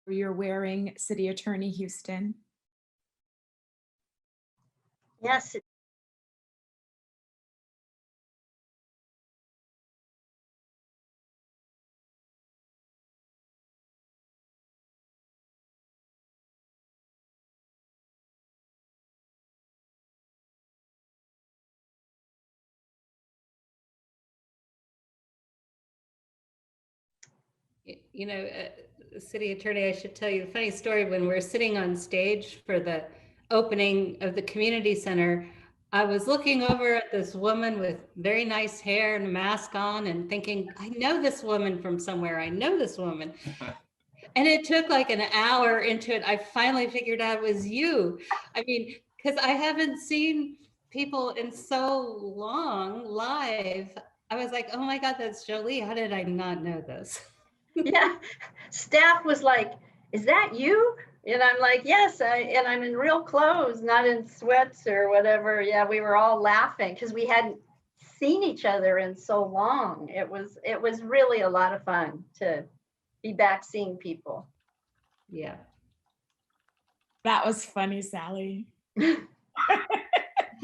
You're wearing, City Attorney Houston. Yes. You know, City Attorney, I should tell you a funny story. When we're sitting on stage for the opening of the community center, I was looking over at this woman with very nice hair and a mask on and thinking, I know this woman from somewhere. I know this woman. And it took like an hour into it. I finally figured out it was you. I mean, because I haven't seen people in so long live. I was like, oh my God, that's Jolie. How did I not know this? Yeah, staff was like, is that you? And I'm like, yes, and I'm in real clothes, not in sweats or whatever. Yeah, we were all laughing because we hadn't seen each other in so long. It was really a lot of fun to be back seeing people. Yeah. That was funny, Sally.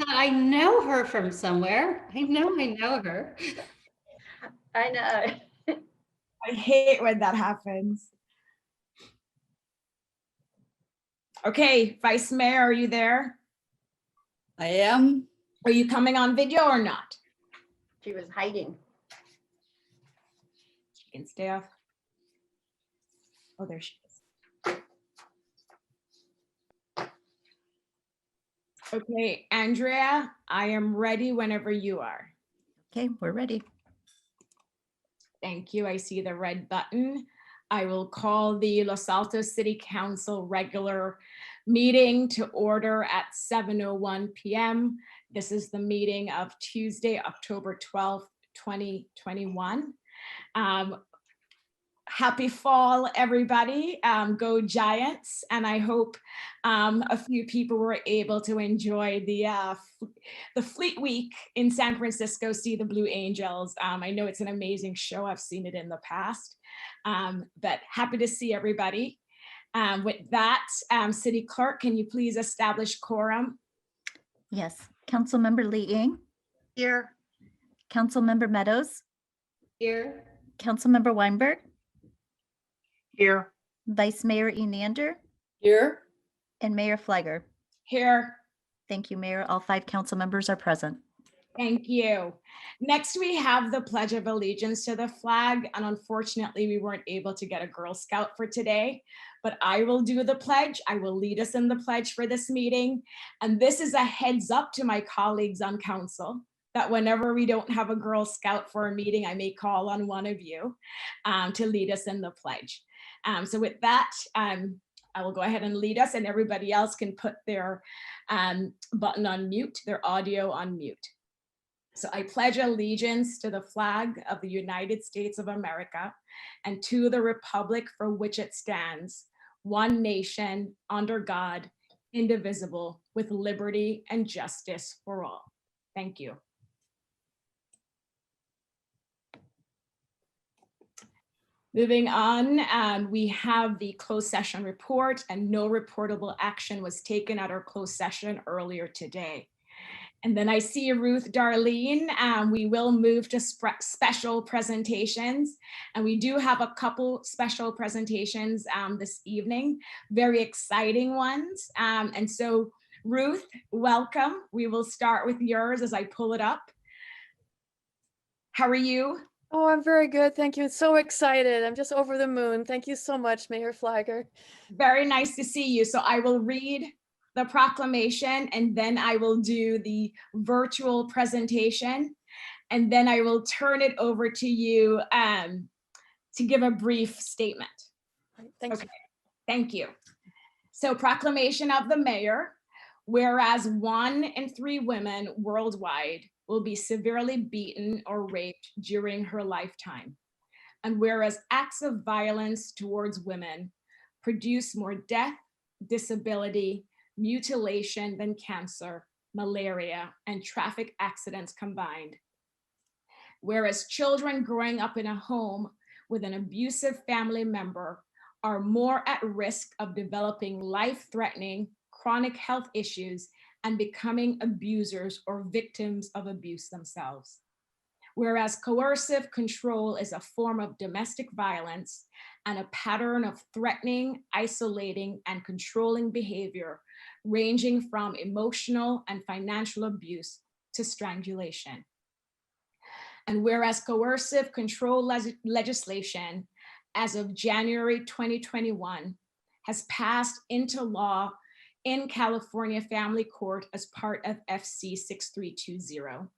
I know her from somewhere. I know her. I know. I hate when that happens. Okay, Vice Mayor, are you there? I am. Are you coming on video or not? She was hiding. She can stay off. Oh, there she is. Okay, Andrea, I am ready whenever you are. Okay, we're ready. Thank you. I see the red button. I will call the Los Altos City Council regular meeting to order at 7:01 p.m. This is the meeting of Tuesday, October 12th, 2021. Happy fall, everybody. Go Giants. And I hope a few people were able to enjoy the Fleet Week in San Francisco, see the Blue Angels. I know it's an amazing show. I've seen it in the past, but happy to see everybody. With that, City Clerk, can you please establish quorum? Yes. Councilmember Lee Ying, Here. Councilmember Meadows, Here. Councilmember Weinberg, Here. Vice Mayor Enander, Here. and Mayor Fliger. Here. Thank you, Mayor. All 5 council members are present. Thank you. Next, we have the Pledge of Allegiance to the flag. And unfortunately, we weren't able to get a Girl Scout for today, but I will do the pledge. I will lead us in the pledge for this meeting. And this is a heads up to my colleagues on council that whenever we don't have a Girl Scout for a meeting, I may call on one of you to lead us in the pledge. So with that, I will go ahead and lead us, and everybody else can put their button on mute, their audio on mute. So I pledge allegiance to the flag of the United States of America and to the republic for which it stands, one nation, under God, indivisible, with liberty and justice for all. Thank you. Moving on, we have the closed session report, and no reportable action was taken at our closed session earlier today. And then I see Ruth Darlene. We will move to special presentations. And we do have a couple special presentations this evening, very exciting ones. And so Ruth, welcome. We will start with yours as I pull it up. How are you? Oh, I'm very good. Thank you. So excited. I'm just over the moon. Thank you so much, Mayor Fliger. Very nice to see you. So I will read the proclamation, and then I will do the virtual presentation, and then I will turn it over to you to give a brief statement. Thank you. Thank you. So, proclamation of the mayor, whereas 1 in 3 women worldwide will be severely beaten or raped during her lifetime, and whereas acts of violence towards women produce more death, disability, mutilation than cancer, malaria, and traffic accidents combined. Whereas children growing up in a home with an abusive family member are more at risk of developing life-threatening chronic health issues and becoming abusers or victims of abuse themselves. Whereas coercive control is a form of domestic violence and a pattern of threatening, isolating, and controlling behavior, ranging from emotional and financial abuse to strangulation. And whereas coercive control legislation, as of January 2021, has passed into law in California Family Court as part of FC 6320.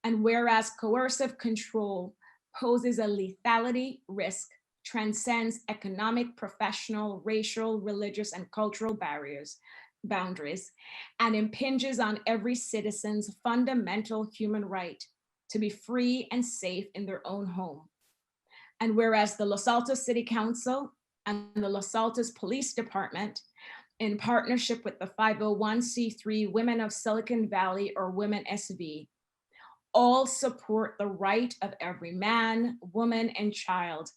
And whereas coercive control poses a lethality risk, transcends economic, professional, racial, religious, and cultural boundaries, and impinges on every citizen's fundamental human right to be free and safe in their own home. And whereas the Los Altos City Council and the Los Altos Police Department, in partnership with the 501c3 Women of Silicon Valley, or Women SV, all support the right of every man, woman, and child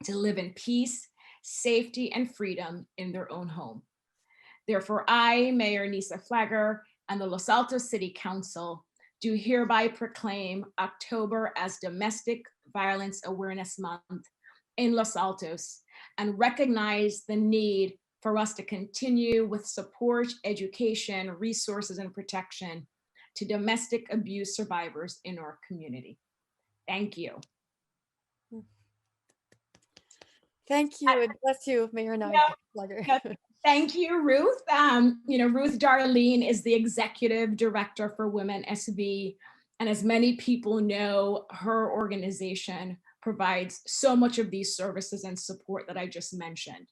to live in peace, safety, and freedom in their own home. Therefore, I, Mayor Nisa Flagger, and the Los Altos City Council do hereby proclaim October as Domestic Violence Awareness Month in Los Altos and recognize the need for us to continue with support, education, resources, and protection to domestic abuse survivors in our community. Thank you. Thank you, and bless you, Mayor Flagger. Thank you, Ruth. Ruth Darlene is the Executive Director for Women SV. And as many people know, her organization provides so much of these services and support that I just mentioned.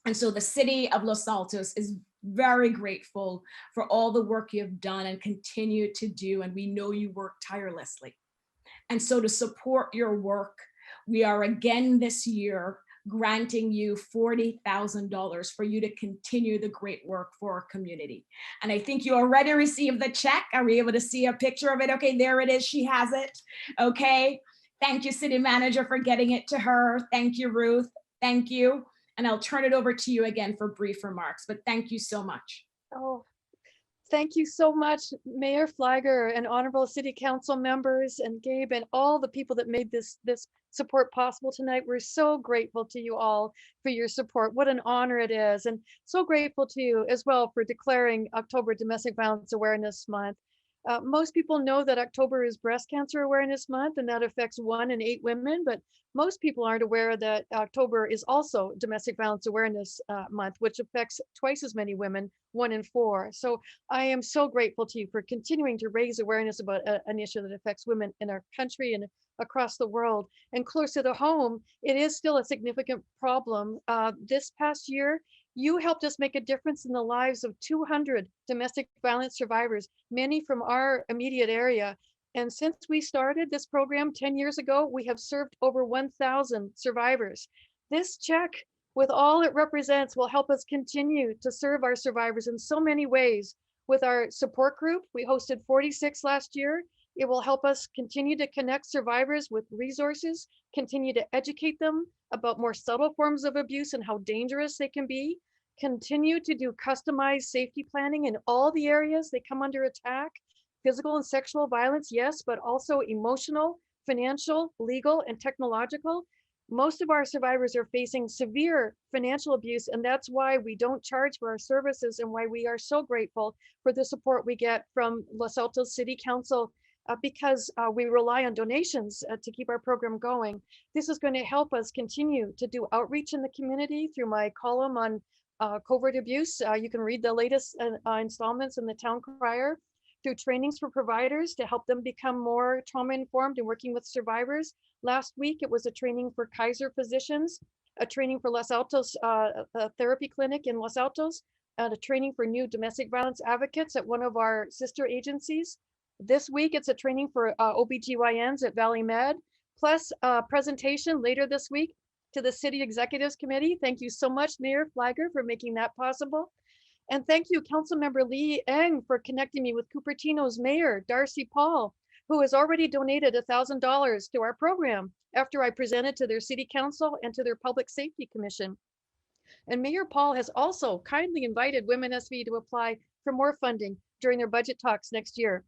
And so the city of Los Altos is very grateful for all the work you have done and continue to do. And we know you work tirelessly. And so to support your work, we are again this year granting you $40,000 for you to continue the great work for our community. And I think you already received the check. Are we able to see a picture of it? Okay, there it is. She has it. Okay. Thank you, City Manager, for getting it to her. Thank you, Ruth. Thank you. And I'll turn it over to you again for brief remarks, but thank you so much. Oh, thank you so much, Mayor Flagger and honorable City Council members and Gabe and all the people that made this support possible tonight. We're so grateful to you all for your support. What an honor it is. And so grateful to you as well for declaring October Domestic Violence Awareness Month. Most people know that October is Breast Cancer Awareness Month, and that affects 1 in 8 women, but most people aren't aware that October is also Domestic Violence Awareness Month, which affects twice as many women, 1 in 4. So I am so grateful to you for continuing to raise awareness about an issue that affects women in our country and across the world. And closer to home, it is still a significant problem. This past year, you helped us make a difference in the lives of 200 domestic violence survivors, many from our immediate area. And since we started this program 10 years ago, we have served over 1,000 survivors. This check, with all it represents, will help us continue to serve our survivors in so many ways. With our support group, we hosted 46 last year. It will help us continue to connect survivors with resources, continue to educate them about more subtle forms of abuse and how dangerous they can be, continue to do customized safety planning in all the areas they come under attack, physical and sexual violence, yes, but also emotional, financial, legal, and technological. Most of our survivors are facing severe financial abuse, and that's why we don't charge for our services and why we are so grateful for the support we get from Los Altos City Council because we rely on donations to keep our program going. This is going to help us continue to do outreach in the community through my column on covert abuse. You can read the latest installments in the Town Crier, through trainings for providers to help them become more trauma informed and working with survivors. Last week, it was a training for Kaiser physicians, a training for Los Altos a therapy clinic in Los Altos, and a training for new domestic violence advocates at one of our sister agencies. This week, it's a training for OBGYNs at Valley Med, plus a presentation later this week to the City Executives Committee. Thank you so much, Mayor Flagger, for making that possible. And thank you, Councilmember Lee Eng, for connecting me with Cupertino's mayor, Darcy Paul, who has already donated $1,000 to our program after I presented to their city council and to their public safety commission. And Mayor Paul has also kindly invited Women SV to apply for more funding during their budget talks next year.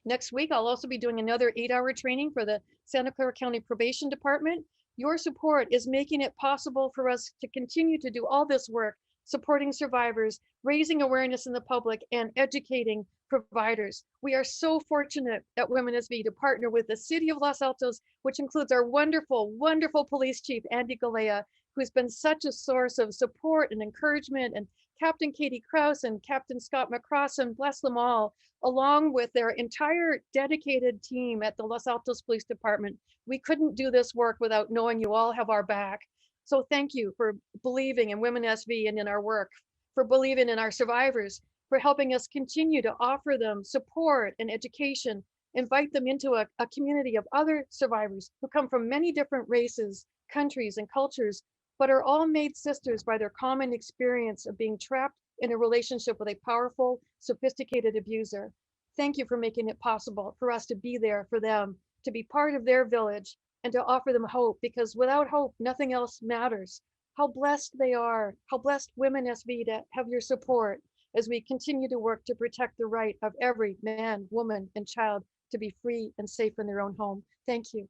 Next week, I'll also be doing another 8-hour training for the Santa Clara County Probation Department. Your support is making it possible for us to continue to do all this work, supporting survivors, raising awareness in the public, and educating providers. We are so fortunate at Women SV to partner with the City of Los Altos, which includes our wonderful, wonderful police chief, Andy Galea, who's been such a source of support and encouragement, and Captain Katie Krause and Captain Scott McCrossan, bless them all, along with their entire dedicated team at the Los Altos Police Department. We couldn't do this work without knowing you all have our back. So thank you for believing in Women SV and in our work, for believing in our survivors, for helping us continue to offer them support and education, invite them into a community of other survivors who come from many different races, countries, and cultures, but are all made sisters by their common experience of being trapped in a relationship with a powerful, sophisticated abuser. Thank you for making it possible for us to be there for them, to be part of their village, and to offer them hope, because without hope, nothing else matters. How blessed they are, how blessed Women SV to have your support as we continue to work to protect the right of every man, woman, and child to be free and safe in their own home. Thank you.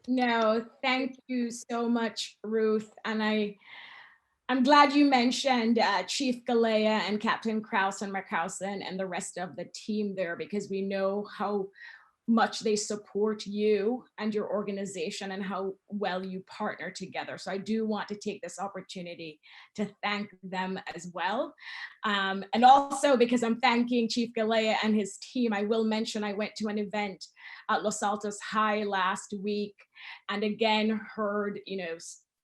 No, thank you so much, Ruth. And I'm glad you mentioned Chief Galea and Captain Krause and McCrossan and the rest of the team there, because we know how much they support you and your organization and how well you partner together. So I do want to take this opportunity to thank them as well. And also, because I'm thanking Chief Galea and his team, I will mention I went to an event at Los Altos High last week, and again heard,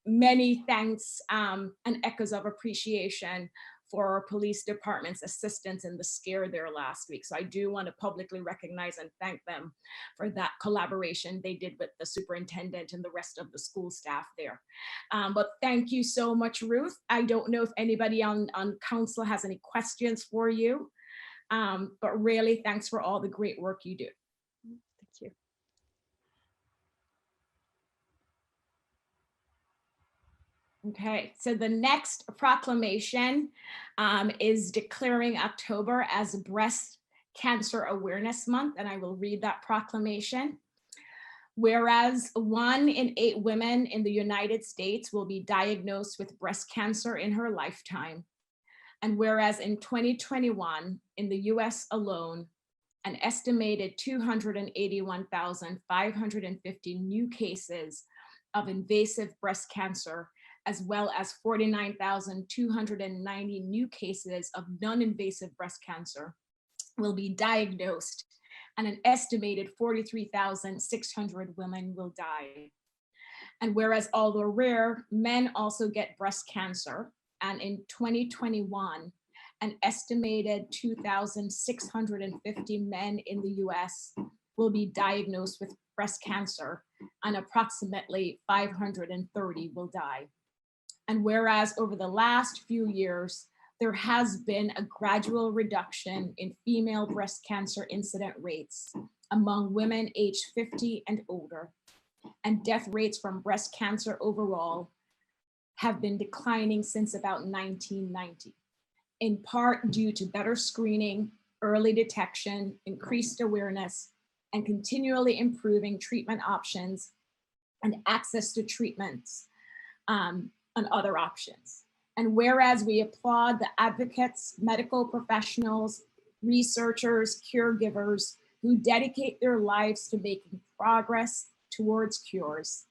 many thanks and echoes of appreciation for our police department's assistance in the scare there last week. So I do want to publicly recognize and thank them for that collaboration they did with the superintendent and the rest of the school staff there. But thank you so much, Ruth. I don't know if anybody on council has any questions for you, but really thanks for all the great work you do. Thank you. Okay, so the next proclamation is declaring October as Breast Cancer Awareness Month, and I will read that proclamation. Whereas 1 in 8 women in the United States will be diagnosed with breast cancer in her lifetime, and whereas in 2021, in the US alone, an estimated 281,550 new cases of invasive breast cancer, as well as 49,290 new cases of non-invasive breast cancer will be diagnosed, and an estimated 43,600 women will die. And whereas although rare, men also get breast cancer, and in 2021, an estimated 2,650 men in the US will be diagnosed with breast cancer, and approximately 530 will die. And whereas over the last few years, there has been a gradual reduction in female breast cancer incident rates among women aged 50 and older, and death rates from breast cancer overall have been declining since about 1990, in part due to better screening, early detection, increased awareness, and continually improving treatment options and access to treatments and other options. And whereas we applaud the advocates, medical professionals, researchers, caregivers who dedicate their lives to making progress towards cures.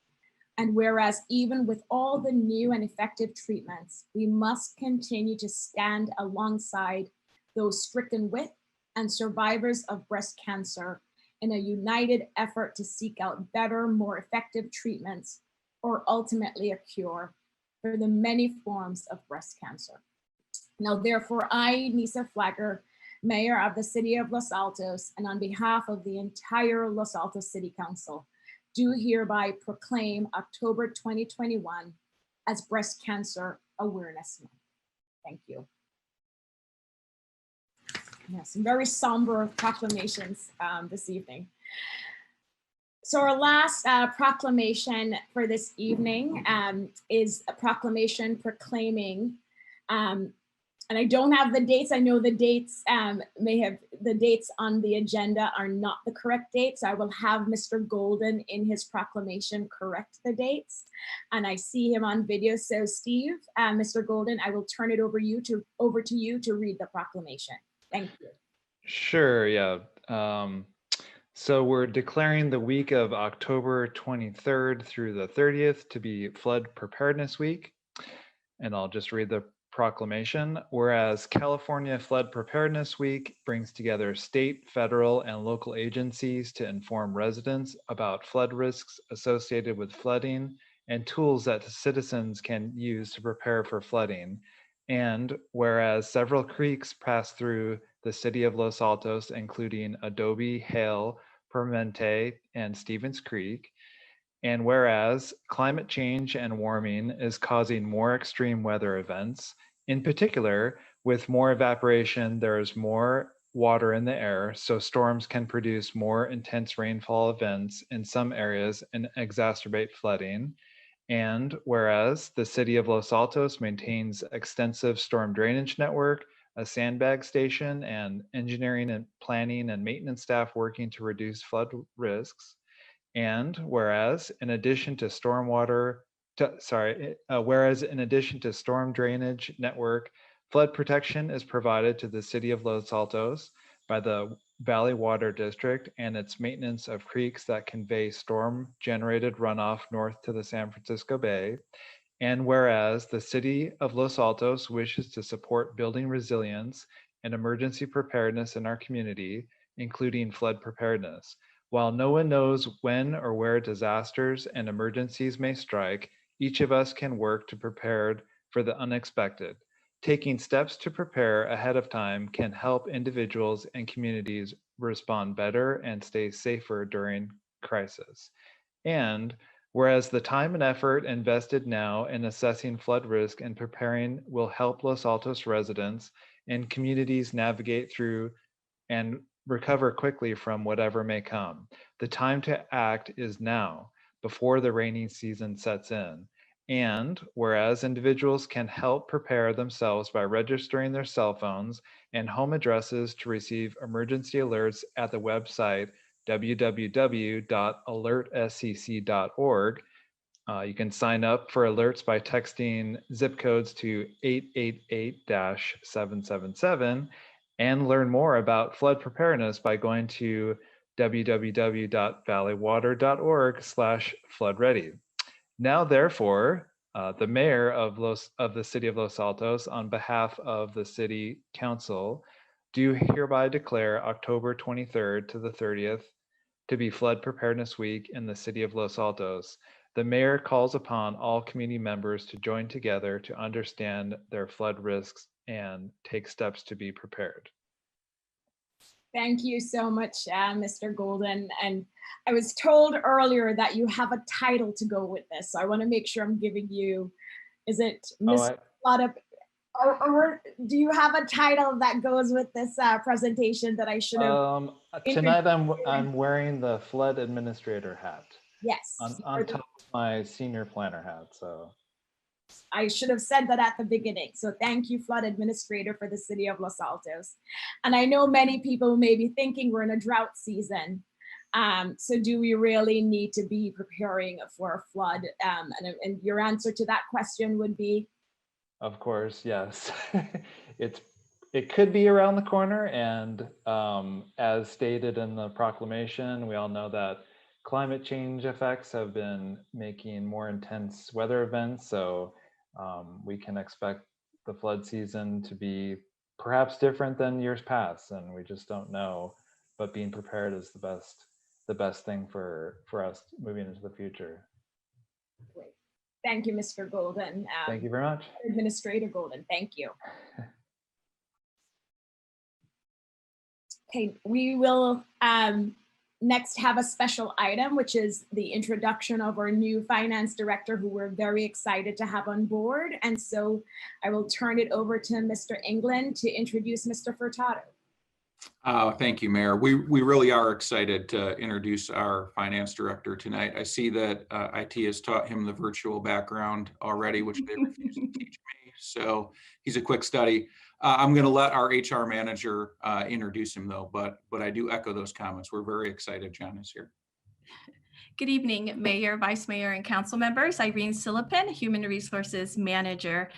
And whereas even with all the new and effective treatments, we must continue to stand alongside those stricken with and survivors of breast cancer in a united effort to seek out better, more effective treatments, or ultimately a cure for the many forms of breast cancer. Now, therefore, I, Nisa Flagger, Mayor of the City of Los Altos, and on behalf of the entire Los Altos City Council, do hereby proclaim October 2021 as Breast Cancer Awareness Month. Thank you. Yes, very somber proclamations this evening. So our last proclamation for this evening is a proclamation proclaiming, and I don't have the dates. I know the dates the dates on the agenda are not the correct dates. I will have Mr. Golden in his proclamation correct the dates. And I see him on video. So Steve, Mr. Golden, I will turn it over to you to read the proclamation. Thank you. Sure, yeah. So we're declaring the week of October 23rd through the 30th to be Flood Preparedness Week. And I'll just read the proclamation. Whereas California Flood Preparedness Week brings together state, federal, and local agencies to inform residents about flood risks associated with flooding and tools that citizens can use to prepare for flooding. And whereas several creeks pass through the city of Los Altos, including Adobe, Hale, Permente, and Stevens Creek. And whereas climate change and warming is causing more extreme weather events, in particular, with more evaporation, there is more water in the air, so storms can produce more intense rainfall events in some areas and exacerbate flooding. And whereas the city of Los Altos maintains extensive storm drainage network, a sandbag station, and engineering and planning and maintenance staff working to reduce flood risks. And whereas in addition to storm drainage network, flood protection is provided to the city of Los Altos by the Valley Water District and its maintenance of creeks that convey storm-generated runoff north to the San Francisco Bay. And whereas the city of Los Altos wishes to support building resilience and emergency preparedness in our community, including flood preparedness. While no one knows when or where disasters and emergencies may strike, each of us can work to prepare for the unexpected. Taking steps to prepare ahead of time can help individuals and communities respond better and stay safer during crisis. And whereas the time and effort invested now in assessing flood risk and preparing will help Los Altos residents and communities navigate through and recover quickly from whatever may come. The time to act is now, before the rainy season sets in. And whereas individuals can help prepare themselves by registering their cell phones and home addresses to receive emergency alerts at the website www.alertscc.org. You can sign up for alerts by texting zip codes to 888-777 and learn more about flood preparedness by going to www.valleywater.org/floodready. Now, therefore, the mayor of the city of Los Altos, on behalf of the city council, do hereby declare October 23rd to the 30th to be Flood Preparedness Week in the city of Los Altos. The mayor calls upon all community members to join together to understand their flood risks and take steps to be prepared. Thank you so much, Mr. Golden. And I was told earlier that you have a title to go with this. So I want to make sure I'm giving you, is it Mr. Flood, or do you have a title that goes with this presentation that I should have? Tonight I'm wearing the flood administrator hat. Yes. On top of my senior planner hat, so. I should have said that at the beginning. So thank you, Flood Administrator for the City of Los Altos. And I know many people may be thinking we're in a drought season. So do we really need to be preparing for a flood? And your answer to that question would be? Of course, yes. It could be around the corner. And as stated in the proclamation, we all know that climate change effects have been making more intense weather events. So we can expect the flood season to be perhaps different than years past, and we just don't know. But being prepared is the best thing for us moving into the future. Great. Thank you, Mr. Golden. Thank you very much. Administrator Golden, thank you. Okay, we will next have a special item, which is the introduction of our new finance director, who we're very excited to have on board. And so I will turn it over to Mr. England to introduce Mr. Furtado. Thank you, Mayor. We really are excited to introduce our finance director tonight. I see that IT has taught him the virtual background already, which they refused to teach me. So he's a quick study. I'm going to let our HR manager introduce him though, but I do echo those comments. We're very excited John is here. Good evening, Mayor, Vice Mayor, and Council members. Irene Sillipen, Human Resources Manager.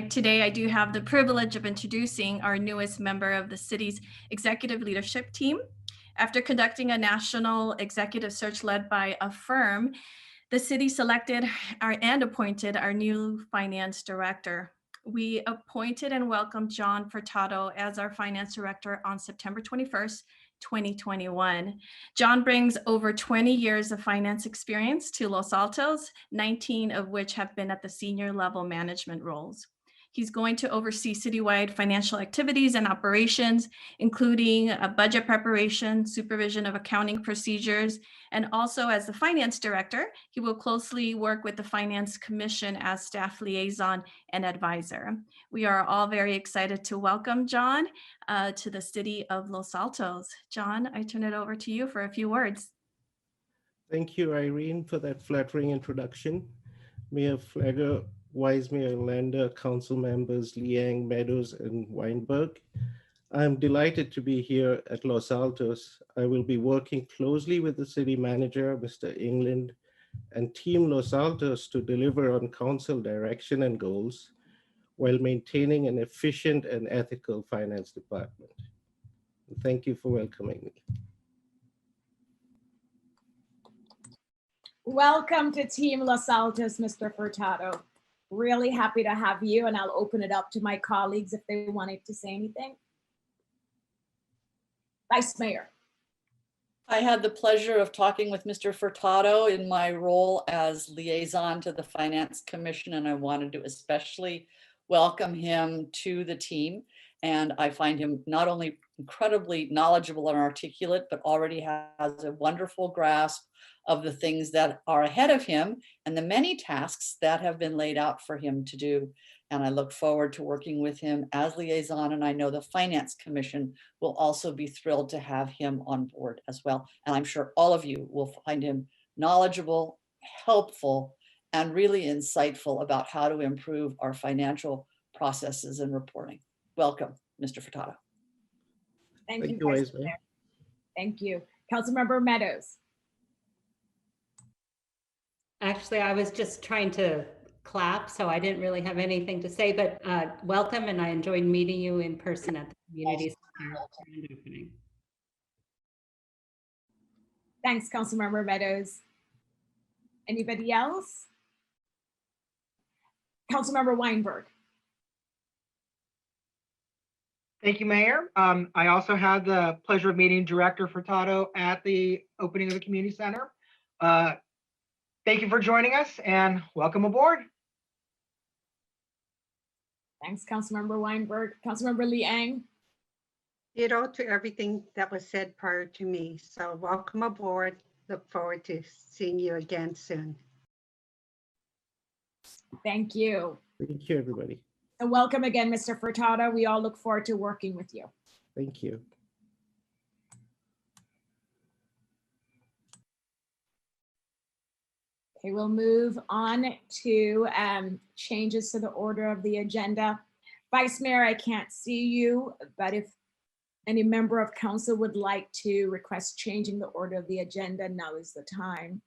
Today, I do have the privilege of introducing our newest member of the city's executive leadership team. After conducting a national executive search led by a firm, the city selected and appointed our new finance director. We appointed and welcomed John Furtado as our finance director on September 21st, 2021. John brings over 20 years of finance experience to Los Altos, 19 of which have been at the senior level management roles. He's going to oversee citywide financial activities and operations, including budget preparation, supervision of accounting procedures, and also as the finance director, he will closely work with the Finance Commission as staff liaison and advisor. We are all very excited to welcome John to the city of Los Altos. John, I turn it over to you for a few words. Thank you, Irene, for that flattering introduction. Mayor Flagger, Vice Mayor Lander, Council members Liang, Meadows, and Weinberg. I'm delighted to be here at Los Altos. I will be working closely with the city manager, Mr. England, and Team Los Altos to deliver on council direction and goals while maintaining an efficient and ethical finance department. Thank you for welcoming me. Welcome to Team Los Altos, Mr. Furtado. Really happy to have you, and I'll open it up to my colleagues if they wanted to say anything. Vice Mayor. I had the pleasure of talking with Mr. Furtado in my role as liaison to the Finance Commission, and I wanted to especially welcome him to the team. And I find him not only incredibly knowledgeable and articulate, but already has a wonderful grasp of the things that are ahead of him and the many tasks that have been laid out for him to do. And I look forward to working with him as liaison. And I know the Finance Commission will also be thrilled to have him on board as well. And I'm sure all of you will find him knowledgeable, helpful, and really insightful about how to improve our financial processes and reporting. Welcome, Mr. Furtado. Thank you, Vice Mayor. Thank you. Councilmember Meadows. Actually, I was just trying to clap, so I didn't really have anything to say, but welcome, and I enjoyed meeting you in person at the community center grand opening. Thanks, Councilmember Meadows. Anybody else? Councilmember Weinberg. Thank you, Mayor. I also had the pleasure of meeting Director Furtado at the opening of the community center. Thank you for joining us and welcome aboard. Thanks, Councilmember Weinberg. Councilmember Liang. Ditto to everything that was said prior to me. So welcome aboard. Look forward to seeing you again soon. Thank you. Thank you, everybody. And welcome again, Mr. Furtado. We all look forward to working with you. Thank you. Okay, we'll move on to changes to the order of the agenda. Vice Mayor, I can't see you, but if any member of council would like to request changing the order of the agenda, now is the time.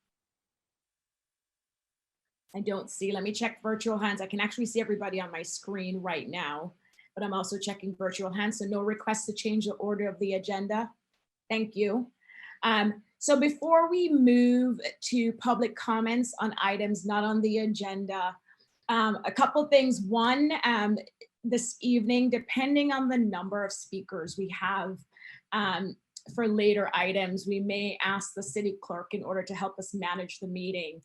I don't see, let me check virtual hands. I can actually see everybody on my screen right now, but I'm also checking virtual hands. So no requests to change the order of the agenda. Thank you. So before we move to public comments on items not on the agenda, a couple things. One, this evening, depending on the number of speakers we have for later items, we may ask the city clerk in order to help us manage the meeting.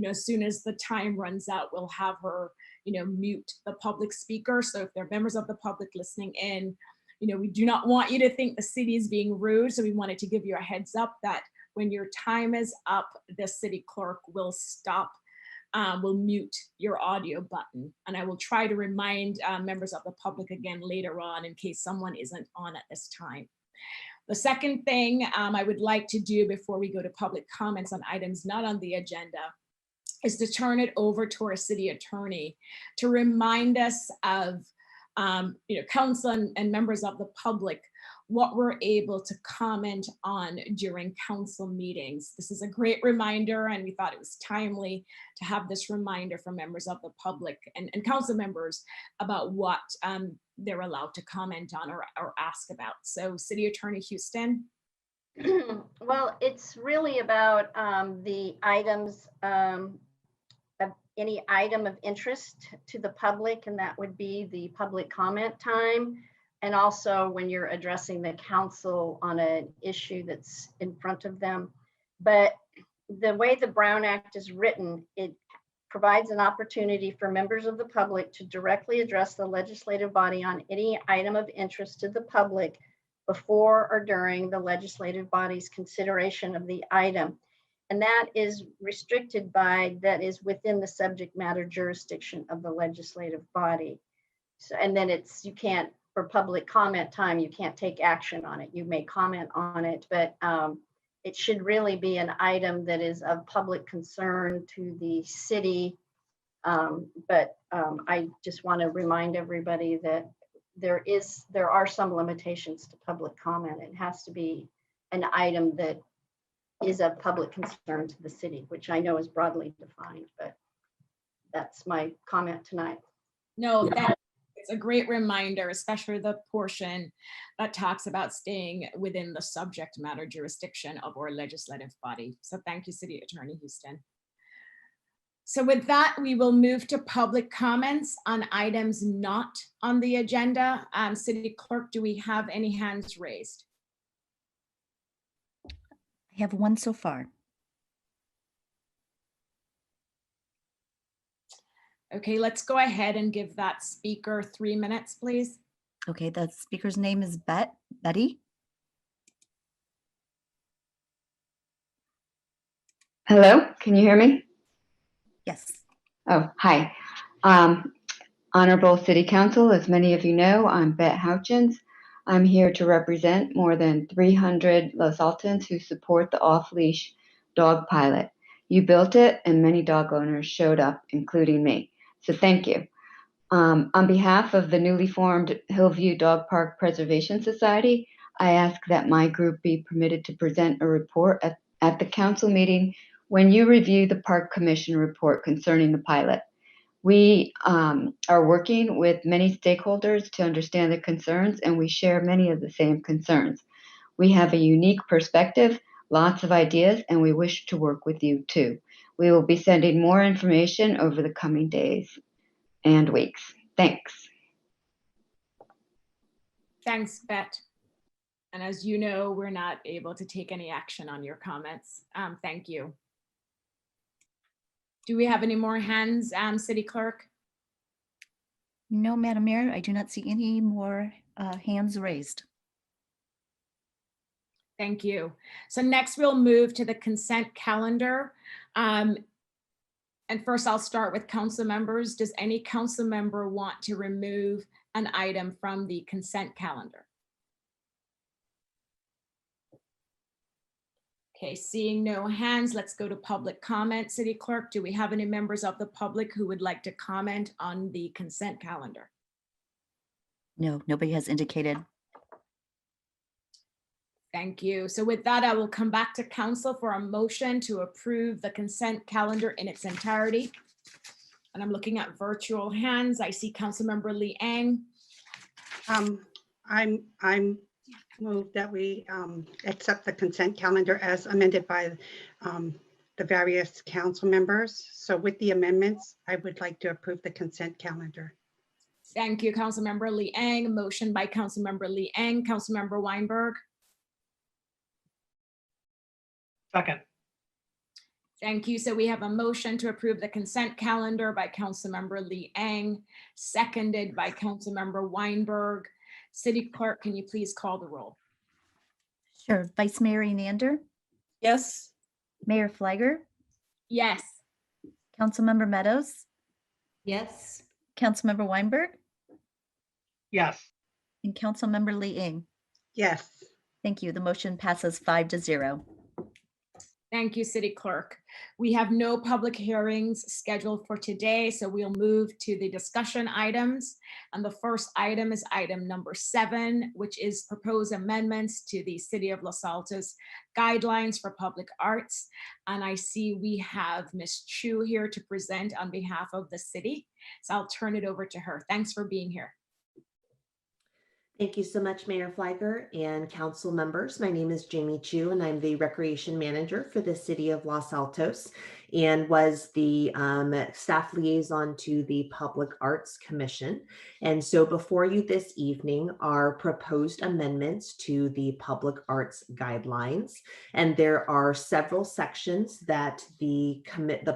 As soon as the time runs out, we'll have her, mute the public speaker. So if there are members of the public listening in, we do not want you to think the city is being rude. So we wanted to give you a heads up that when your time is up, the city clerk will stop, will mute your audio button. And I will try to remind members of the public again later on in case someone isn't on at this time. The second thing I would like to do before we go to public comments on items not on the agenda is to turn it over to our city attorney to remind us of council and members of the public what we're able to comment on during council meetings. This is a great reminder, and we thought it was timely to have this reminder for members of the public and council members about what they're allowed to comment on or ask about. So City Attorney Houston. Well, it's really about the items, of any item of interest to the public, and that would be the public comment time. And also when you're addressing the council on an issue that's in front of them. But the way the Brown Act is written, it provides an opportunity for members of the public to directly address the legislative body on any item of interest to the public before or during the legislative body's consideration of the item. And that is restricted by, that is within the subject matter jurisdiction of the legislative body. So, and then you can't, for public comment time, you can't take action on it. You may comment on it, but it should really be an item that is of public concern to the city. I just want to remind everybody that there are some limitations to public comment. It has to be an item that is of public concern to the city, which I know is broadly defined, but that's my comment tonight. No, it's a great reminder, especially the portion that talks about staying within the subject matter jurisdiction of our legislative body. So thank you, City Attorney Houston. So with that, we will move to public comments on items not on the agenda. City Clerk, do we have any hands raised? I have one so far. Okay, let's go ahead and give that speaker 3 minutes, please. Okay, the speaker's name is Betty. Hello, can you hear me? Yes. Oh, hi. Honorable City Council, as many of you know, I'm Bet Houchins. I'm here to represent more than 300 Los Altans who support the off-leash dog pilot. You built it and many dog owners showed up, including me. So thank you. On behalf of the newly formed Hillview Dog Park Preservation Society, I ask that my group be permitted to present a report at the council meeting when you review the Park Commission report concerning the pilot. We are working with many stakeholders to understand the concerns, and we share many of the same concerns. We have a unique perspective, lots of ideas, and we wish to work with you too. We will be sending more information over the coming days and weeks. Thanks. Thanks, Bet. And as you know, we're not able to take any action on your comments. Thank you. Do we have any more hands, City Clerk? No, Madam Mayor, I do not see any more hands raised. Thank you. So next we'll move to the consent calendar. And first I'll start with council members. Does any council member want to remove an item from the consent calendar? Okay, seeing no hands, let's go to public comment. City Clerk, do we have any members of the public who would like to comment on the consent calendar? No, nobody has indicated. Thank you. So with that, I will come back to council for a motion to approve the consent calendar in its entirety. And I'm looking at virtual hands. I see Councilmember Liang. I'm moved that we accept the consent calendar as amended by the various council members. So with the amendments, I would like to approve the consent calendar. Thank you, Councilmember Liang. Motion by Councilmember Liang. Councilmember Weinberg. Second. Thank you. So we have a motion to approve the consent calendar by Councilmember Liang, seconded by Councilmember Weinberg. City Clerk, can you please call the roll? Sure. Vice Mayor Enander, Yes. Mayor Flagger, Yes. Councilmember Meadows, Yes. Councilmember Weinberg, Yes. and Councilmember Liang. Yes. Thank you. The motion passes 5-0. Thank you, City Clerk. We have no public hearings scheduled for today, so we'll move to the discussion items. And the first item is item number 7, which is proposed amendments to the City of Los Altos guidelines for public arts. And I see we have Ms. Chu here to present on behalf of the city. So I'll turn it over to her. Thanks for being here. Thank you so much, Mayor Flagger and council members. My name is Jamie Chu, and I'm the Recreation Manager for the City of Los Altos, and was the staff liaison to the Public Arts Commission. And so before you this evening are proposed amendments to the Public Arts Guidelines. And there are several sections that the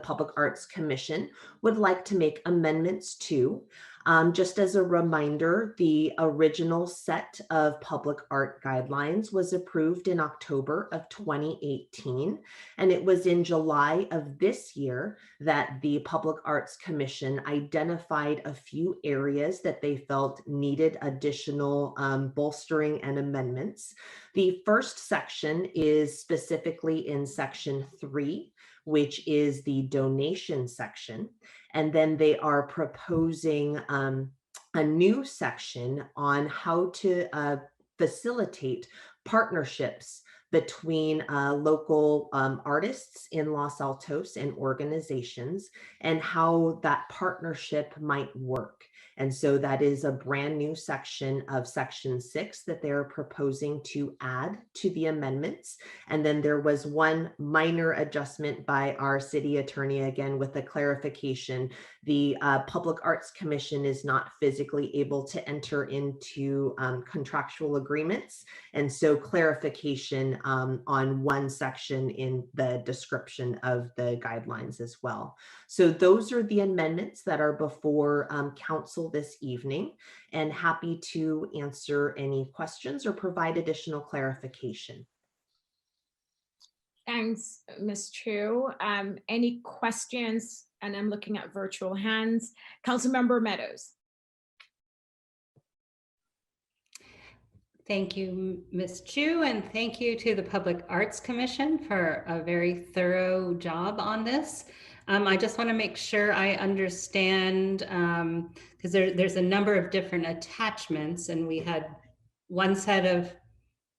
Public Arts Commission would like to make amendments to. Just as a reminder, the original set of public art guidelines was approved in October of 2018, and it was in July of this year that the Public Arts Commission identified a few areas that they felt needed additional bolstering and amendments. The first section is specifically in section 3, which is the donation section. And then they are proposing a new section on how to facilitate partnerships between local artists in Los Altos and organizations, and how that partnership might work. And so that is a brand new section of section 6 that they're proposing to add to the amendments. And then there was one minor adjustment by our city attorney, again, with a clarification. The Public Arts Commission is not physically able to enter into contractual agreements. And so clarification on one section in the description of the guidelines as well. So those are the amendments that are before council this evening, and happy to answer any questions or provide additional clarification. Thanks, Ms. Chu. Any questions? And I'm looking at virtual hands. Councilmember Meadows. Thank you, Ms. Chu, and thank you to the Public Arts Commission for a very thorough job on this. I just want to make sure I understand, because there's a number of different attachments, and we had one set of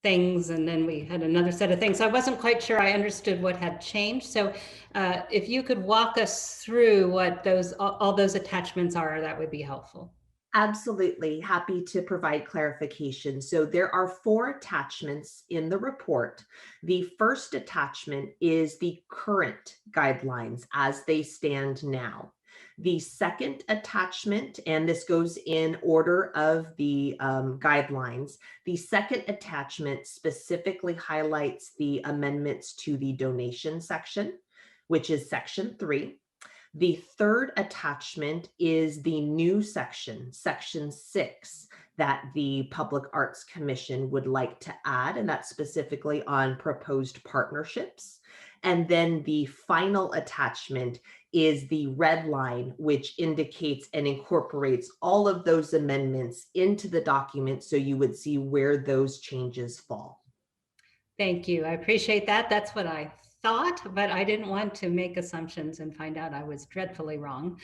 things and then we had another set of things. So I wasn't quite sure I understood what had changed. So if you could walk us through what all those attachments are, that would be helpful. Absolutely, happy to provide clarification. So there are 4 attachments in the report. The first attachment is the current guidelines as they stand now. The second attachment, and this goes in order of the guidelines, the second attachment specifically highlights the amendments to the donation section, which is section 3. The third attachment is the new section, section 6, that the Public Arts Commission would like to add, and that's specifically on proposed partnerships. And then the final attachment is the red line, which indicates and incorporates all of those amendments into the document, so you would see where those changes fall. Thank you. I appreciate that. That's what I thought, but I didn't want to make assumptions and find out I was dreadfully wrong.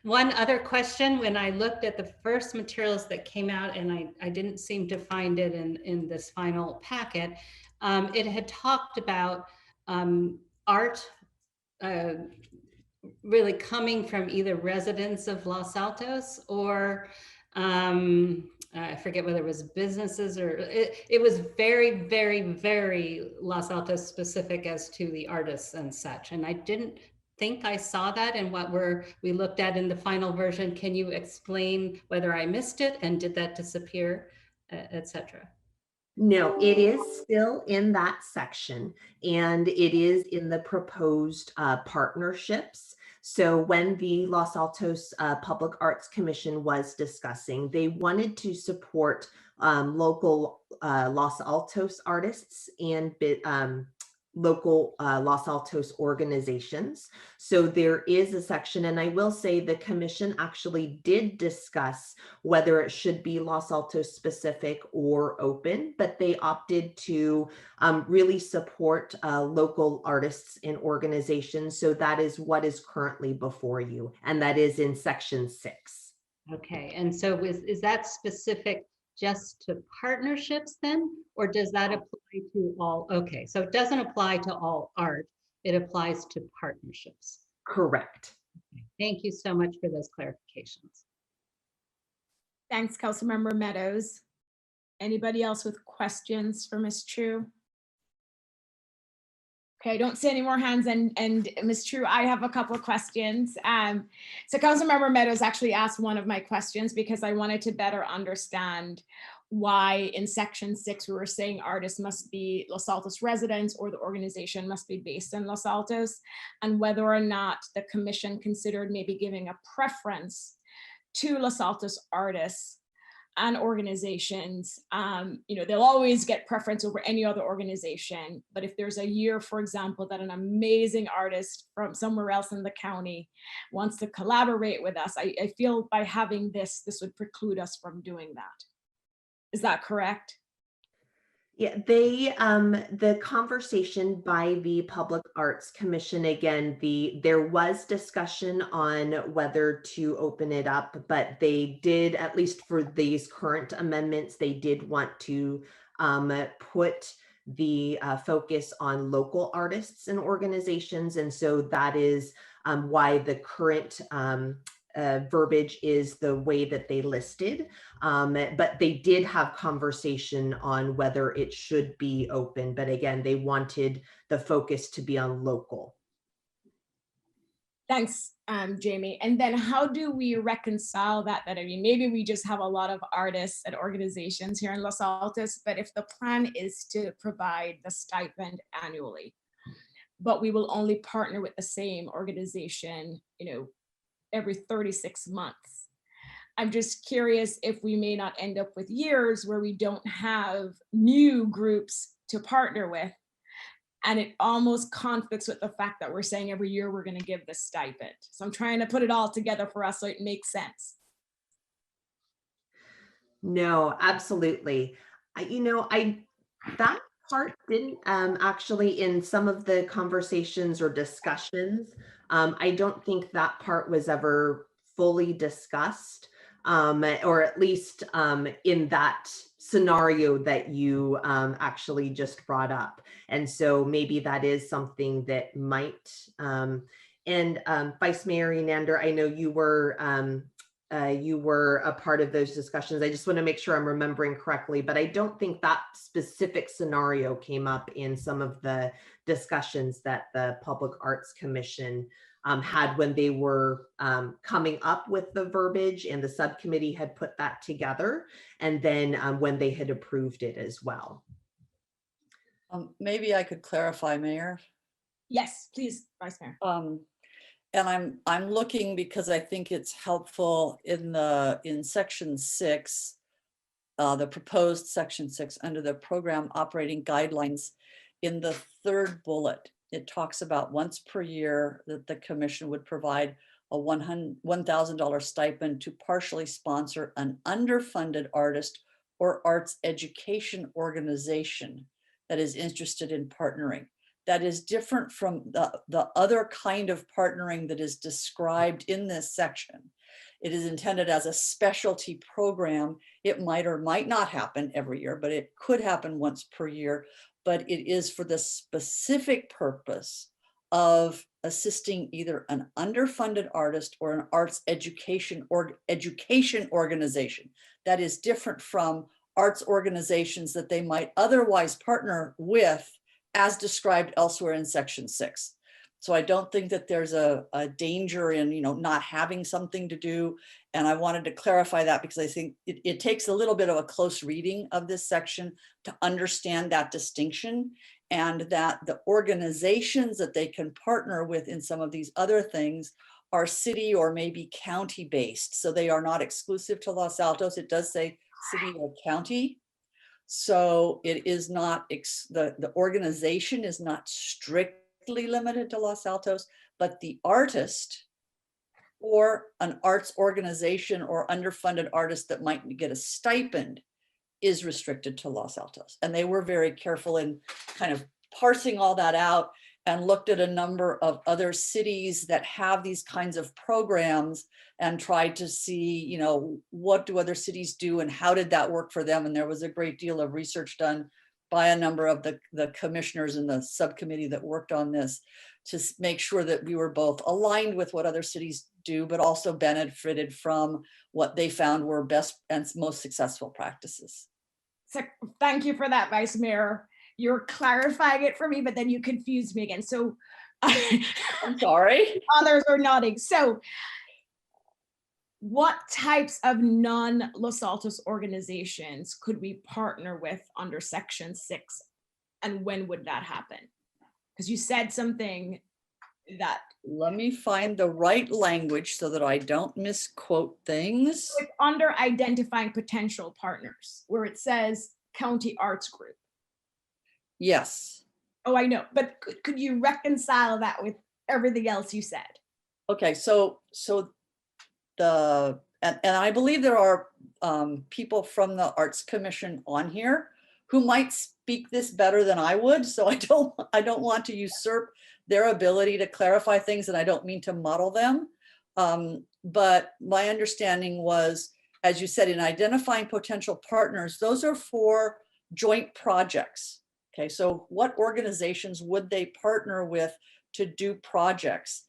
One other question, when I looked at the first materials that came out, and I didn't seem to find it in this final packet, it had talked about art really coming from either residents of Los Altos or I forget whether it was businesses or it was very, very, very Los Altos specific as to the artists and such. And I didn't think I saw that in what we looked at in the final version. Can you explain whether I missed it and did that disappear, etc.? No, it is still in that section, and it is in the proposed partnerships. So when the Los Altos Public Arts Commission was discussing, they wanted to support local Los Altos artists and local Los Altos organizations. So there is a section, and I will say the commission actually did discuss whether it should be Los Altos specific or open, but they opted to really support local artists and organizations. So that is what is currently before you, and that is in section 6. Okay, and so is that specific just to partnerships then, or does that apply to all? Okay, so it doesn't apply to all art, it applies to partnerships. Correct. Thank you so much for those clarifications. Thanks, Councilmember Meadows. Anybody else with questions for Ms. True? Okay, I don't see any more hands, and Ms. True, I have a couple of questions. So Councilmember Meadows actually asked one of my questions because I wanted to better understand why in section 6 we were saying artists must be Los Altos residents or the organization must be based in Los Altos, and whether or not the commission considered maybe giving a preference to Los Altos artists and organizations. They'll always get preference over any other organization, but if there's a year, for example, that an amazing artist from somewhere else in the county wants to collaborate with us, I feel by having this would preclude us from doing that. Is that correct? Yeah, the conversation by the Public Arts Commission, again, there was discussion on whether to open it up, but they did, at least for these current amendments, they did want to put the focus on local artists and organizations. And so that is why the current verbiage is the way that they listed, but they did have conversation on whether it should be open. But again, they wanted the focus to be on local. Thanks, Jamie. And then how do we reconcile that? I mean, maybe we just have a lot of artists and organizations here in Los Altos, but if the plan is to provide the stipend annually, but we will only partner with the same organization, every 36 months. I'm just curious if we may not end up with years where we don't have new groups to partner with. And it almost conflicts with the fact that we're saying every year we're going to give this stipend. So I'm trying to put it all together for us so it makes sense. No, absolutely. That part didn't actually, in some of the conversations or discussions, I don't think that part was ever fully discussed, or at least in that scenario that you actually just brought up. And so maybe that is something that might, and Vice Mayor Enander, I know you were a part of those discussions. I just want to make sure I'm remembering correctly, but I don't think that specific scenario came up in some of the discussions that the Public Arts Commission had when they were coming up with the verbiage, and the subcommittee had put that together, and then when they had approved it as well. Maybe I could clarify, Mayor. Yes, please, Vice Mayor. And I'm looking because I think it's helpful in section 6, the proposed section 6 under the program operating guidelines. In the 3rd bullet, it talks about once per year that the commission would provide a $1,000 stipend to partially sponsor an underfunded artist or arts education organization that is interested in partnering. That is different from the other kind of partnering that is described in this section. It is intended as a specialty program. It might or might not happen every year, but it could happen once per year. But it is for the specific purpose of assisting either an underfunded artist or an arts education organization. That is different from arts organizations that they might otherwise partner with, as described elsewhere in section 6. So I don't think that there's a danger in not having something to do. And I wanted to clarify that because I think it takes a little bit of a close reading of this section to understand that distinction, and that the organizations that they can partner with in some of these other things are city or maybe county based. So they are not exclusive to Los Altos. It does say city or county. So it is not, the organization is not strictly limited to Los Altos, but the artist or an arts organization or underfunded artist that might get a stipend is restricted to Los Altos. And they were very careful in kind of parsing all that out and looked at a number of other cities that have these kinds of programs and tried to see, you know, what do other cities do and how did that work for them? And there was a great deal of research done by a number of the commissioners in the subcommittee that worked on this to make sure that we were both aligned with what other cities do, but also benefited from what they found were best and most successful practices. So thank you for that, Vice Mayor. You're clarifying it for me, but then you confused me again. So I'm sorry. Others are nodding. So what types of non-Los Altos organizations could we partner with under Section 6? And when would that happen? Because you said something that. Let me find the right language so that I don't misquote things. It's under identifying potential partners, where it says County Arts Group. Yes. Oh, I know, but could you reconcile that with everything else you said? Okay, so and I believe there are people from the Arts Commission on here who might speak this better than I would. So I don't want to usurp their ability to clarify things, and I don't mean to muddle them. But my understanding was, as you said, in identifying potential partners, those are for joint projects. Okay, so what organizations would they partner with to do projects?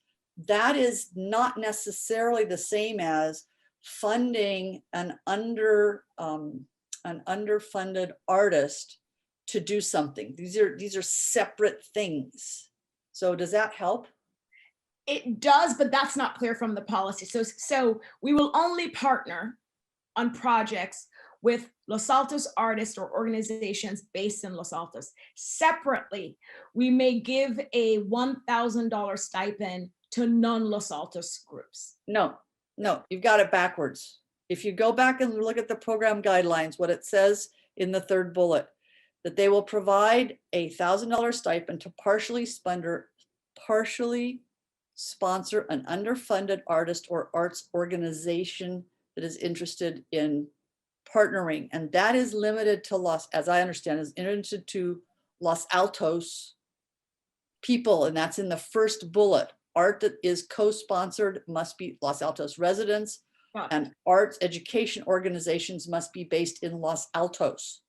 That is not necessarily the same as funding an underfunded artist to do something. These are separate things. So does that help? It does, but that's not clear from the policy. So we will only partner on projects with Los Altos artists or organizations based in Los Altos. Separately, we may give a $1,000 stipend to non-Los Altos groups. No, you've got it backwards. If you go back and look at the program guidelines, what it says in the third bullet, that they will provide a $1,000 stipend to partially sponsor an underfunded artist or arts organization that is interested in partnering. And that is limited to as I understand, is limited to Los Altos people. And that's in the first bullet. Art that is co-sponsored must be Los Altos residents, and arts education organizations must be based in Los Altos.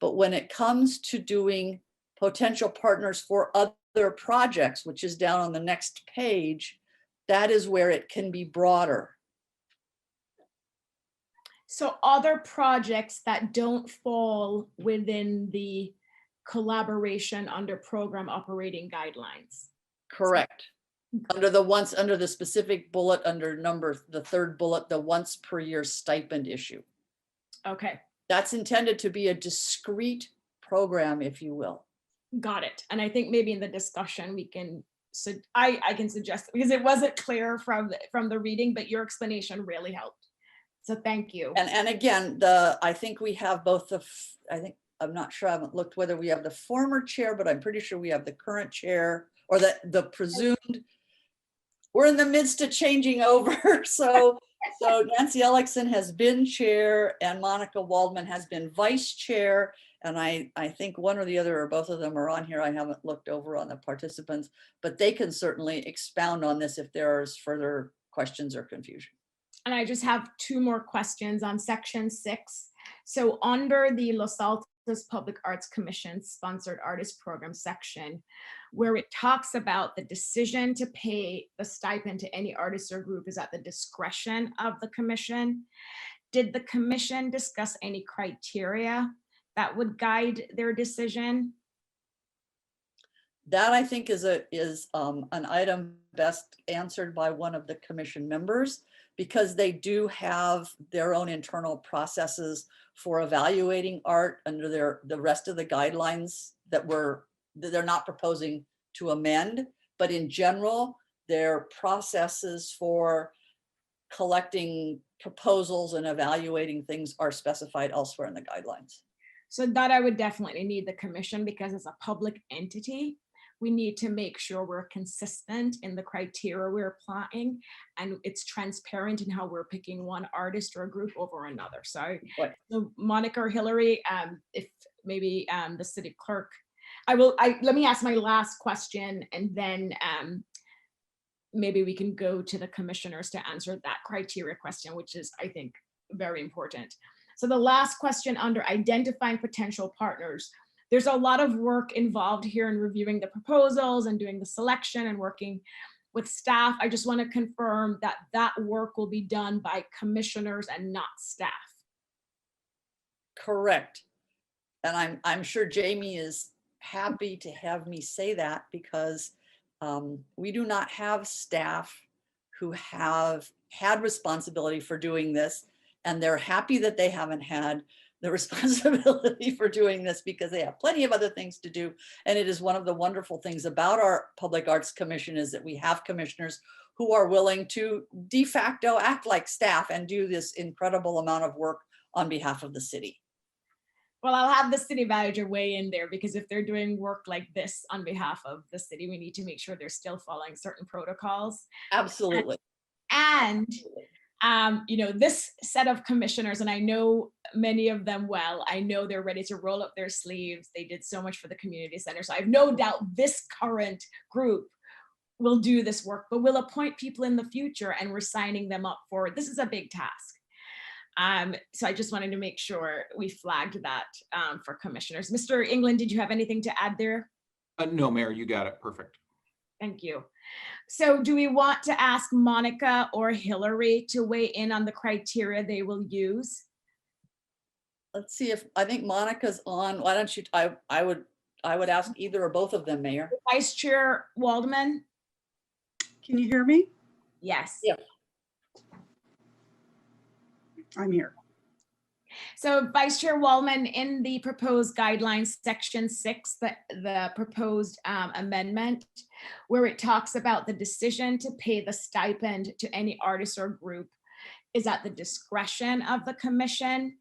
But when it comes to doing potential partners for other projects, which is down on the next page, that is where it can be broader. So other projects that don't fall within the collaboration under program operating guidelines. Correct. Under the specific bullet, under the third bullet, the once per year stipend issue. Okay. That's intended to be a discrete program, if you will. Got it. And I think maybe in the discussion we can, so I can suggest, because it wasn't clear from the reading, but your explanation really helped. So thank you. And again, I think we have both I'm not sure, I haven't looked whether we have the former chair, but I'm pretty sure we have the current chair, or the presumed. We're in the midst of changing over. So Nancy Ellickson has been chair and Monica Waldman has been vice chair. And I think one or the other or both of them are on here. I haven't looked over on the participants, but they can certainly expound on this if there is further questions or confusion. And I just have two more questions on Section 6. So under the Los Altos Public Arts Commission sponsored artist program section, where it talks about the decision to pay the stipend to any artist or group is at the discretion of the commission. Did the commission discuss any criteria that would guide their decision? That I think is an item best answered by one of the commission members, because they do have their own internal processes for evaluating art under the rest of the guidelines that they're not proposing to amend. But in general, their processes for collecting proposals and evaluating things are specified elsewhere in the guidelines. So that I would definitely need the commission, because as a public entity, we need to make sure we're consistent in the criteria we're applying, and it's transparent in how we're picking one artist or a group over another. So, so Monica or Hillary, if maybe the city clerk, let me ask my last question, and then maybe we can go to the commissioners to answer that criteria question, which is, I think, very important. So the last question under identifying potential partners, there's a lot of work involved here in reviewing the proposals and doing the selection and working with staff. I just want to confirm that that work will be done by commissioners and not staff. Correct. And I'm sure Jamie is happy to have me say that, because we do not have staff who have had responsibility for doing this, and they're happy that they haven't had the responsibility for doing this, because they have plenty of other things to do. And it is one of the wonderful things about our Public Arts Commission is that we have commissioners who are willing to de facto act like staff and do this incredible amount of work on behalf of the city. Well, I'll have the city manager weigh in there, because if they're doing work like this on behalf of the city, we need to make sure they're still following certain protocols. Absolutely. And you know, this set of commissioners, and I know many of them well, I know they're ready to roll up their sleeves. They did so much for the community center. So I have no doubt this current group will do this work, but we'll appoint people in the future, and we're signing them up for, this is a big task. So I just wanted to make sure we flagged that for commissioners. Mr. England, did you have anything to add there? No, Mayor, you got it. Perfect. Thank you. So do we want to ask Monica or Hillary to weigh in on the criteria they will use? Let's see if, I think Monica's on. Why don't you, I would ask either or both of them, Mayor. Vice Chair Waldman? Can you hear me? Yes. Yeah. I'm here. So Vice Chair Waldman, in the proposed guidelines, section 6, the proposed amendment, where it talks about the decision to pay the stipend to any artist or group is at the discretion of the commission.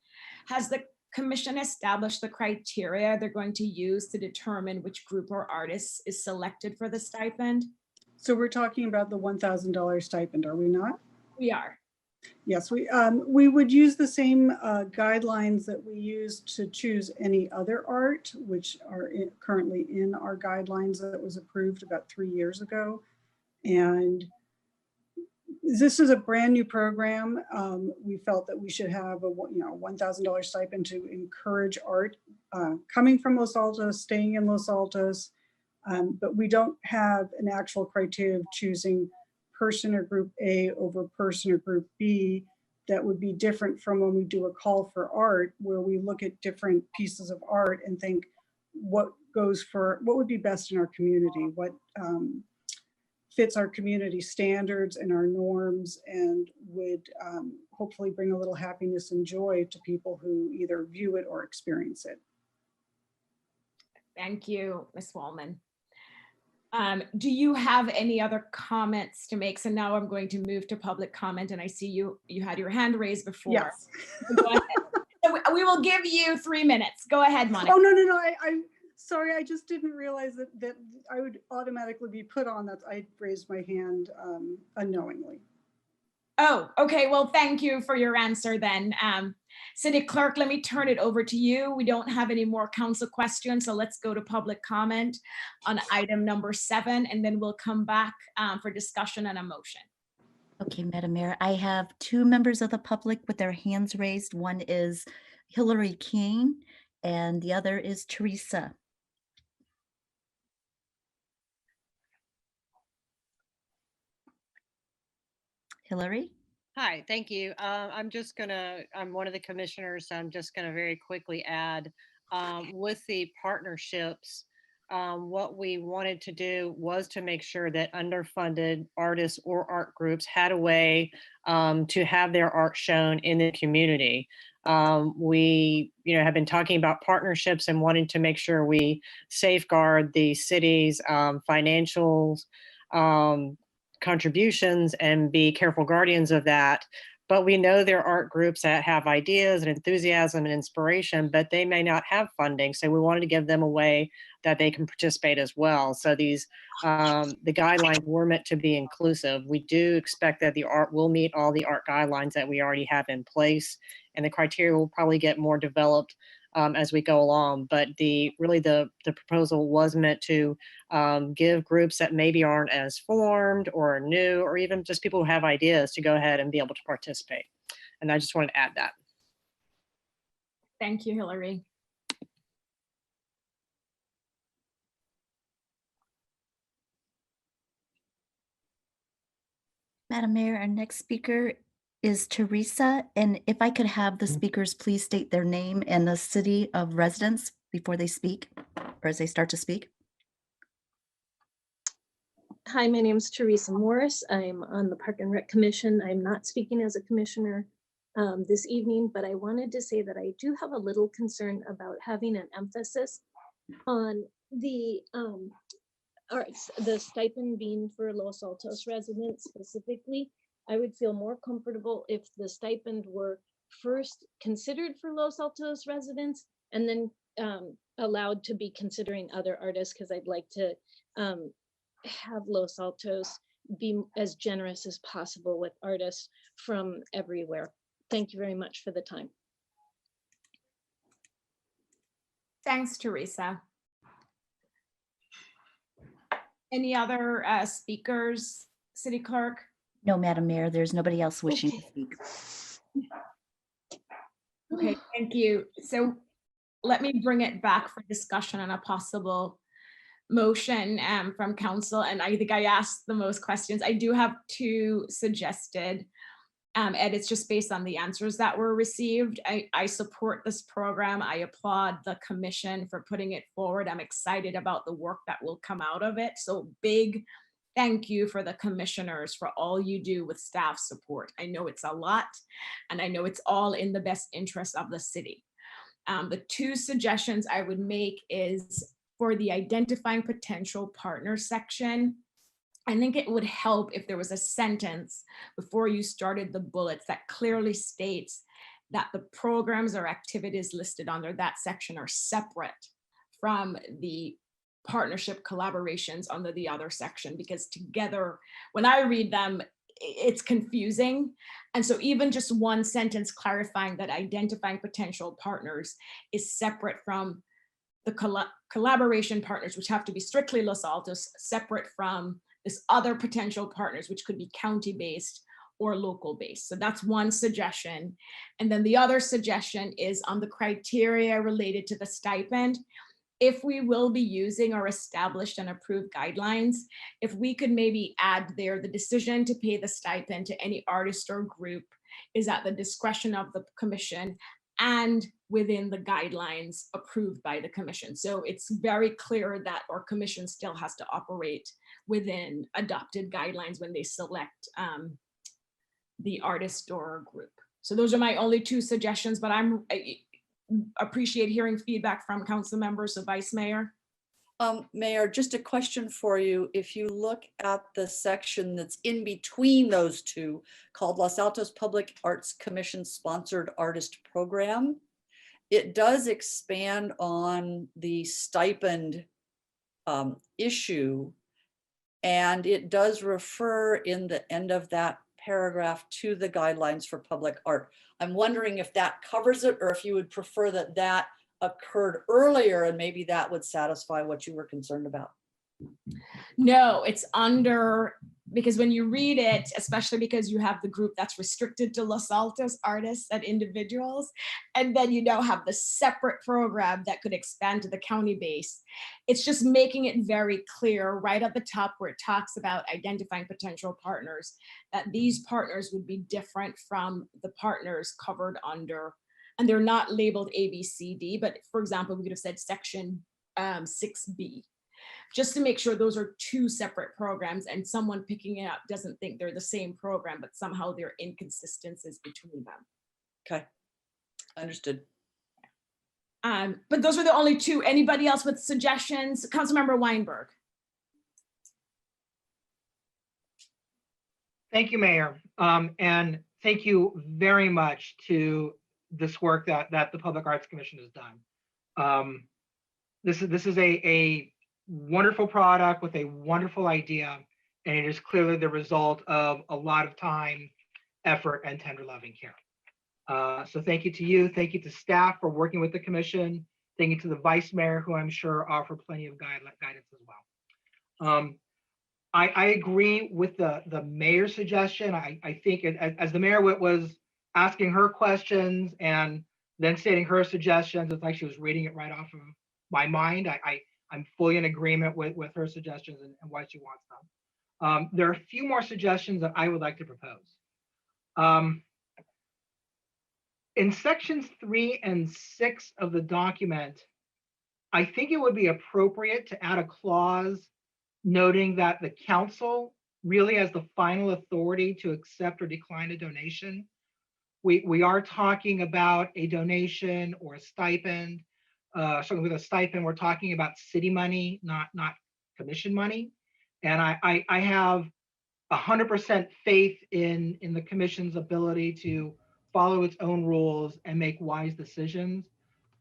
Has the commission established the criteria they're going to use to determine which group or artist is selected for the stipend? So we're talking about the $1,000 stipend, are we not? We are. Yes, we would use the same guidelines that we use to choose any other art, which are currently in our guidelines that was approved about 3 years ago. And this is a brand new program. We felt that we should have a $1,000 stipend to encourage art coming from Los Altos, staying in Los Altos, but we don't have an actual criteria of choosing person or group A over person or group B. That would be different from when we do a call for art, where we look at different pieces of art and think what would be best in our community, what fits our community standards and our norms, and would hopefully bring a little happiness and joy to people who either view it or experience it. Thank you, Ms. Wallman. Do you have any other comments to make? So now I'm going to move to public comment, and I see you had your hand raised before. Yes. Go ahead. So we will give you 3 minutes. Go ahead, Monica. Oh, no. I'm sorry. I just didn't realize that I would automatically be put on that. I raised my hand unknowingly. Oh, okay. Well, thank you for your answer then. City Clerk, let me turn it over to you. We don't have any more council questions, so let's go to public comment on item number 7, and then we'll come back for discussion and a motion. Okay, Madam Mayor, I have 2 members of the public with their hands raised. One is Hillary King, and the other is Teresa. Hillary? Hi, thank you. I'm one of the commissioners, so I'm just gonna very quickly add, with the partnerships, what we wanted to do was to make sure that underfunded artists or art groups had a way to have their art shown in the community. We have been talking about partnerships and wanting to make sure we safeguard the city's financial contributions and be careful guardians of that. but we know there aren't groups that have ideas and enthusiasm and inspiration, but they may not have funding. So we wanted to give them a way that they can participate as well. So these, the guidelines were meant to be inclusive. We do expect that the art will meet all the art guidelines that we already have in place, and the criteria will probably get more developed as we go along. But the proposal was meant to give groups that maybe aren't as formed or are new, or even just people who have ideas, to go ahead and be able to participate. And I just wanted to add that. Thank you, Hillary. Madam Mayor, our next speaker is Teresa. And if I could have the speakers please state their name and the city of residence before they speak, or as they start to speak. Hi, my name is Teresa Morris. I'm on the Park and Rec Commission. I'm not speaking as a commissioner this evening, but I wanted to say that I do have a little concern about having an emphasis on the arts, the stipend being for Los Altos residents specifically. I would feel more comfortable if the stipend were first considered for Los Altos residents and then allowed to be considering other artists, because I'd like to have Los Altos be as generous as possible with artists from everywhere. Thank you very much for the time. Thanks, Teresa. Any other speakers, City Clerk? No, Madam Mayor, there's nobody else wishing to speak. Okay, thank you. So let me bring it back for discussion on a possible motion from council. And I think I asked the most questions. I do have two suggested edits just based on the answers that were received. I support this program. I applaud the commission for putting it forward. I'm excited about the work that will come out of it. So big thank you for the commissioners for all you do with staff support. I know it's a lot, and I know it's all in the best interest of the city. The two suggestions I would make is for the identifying potential partner section. I think it would help if there was a sentence before you started the bullets that clearly states that the programs or activities listed under that section are separate from the partnership collaborations under the other section, because together, when I read them, it's confusing. And so even just one sentence clarifying that identifying potential partners is separate from the collaboration partners, which have to be strictly Los Altos, separate from this other potential partners, which could be county-based or local-based. So that's one suggestion. And then the other suggestion is on the criteria related to the stipend. If we will be using our established and approved guidelines, if we could maybe add there, the decision to pay the stipend to any artist or group is at the discretion of the commission and within the guidelines approved by the commission. So it's very clear that our commission still has to operate within adopted guidelines when they select the artist or group. So those are my only two suggestions, but I appreciate hearing feedback from council members. So Vice Mayor. Mayor, just a question for you. If you look at the section that's in between those two called Los Altos Public Arts Commission Sponsored Artist Program, it does expand on the stipend issue, and it does refer in the end of that paragraph to the guidelines for public art. I'm wondering if that covers it, or if you would prefer that that occurred earlier and maybe that would satisfy what you were concerned about. No, it's under, because when you read it, especially because you have the group that's restricted to Los Altos artists and individuals, and then you now have the separate program that could expand to the county base, it's just making it very clear right at the top where it talks about identifying potential partners, that these partners would be different from the partners covered under, and they're not labeled A, B, C, D, but for example, we could have said section 6B, just to make sure those are two separate programs and someone picking it up doesn't think they're the same program, but somehow there are inconsistencies between them. Okay, understood. But those are the only two. Anybody else with suggestions? Councilmember Weinberg. Thank you, Mayor. And thank you very much to this work that the Public Arts Commission has done. This is a wonderful product with a wonderful idea, and it is clearly the result of a lot of time, effort, and tender loving care. So thank you to you. Thank you to staff for working with the commission. Thank you to the vice mayor, who I'm sure offered plenty of guidance as well. I agree with the mayor's suggestion. I think as the mayor was asking her questions and then stating her suggestions, it's like she was reading it right off of my mind. I'm fully in agreement with her suggestions and why she wants them. There are a few more suggestions that I would like to propose. In sections 3 and 6 of the document, I think it would be appropriate to add a clause noting that the council really has the final authority to accept or decline a donation. We are talking about a donation or a stipend. So with a stipend, we're talking about city money, not commission money. And I have 100% faith in the commission's ability to follow its own rules and make wise decisions.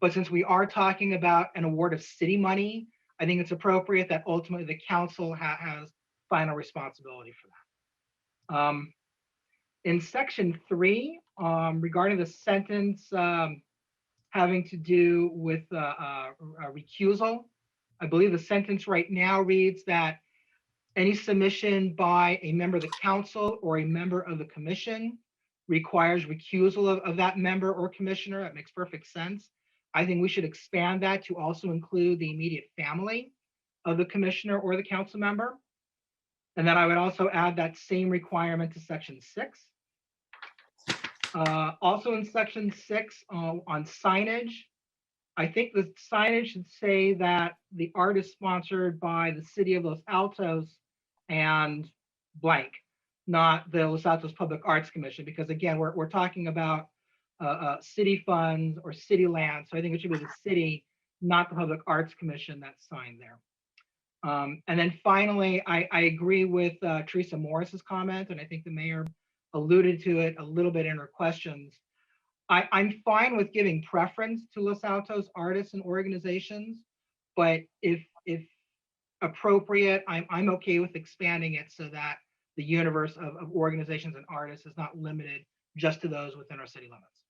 But since we are talking about an award of city money, I think it's appropriate that ultimately the council has final responsibility for that. In section 3, regarding the sentence having to do with a recusal, I believe the sentence right now reads that any submission by a member of the council or a member of the commission requires recusal of that member or commissioner. That makes perfect sense. I think we should expand that to also include the immediate family of the commissioner or the council member. And then I would also add that same requirement to section 6. Also in section 6 on signage, I think the signage should say that the art is sponsored by the city of Los Altos and blank, not the Los Altos Public Arts Commission, because again, we're talking about city funds or city land. So I think it should be the city, not the Public Arts Commission that's signed there. And then finally, I agree with Teresa Morris's comment, and I think the mayor alluded to it a little bit in her questions. I'm fine with giving preference to Los Altos artists and organizations, but if appropriate, I'm okay with expanding it so that the universe of organizations and artists is not limited just to those within our city limits.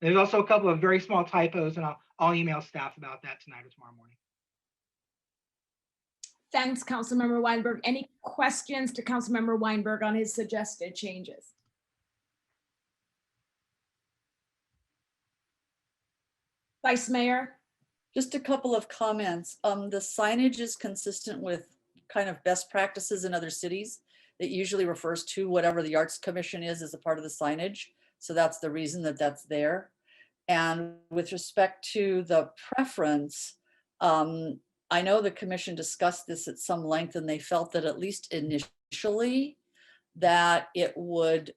There's also a couple of very small typos, and I'll email staff about that tonight or tomorrow morning. Thanks, Councilmember Weinberg. Any questions to Councilmember Weinberg on his suggested changes? Vice Mayor? Just a couple of comments. The signage is consistent with kind of best practices in other cities. It usually refers to whatever the Arts Commission is as a part of the signage. So that's the reason that that's there. And with respect to the preference, I know the commission discussed this at some length, and they felt that at least initially that it would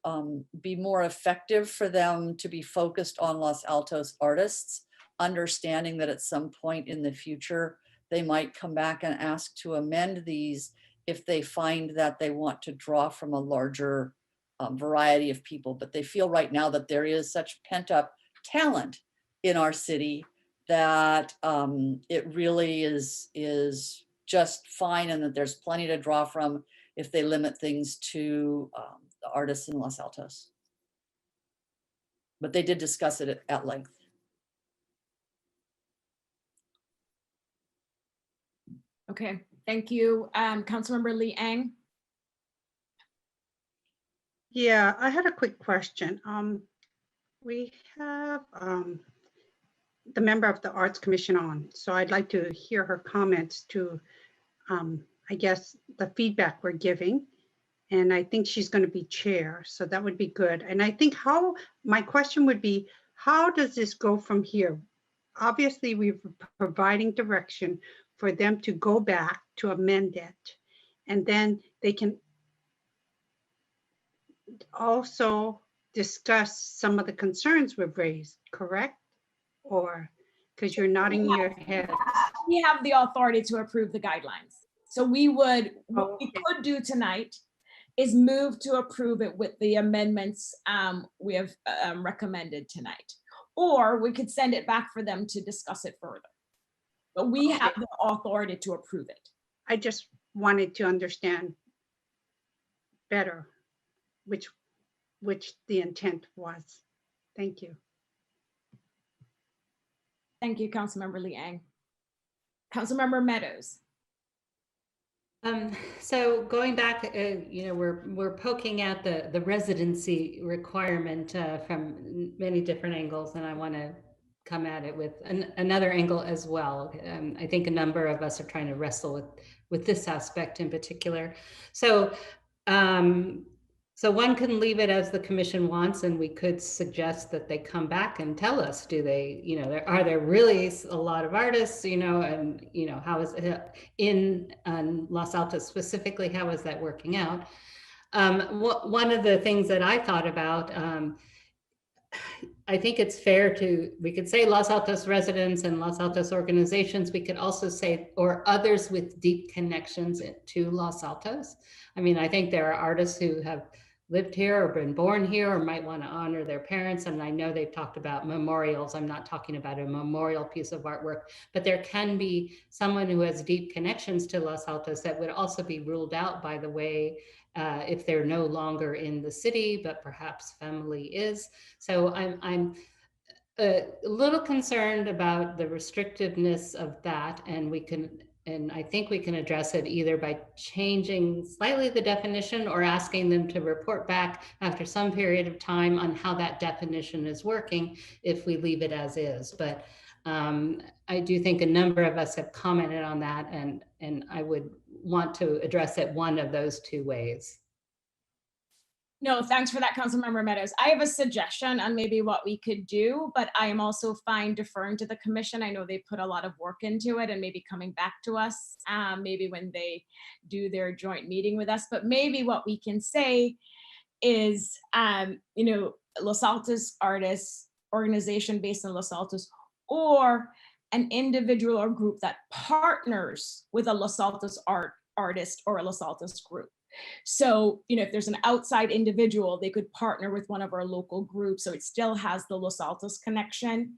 be more effective for them to be focused on Los Altos artists, understanding that at some point in the future, they might come back and ask to amend these if they find that they want to draw from a larger variety of people. But they feel right now that there is such pent up talent in our city that it really is just fine, and that there's plenty to draw from if they limit things to the artists in Los Altos. But they did discuss it at length. Okay, thank you. Councilmember Lee Ang. Yeah, I had a quick question. We have the member of the Arts Commission on, so I'd like to hear her comments to, I guess, the feedback we're giving. And I think she's going to be chair, so that would be good. And I think my question would be, how does this go from here? Obviously, we're providing direction for them to go back to amend it. And then they can also discuss some of the concerns we've raised, correct? Or, because you're nodding your head. We have the authority to approve the guidelines. So we would, what we could do tonight is move to approve it with the amendments we have recommended tonight. Or we could send it back for them to discuss it further. But we have the authority to approve it. I just wanted to understand better which the intent was. Thank you. Thank you, Councilmember Liang. Councilmember Meadows. So going back, we're poking at the residency requirement from many different angles, and I want to come at it with another angle as well. I think a number of us are trying to wrestle with this aspect in particular. So, so one can leave it as the commission wants, and we could suggest that they come back and tell us, do they, are there really a lot of artists, and, how is it in Los Altos specifically, how is that working out? One of the things that I thought about, I think it's fair we could say Los Altos residents and Los Altos organizations. We could also say, or others with deep connections to Los Altos. I mean, I think there are artists who have lived here or been born here or might want to honor their parents. And I know they've talked about memorials. I'm not talking about a memorial piece of artwork, but there can be someone who has deep connections to Los Altos that would also be ruled out by the way if they're no longer in the city, but perhaps family is. So I'm a little concerned about the restrictiveness of that, and I think we can address it either by changing slightly the definition or asking them to report back after some period of time on how that definition is working if we leave it as is. But I do think a number of us have commented on that, and I would want to address it one of those two ways. No, thanks for that, Councilmember Meadows. I have a suggestion on maybe what we could do, but I am also fine deferring to the commission. I know they put a lot of work into it and maybe coming back to us, maybe when they do their joint meeting with us. But maybe what we can say is, Los Altos artists, organization based in Los Altos, or an individual or group that partners with a Los Altos artist or a Los Altos group. So, if there's an outside individual, they could partner with one of our local groups. So it still has the Los Altos connection.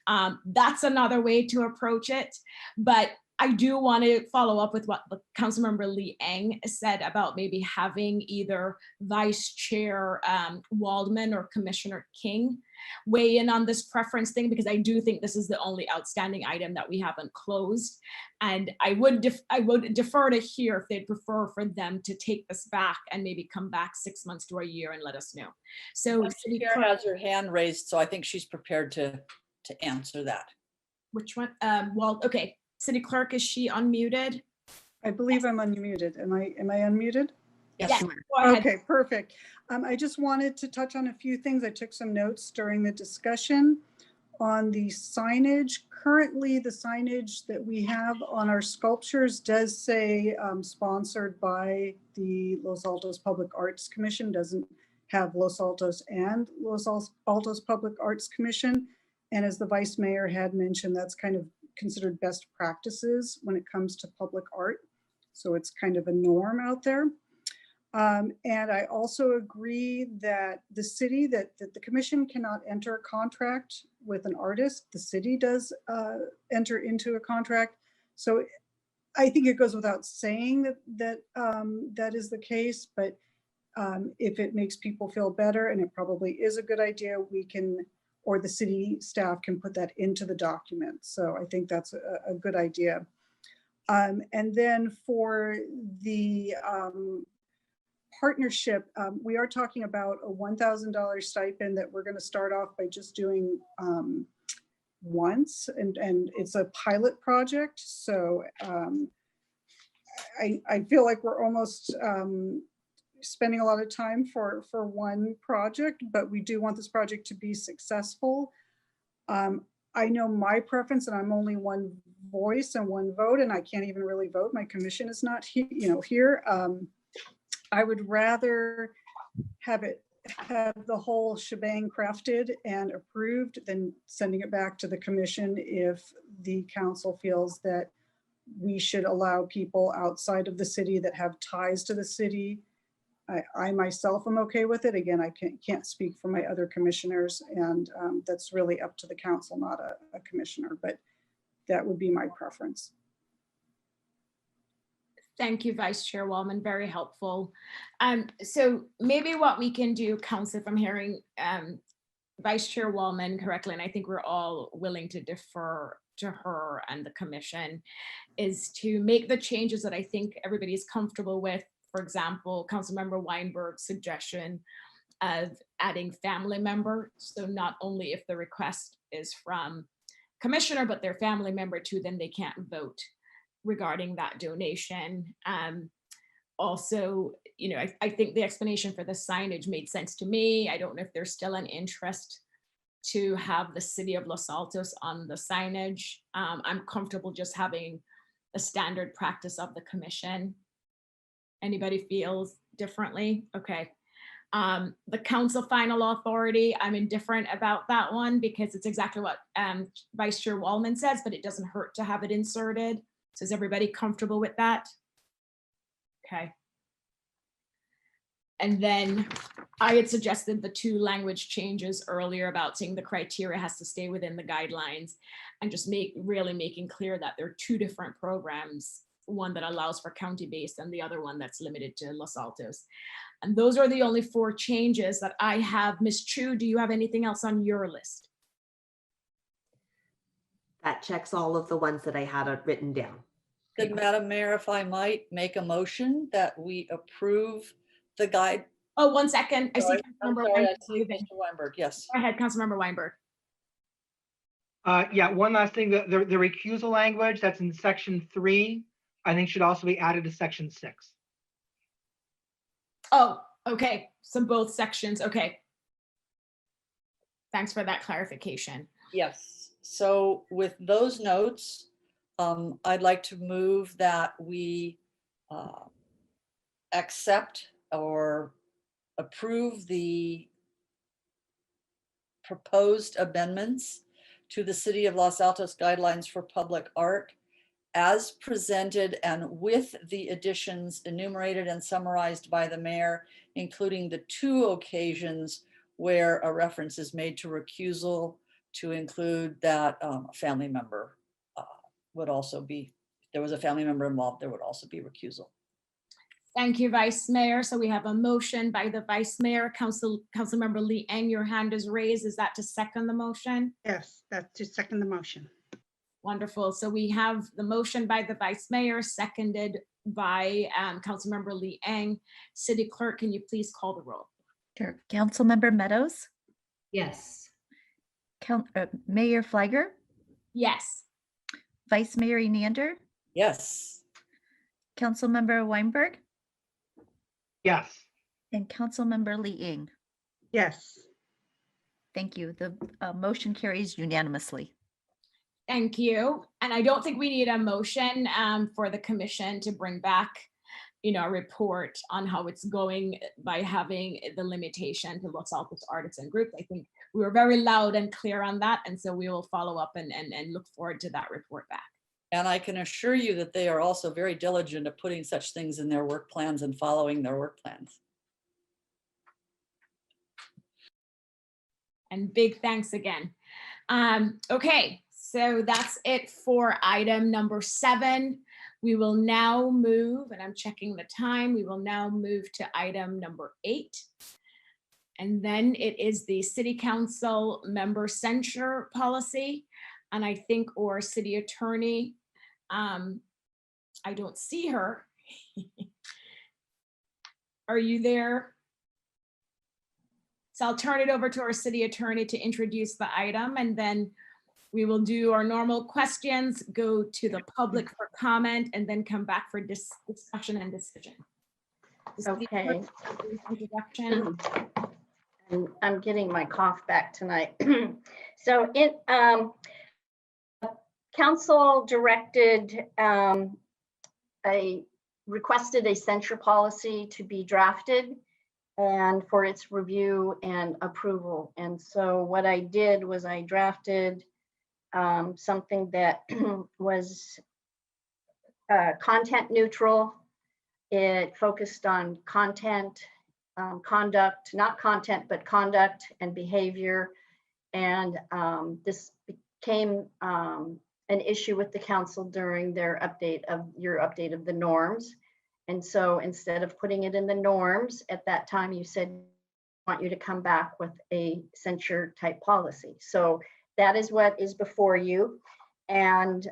That's another way to approach it. But I do want to follow up with what Councilmember Liang said about maybe having either Vice Chair Waldman or Commissioner King weigh in on this preference thing, because I do think this is the only outstanding item that we haven't closed. And I would defer to hear if they'd prefer for them to take this back and maybe come back 6 months to a year and let us know. So City Chair has her hand raised, so I think she's prepared to answer that. Which one? Okay. City Clerk, is she unmuted? I believe I'm unmuted. Am I unmuted? Yes. Okay, perfect. I just wanted to touch on a few things. I took some notes during the discussion on the signage. Currently, the signage that we have on our sculptures does say sponsored by the Los Altos Public Arts Commission, doesn't have Los Altos and Los Altos Public Arts Commission. And as the Vice Mayor had mentioned, that's kind of considered best practices when it comes to public art. So it's kind of a norm out there. And I also agree that the city, that the commission cannot enter a contract with an artist. The city does enter into a contract. So I think it goes without saying that is the case, but if it makes people feel better, and it probably is a good idea, we can, or the city staff can put that into the document. So I think that's a good idea. And then for the partnership, we are talking about a $1,000 stipend that we're going to start off by just doing once, and it's a pilot project. So I feel like we're almost spending a lot of time for one project, but we do want this project to be successful. I know my preference, and I'm only one voice and one vote, and I can't even really vote. My commission is not here. I would rather have the whole shebang crafted and approved than sending it back to the commission if the council feels that we should allow people outside of the city that have ties to the city I myself am okay with it. Again, I can't speak for my other commissioners, and that's really up to the council, not a commissioner, but that would be my preference. Thank you, Vice Chair Wallman, very helpful. So maybe what we can do, Council, if I'm hearing Vice Chair Wallman correctly, and I think we're all willing to defer to her and the commission, is to make the changes that I think everybody is comfortable with. For example, Councilmember Weinberg's suggestion of adding family member. So not only if the request is from commissioner, but their family member too, then they can't vote regarding that donation. Also, you know, I think the explanation for the signage made sense to me. I don't know if there's still an interest to have the city of Los Altos on the signage. I'm comfortable just having a standard practice of the commission. Anybody feels differently? Okay. The council final authority, I'm indifferent about that one because it's exactly what Vice Chair Wallman says, but it doesn't hurt to have it inserted. So is everybody comfortable with that? Okay. And then I had suggested the 2 language changes earlier about saying the criteria has to stay within the guidelines and just really making clear that there are 2 different programs, one that allows for county-based and the other one that's limited to Los Altos. And those are the only 4 changes that I have. Ms. Chu, do you have anything else on your list? That checks all of the ones that I had written down. Good, Madam Mayor, if I might make a motion that we approve the guide. Oh, 1 second. I see Councilmember Weinberg. Yes. Go ahead, Councilmember Weinberg. Yeah, one last thing, the recusal language that's in section 3, I think should also be added to section 6. Oh, okay. So both sections. Okay. Thanks for that clarification. Yes. So with those notes, I'd like to move that we accept or approve the proposed amendments to the City of Los Altos Guidelines for Public Art as presented and with the additions enumerated and summarized by the mayor, including the 2 occasions where a reference is made to recusal, to include that a family member would also be, if there was a family member involved, there would also be recusal. Thank you, Vice Mayor. So we have a motion by the Vice Mayor. Councilmember Lee Eng, your hand is raised. Is that to second the motion? Yes, that's to second the motion. Wonderful. So we have the motion by the Vice Mayor, seconded by Councilmember Lee Eng. City Clerk, can you please call the roll? Sure. Councilmember Meadows, Yes. Mayor Fliger, Yes. Vice Mayor Enander, Yes. Councilmember Weinberg, Yes. and Councilmember Lee Eng. Yes. Thank you. The motion carries unanimously. Thank you. And I don't think we need a motion for the commission to bring back, you know, a report on how it's going by having the limitation to Los Altos Artisan Group. I think we were very loud and clear on that. And so we will follow up and look forward to that report back. And I can assure you that they are also very diligent at putting such things in their work plans and following their work plans. And big thanks again. Okay, so that's it for item number 7. We will now move, and I'm checking the time, we will now move to item number 8. And then it is the City Council member censure policy. And I think our city attorney, I don't see her. Are you there? So I'll turn it over to our city attorney to introduce the item, and then we will do our normal questions, go to the public for comment, and then come back for discussion and decision. Okay. Introduction. And I'm getting my cough back tonight. So it council directed requested a censure policy to be drafted and for its review and approval. And so what I did was I drafted something that was content neutral It focused on content, conduct, not content, but conduct and behavior. And this became an issue with the council during their your update of the norms. And so instead of putting it in the norms, at that time you said, I want you to come back with a censure type policy. So that is what is before you. And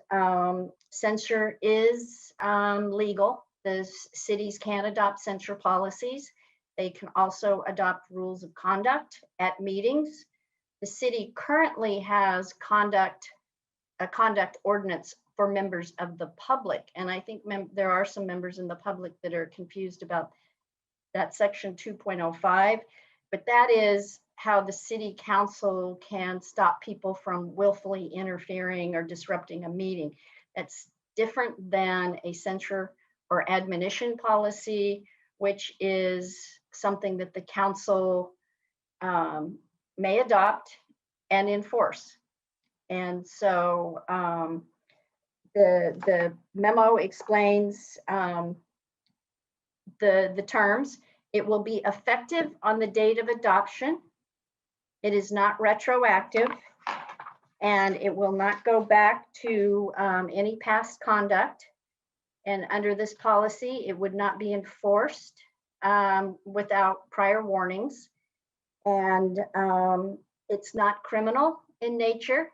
censure is legal. The cities can adopt censure policies. They can also adopt rules of conduct at meetings. The city currently has a conduct ordinance for members of the public. And I think there are some members in the public that are confused about that section 2.05, but that is how the city council can stop people from willfully interfering or disrupting a meeting. That's different than a censure or admonition policy, which is something that the council may adopt and enforce. And so the memo explains the terms. It will be effective on the date of adoption. It is not retroactive, and it will not go back to any past conduct. And under this policy, it would not be enforced without prior warnings. And it's not criminal in nature,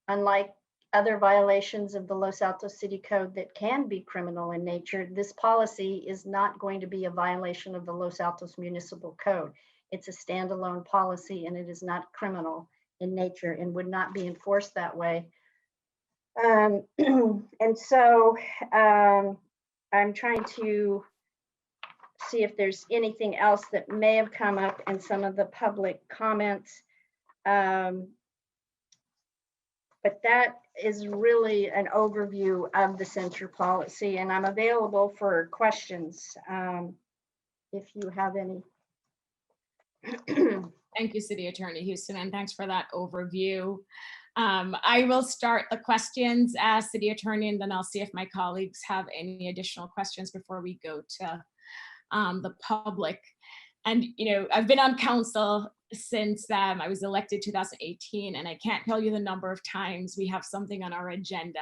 unlike other violations of the Los Altos City Code that can be criminal in nature. This policy is not going to be a violation of the Los Altos Municipal Code. It's a standalone policy, and it is not criminal in nature and would not be enforced that way. And so I'm trying to see if there's anything else that may have come up in some of the public comments. But that is really an overview of the censure policy, and I'm available for questions if you have any. Thank you, City Attorney Houston, and thanks for that overview. I will start the questions as City Attorney, and then I'll see if my colleagues have any additional questions before we go to the public. And, you know, I've been on council since I was elected 2018, and I can't tell you the number of times we have something on our agenda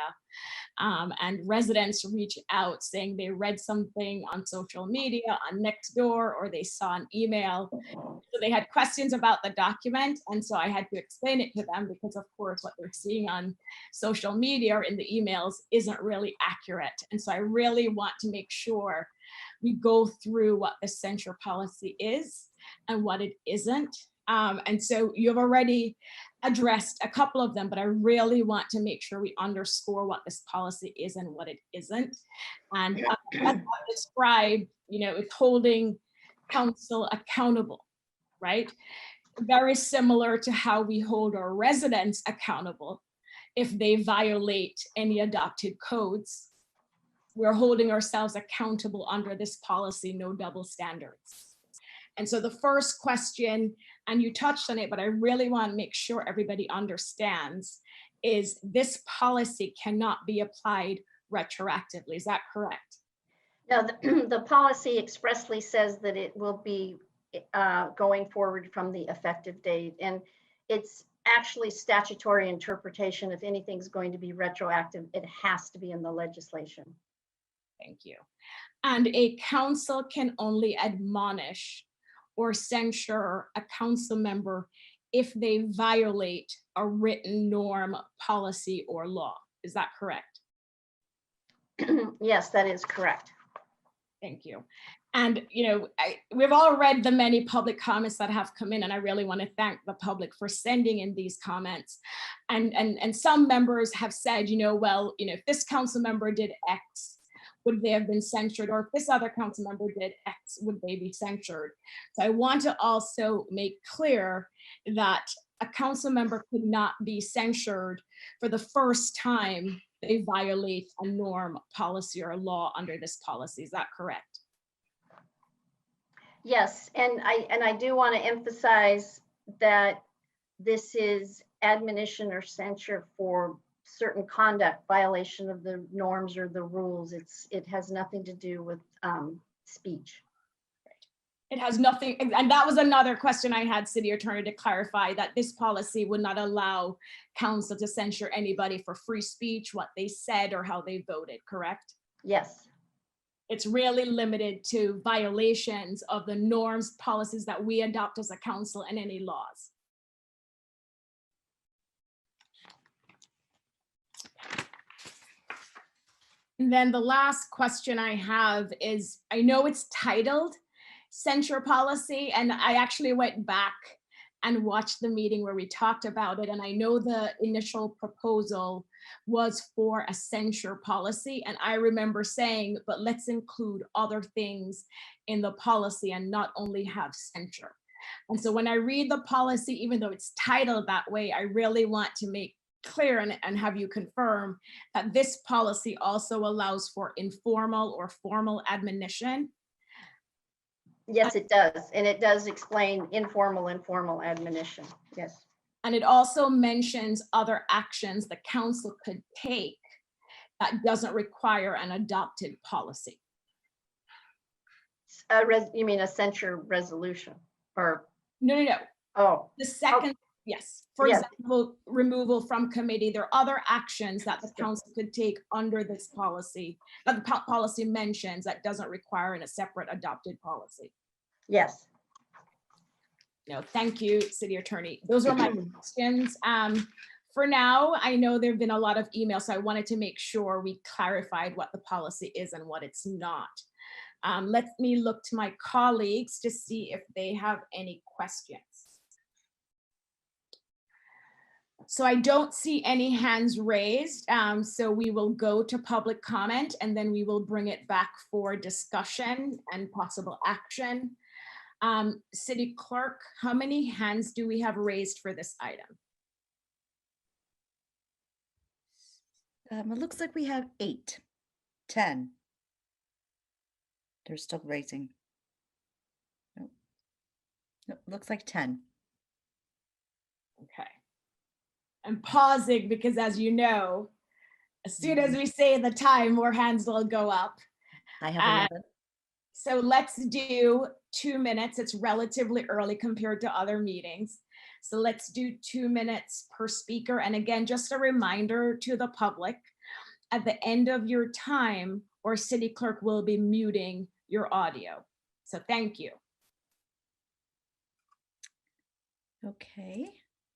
and residents reach out saying they read something on social media, on Nextdoor, or they saw an email. So they had questions about the document, and so I had to explain it to them because, of course, what they're seeing on social media or in the emails isn't really accurate. And so I really want to make sure we go through what the censure policy is and what it isn't. And so you've already addressed a couple of them, but I really want to make sure we underscore what this policy is and what it isn't. And as I described, you know, it's holding council accountable, right? Very similar to how we hold our residents accountable if they violate any adopted codes. We're holding ourselves accountable under this policy, no double standards. And so the first question, and you touched on it, but I really want to make sure everybody understands, is this policy cannot be applied retroactively. Is that correct? No, the policy expressly says that it will be going forward from the effective date. And it's actually statutory interpretation. If anything's going to be retroactive, it has to be in the legislation. Thank you. And a council can only admonish or censure a council member if they violate a written norm, policy, or law. Is that correct? Yes, that is correct. Thank you. And, you know, we've all read the many public comments that have come in, and I really want to thank the public for sending in these comments. And some members have said, you know, well, you know, if this council member did X, would they have been censured? Or if this other council member did X, would they be censured? So I want to also make clear that a council member could not be censured for the first time they violate a norm, policy, or law under this policy. Is that correct? Yes, and I do want to emphasize that this is admonition or censure for certain conduct, violation of the norms or the rules. It has nothing to do with speech. It has nothing, and that was another question I had City Attorney to clarify, that this policy would not allow council to censure anybody for free speech, what they said or how they voted, correct? Yes. It's really limited to violations of the norms, policies that we adopt as a council and any laws. And then the last question I have is, I know it's titled censure policy, and I actually went back and watched the meeting where we talked about it. And I know the initial proposal was for a censure policy. And I remember saying, but let's include other things in the policy and not only have censure. And so when I read the policy, even though it's titled that way, I really want to make clear and have you confirm that this policy also allows for informal or formal admonition. Yes, it does. And it does explain informal and formal admonition. Yes. And it also mentions other actions the council could take that doesn't require an adopted policy. You mean a censure resolution or? No. Oh. The second, yes. For Yes. example, removal from committee. There are other actions that the council could take under this policy that the policy mentions that doesn't require a separate adopted policy. Yes. No, thank you, City Attorney. Those are my questions. For now, I know there have been a lot of emails, so I wanted to make sure we clarified what the policy is and what it's not. Let me look to my colleagues to see if they have any questions. So I don't see any hands raised, so we will go to public comment and then we will bring it back for discussion and possible action. City Clerk, how many hands do we have raised for this item? It looks like we have 8, 10. They're still raising. Nope. Nope, looks like 10. Okay. I'm pausing because, as you know, as soon as we say the time, more hands will go up. I have 11. So let's do 2 minutes. It's relatively early compared to other meetings. So let's do 2 minutes per speaker. And again, just a reminder to the public, at the end of your time, our city clerk will be muting your audio. So thank you. Okay.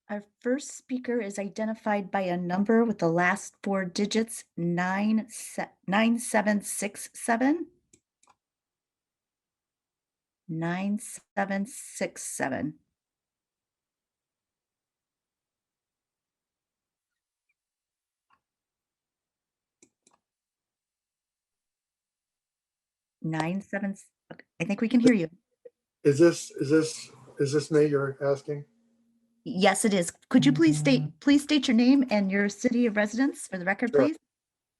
Our first speaker is identified by a number with the last 4 digits, 9767. 9767. I think we can hear you. Is this me you're asking? Yes, it is. Could you please state your name and your city of residence for the record, Sure. please?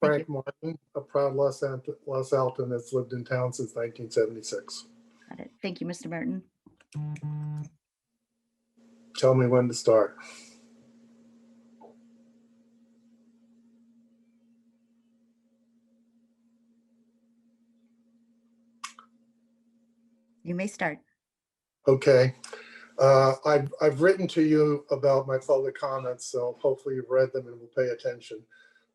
Frank Martin, a proud Los Alton that's lived in town since 1976. Got it. Thank you, Mr. Martin. Tell me when to start. You may start. Okay. I've written to you about my public comments, so hopefully you've read them and will pay attention.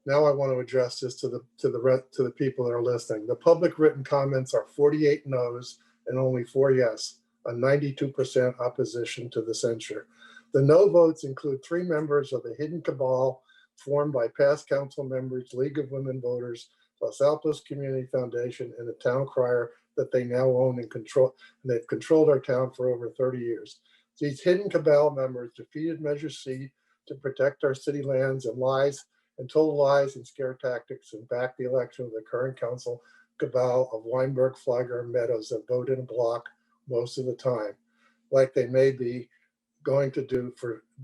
Now I want to address this to the people that are listening. The public written comments are 48 no's and only 4 yes, a 92% opposition to the censure. The no votes include 3 members of the hidden cabal formed by past council members, League of Women Voters, Los Altos Community Foundation, and the town crier that they now own and control. And they've controlled our town for over 30 years. These hidden cabal members defeated Measure C to protect our city lands and told lies and scare tactics and backed the election of the current council cabal of Weinberg, Flagler, and Meadows that vote in a block most of the time, like they may be going to do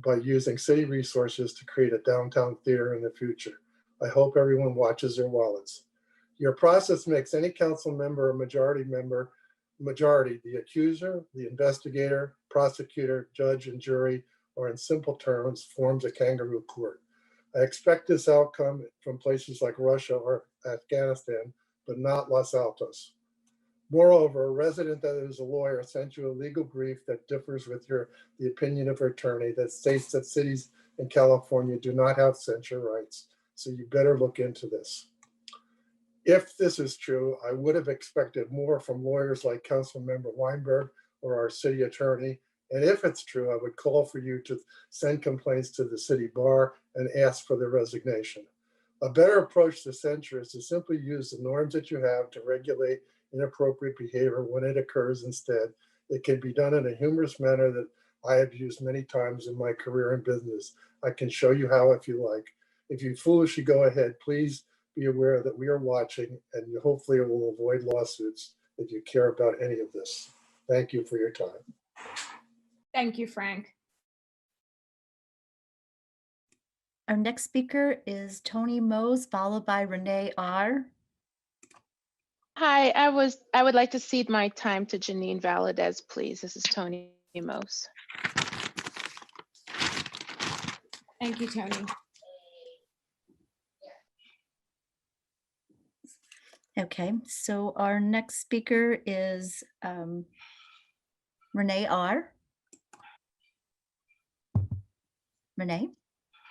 by using city resources to create a downtown theater in the future. I hope everyone watches their wallets. Your process makes any council member a majority, the accuser, the investigator, prosecutor, judge, and jury, or in simple terms, forms a kangaroo court. I expect this outcome from places like Russia or Afghanistan, but not Los Altos. Moreover, a resident that is a lawyer sent you a legal brief that differs with the opinion of her attorney that states that cities in California do not have censure rights. So you better look into this. If this is true, I would have expected more from lawyers like Councilmember Weinberg or our city attorney. And if it's true, I would call for you to send complaints to the city bar and ask for their resignation. A better approach to censure is to simply use the norms that you have to regulate inappropriate behavior when it occurs instead. It can be done in a humorous manner that I have used many times in my career in business. I can show you how if you like. If you foolishly go ahead, please be aware that we are watching, and you hopefully will avoid lawsuits if you care about any of this. Thank you for your time. Thank you, Frank. Our next speaker is Tony Mose, followed by Renee R. Hi, I would like to cede my time to Janine Valadez, please. This is Tony Mose. Thank you, Tony. Okay, so our next speaker is Renee R. Renee?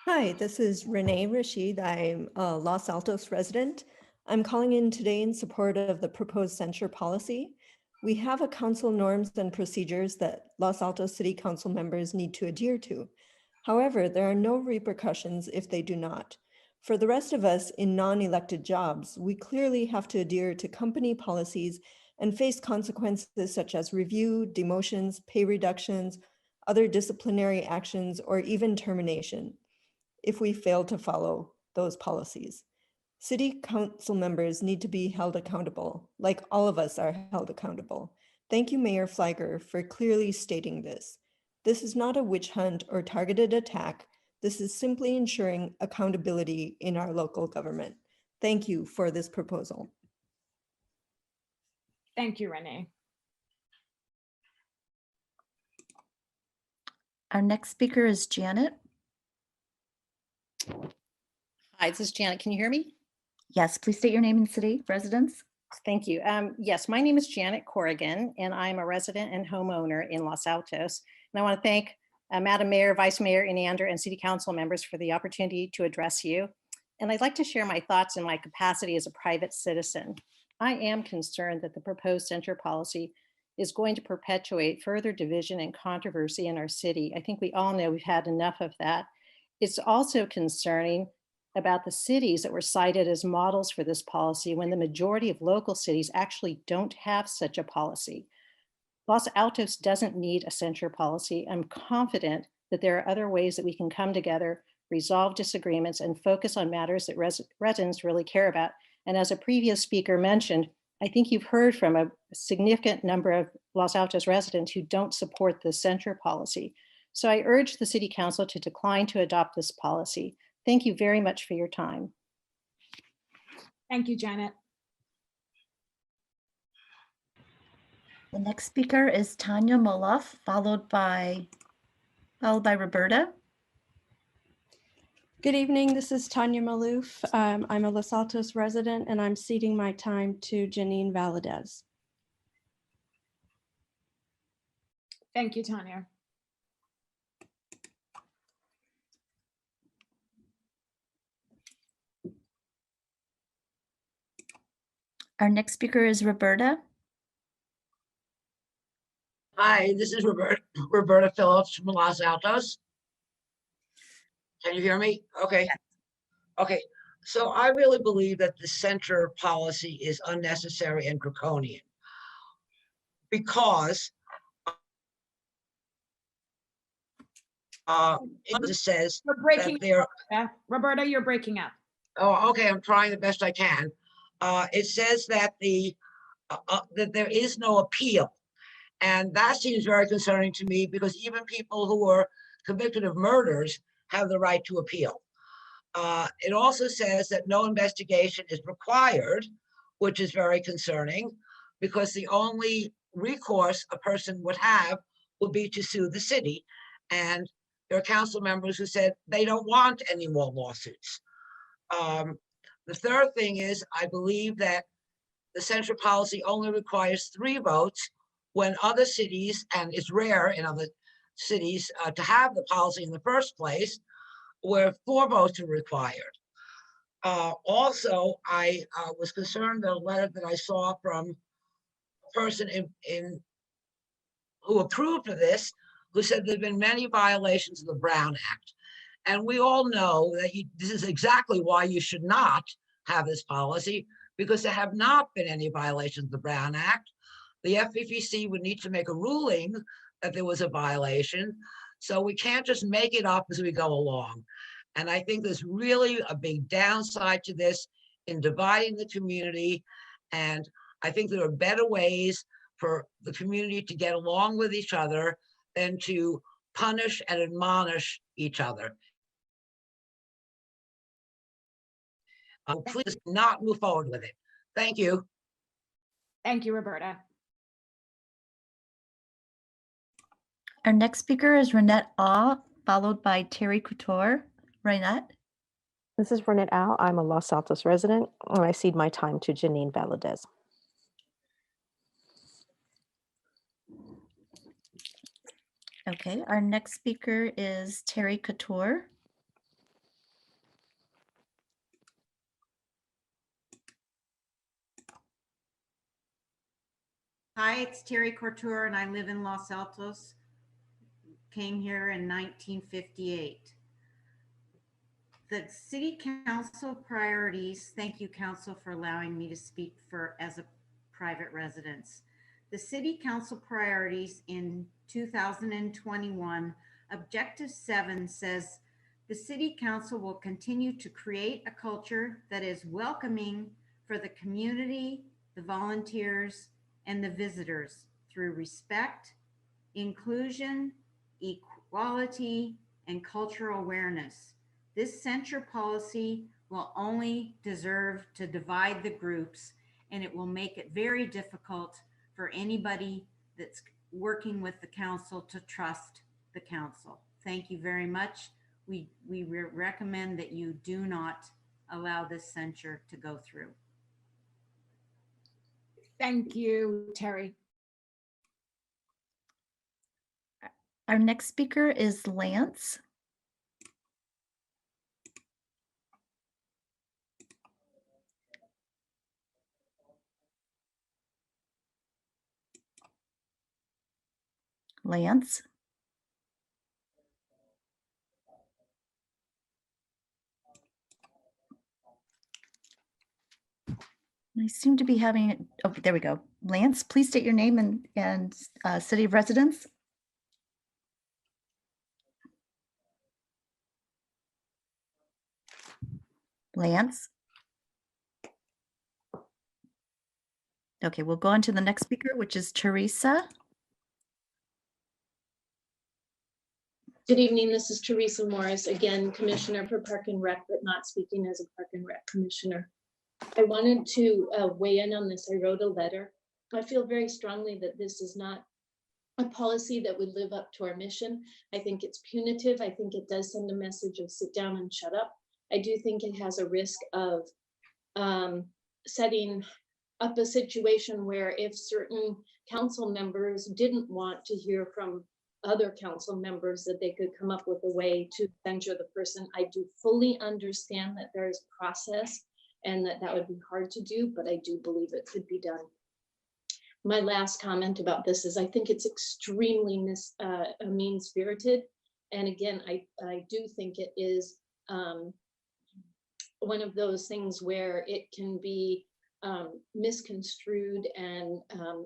Hi, this is Renee Rashid. I'm a Los Altos resident. I'm calling in today in support of the proposed censure policy. We have a council norms and procedures that Los Altos City Council members need to adhere to. However, there are no repercussions if they do not. For the rest of us in non-elected jobs, we clearly have to adhere to company policies and face consequences such as review, demotions, pay reductions, other disciplinary actions, or even termination if we fail to follow those policies. City council members need to be held accountable, like all of us are held accountable. Thank you, Mayor Flagger, for clearly stating this. This is not a witch hunt or targeted attack. This is simply ensuring accountability in our local government. Thank you for this proposal. Thank you, Renee. Our next speaker is Janet. Hi, this is Janet. Can you hear me? Yes, please state your name and city, residence. Thank you. Yes, my name is Janet Corrigan, and I'm a resident and homeowner in Los Altos. And I want to thank Madam Mayor, Vice Mayor Inander, and City Council members for the opportunity to address you. And I'd like to share my thoughts in my capacity as a private citizen. I am concerned that the proposed censure policy is going to perpetuate further division and controversy in our city. I think we all know we've had enough of that. It's also concerning about the cities that were cited as models for this policy when the majority of local cities actually don't have such a policy. Los Altos doesn't need a censure policy. I'm confident that there are other ways that we can come together, resolve disagreements, and focus on matters that residents really care about. And as a previous speaker mentioned, I think you've heard from a significant number of Los Altos residents who don't support the censure policy. So I urge the City Council to decline to adopt this policy. Thank you very much for your time. Thank you, Janet. The next speaker is Tanya Malouf, followed by Roberta. Good evening, this is Tanya Malouf. I'm a Los Altos resident and I'm ceding my time to Janine Valadez. Thank you, Tanya. Our next speaker is Roberta. Hi, this is Roberta Phillips from Los Altos. Can you hear me? Okay. Okay. So I really believe that the censure policy is unnecessary and draconian because it says you're breaking that up. Roberta, you're breaking up. Oh, okay. I'm trying the best I can. It says that that there is no appeal. And that seems very concerning to me because even people who are convicted of murders have the right to appeal. It also says that no investigation is required, which is very concerning because the only recourse a person would have would be to sue the city. And there are council members who said they don't want any more lawsuits. The third thing is, I believe that the censure policy only requires 3 votes when other cities, and it's rare in other cities to have the policy in the first place, where 4 votes are required. Also, I was concerned that a letter that I saw from a person who approved of this, who said there have been many violations of the Brown Act. And we all know that this is exactly why you should not have this policy, because there have not been any violations of the Brown Act. The FPPC would need to make a ruling that there was a violation. So we can't just make it up as we go along. And I think there's really a big downside to this in dividing the community. And I think there are better ways for the community to get along with each other than to punish and admonish each other. Please not move forward with it. Thank you. Thank you, Roberta. Our next speaker is Renette Ah, followed by Terry Couture. Renette. This is Renette Al. I'm a Los Altos resident, and I cede my time to Janine Valadez. Okay, our next speaker is Terry Couture. Hi, it's Terry Couture, and I live in Los Altos. Came here in 1958. The city council priorities, thank you council for allowing me to speak as a private residence. The city council priorities in 2021, Objective 7 says, the city council will continue to create a culture that is welcoming for the community, the volunteers, and the visitors through respect, inclusion, equality, and cultural awareness. This censure policy will only deserve to divide the groups, and it will make it very difficult for anybody that's working with the council to trust the council. Thank you very much. We recommend that you do not allow this censure to go through. Thank you, Terry. Our next speaker is Lance. Lance. I seem to be having, oh, there we go. Lance, please state your name and city of residence. Lance. Okay, we'll go on to the next speaker, which is Teresa. Good evening, this is Teresa Morris, again, Commissioner for Park and Rec, but not speaking as a Park and Rec Commissioner. I wanted to weigh in on this. I wrote a letter. I feel very strongly that this is not a policy that would live up to our mission. I think it's punitive. I think it does send a message of sit down and shut up. I do think it has a risk of setting up a situation where if certain council members didn't want to hear from other council members, that they could come up with a way to censure the person. I do fully understand that there is process and that would be hard to do, but I do believe it could be done. My last comment about this is I think it's extremely mean-spirited. And again, I do think it is one of those things where it can be misconstrued and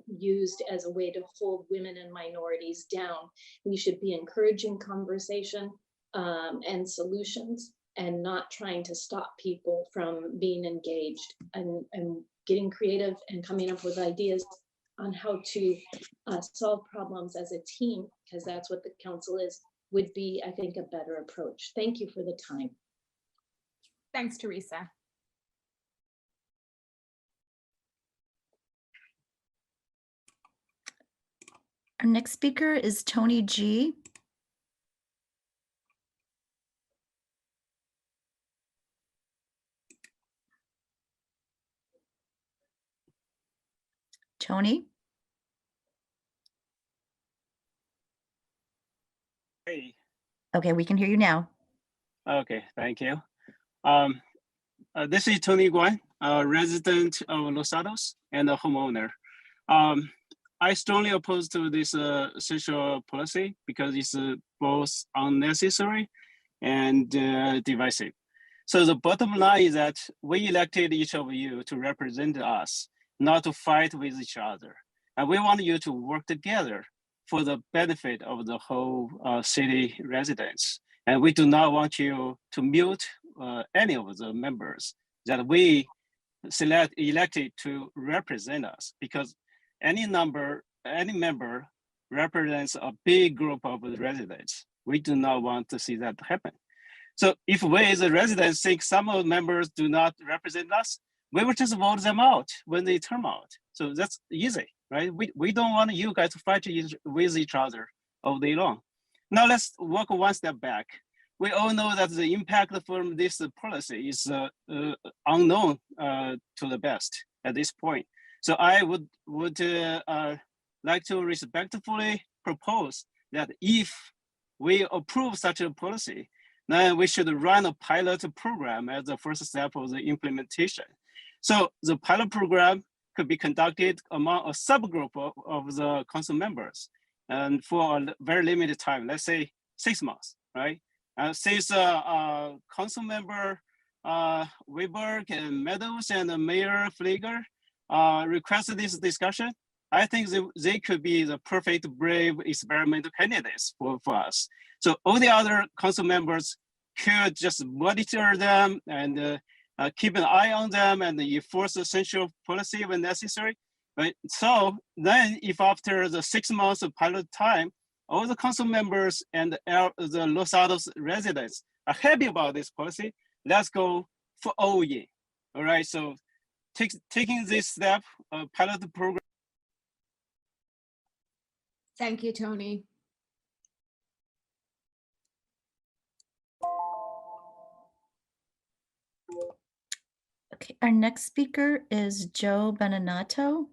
used as a way to hold women and minorities down. We should be encouraging conversation and solutions and not trying to stop people from being engaged and getting creative and coming up with ideas on how to solve problems as a team, because that's what the council is, would be, I think, a better approach. Thank you for the time. Thanks, Teresa. Our next speaker is Tony G. Tony? Hey, Okay, we can hear you now. okay, thank you. This is Tony Guan, a resident of Los Altos and a homeowner. I strongly oppose to this social policy because it's both unnecessary and divisive. So the bottom line is that we elected each of you to represent us, not to fight with each other. And we want you to work together for the benefit of the whole city residents. And we do not want you to mute any of the members that we elected to represent us, because any member represents a big group of residents. We do not want to see that happen. So if we as a residents think some of the members do not represent us, we will just vote them out when they turn out. So that's easy, right? We don't want you guys to fight with each other all day long. Now let's walk one step back. We all know that the impact from this policy is unknown to the best at this point. So I would like to respectfully propose that if we approve such a policy, then we should run a pilot program as the first step of the implementation. So the pilot program could be conducted among a subgroup of the council members and for a very limited time, let's say 6 months, right? Since council member Weber and Meadows and Mayor Flieger requested this discussion, I think they could be the perfect brave experimental candidates for us. So all the other council members could just monitor them and keep an eye on them and enforce essential policy when necessary. Right? So then if after the 6 months of pilot time, all the council members and the Los Altos residents are happy about this policy, let's go for all in. All right, so taking this step, pilot program. Thank you, Tony. Okay, our next speaker is Joe Beninato.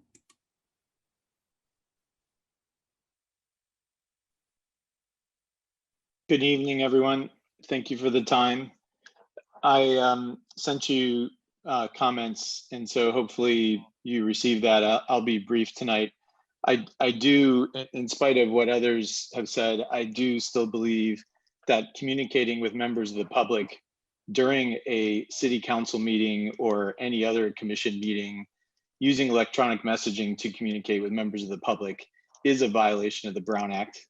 Good evening, everyone. Thank you for the time. I sent you comments, and so hopefully you received that. I'll be brief tonight. I do, in spite of what others have said, I do still believe that communicating with members of the public during a city council meeting or any other commission meeting, using electronic messaging to communicate with members of the public is a violation of the Brown Act.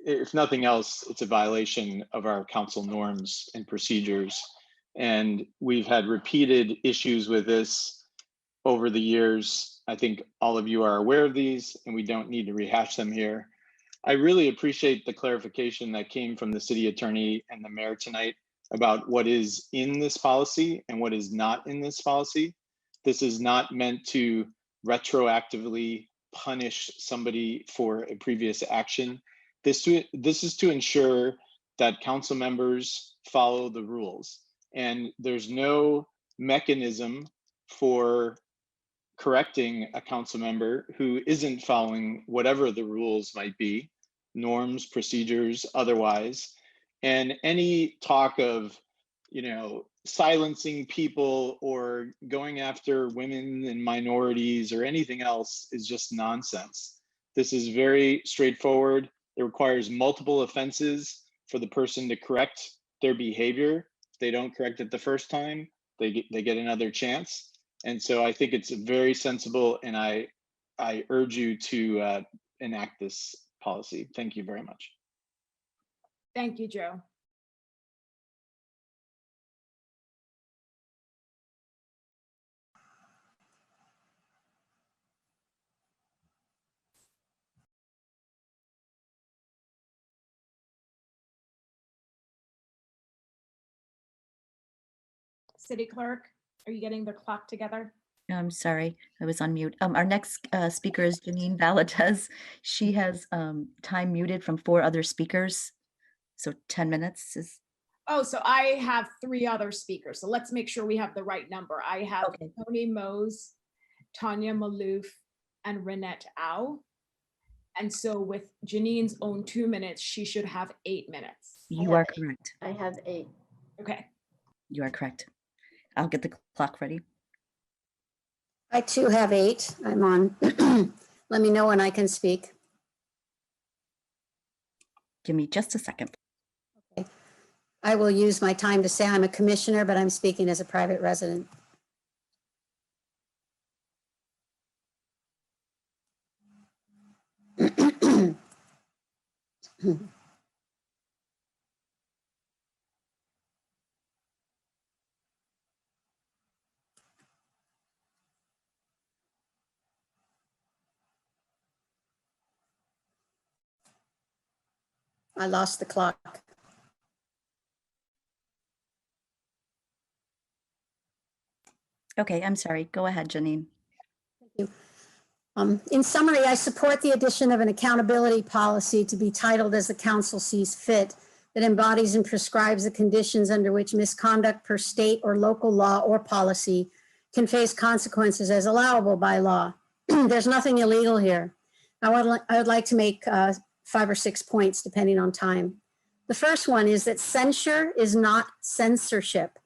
If nothing else, it's a violation of our council norms and procedures. And we've had repeated issues with this over the years. I think all of you are aware of these, and we don't need to rehash them here. I really appreciate the clarification that came from the city attorney and the mayor tonight about what is in this policy and what is not in this policy. This is not meant to retroactively punish somebody for a previous action. This is to ensure that council members follow the rules, and there's no mechanism for correcting a council member who isn't following whatever the rules might be, norms, procedures, otherwise. And any talk of, silencing people or going after women and minorities or anything else is just nonsense. This is very straightforward. It requires multiple offenses for the person to correct their behavior. If they don't correct it the first time, they get another chance. And so I think it's very sensible, and I urge you to enact this policy. Thank you very much. Thank you, Joe. City Clerk, are you getting the clock together? I'm sorry, I was on mute. Our next speaker is Janine Valadez. She has time muted from 4 other speakers. So 10 minutes is. Oh, so I have 3 other speakers. So let's make sure we have the right number. I have Tony Mose Tanya Malouf, and Renette Au. And so with Janine's own 2 minutes, she should have 8 minutes. You are correct. I have 8. Okay. You are correct. I'll get the clock ready. I too have 8. I'm on. Let me know when I can speak. Give me just a second. Okay. I will use my time to say I'm a commissioner, but I'm speaking as a private resident. I lost the clock. Okay, I'm sorry. Go ahead, Janine. Thank you. In summary, I support the addition of an accountability policy to be titled as the council sees fit, that embodies and prescribes the conditions under which misconduct per state or local law or policy can face consequences as allowable by law. There's nothing illegal here. I would like to make 5 or 6 points depending on time. The first one is that censure is not censorship.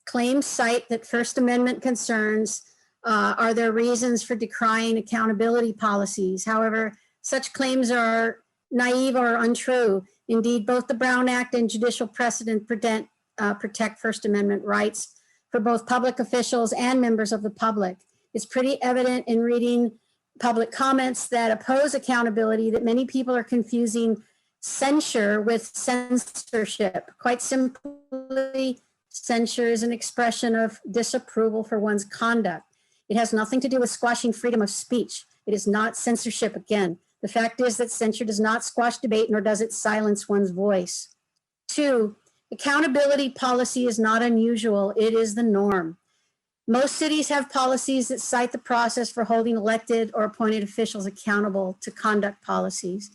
Claims cite that First Amendment concerns are there reasons for decrying accountability policies. However, such claims are naive or untrue. Indeed, both the Brown Act and judicial precedent protect First Amendment rights for both public officials and members of the public. It's pretty evident in reading public comments that oppose accountability that many people are confusing censure with censorship. Quite simply, censure is an expression of disapproval for one's conduct. It has nothing to do with squashing freedom of speech. It is not censorship again. The fact is that censure does not squash debate, nor does it silence one's voice. 2, accountability policy is not unusual. It is the norm. Most cities have policies that cite the process for holding elected or appointed officials accountable to conduct policies.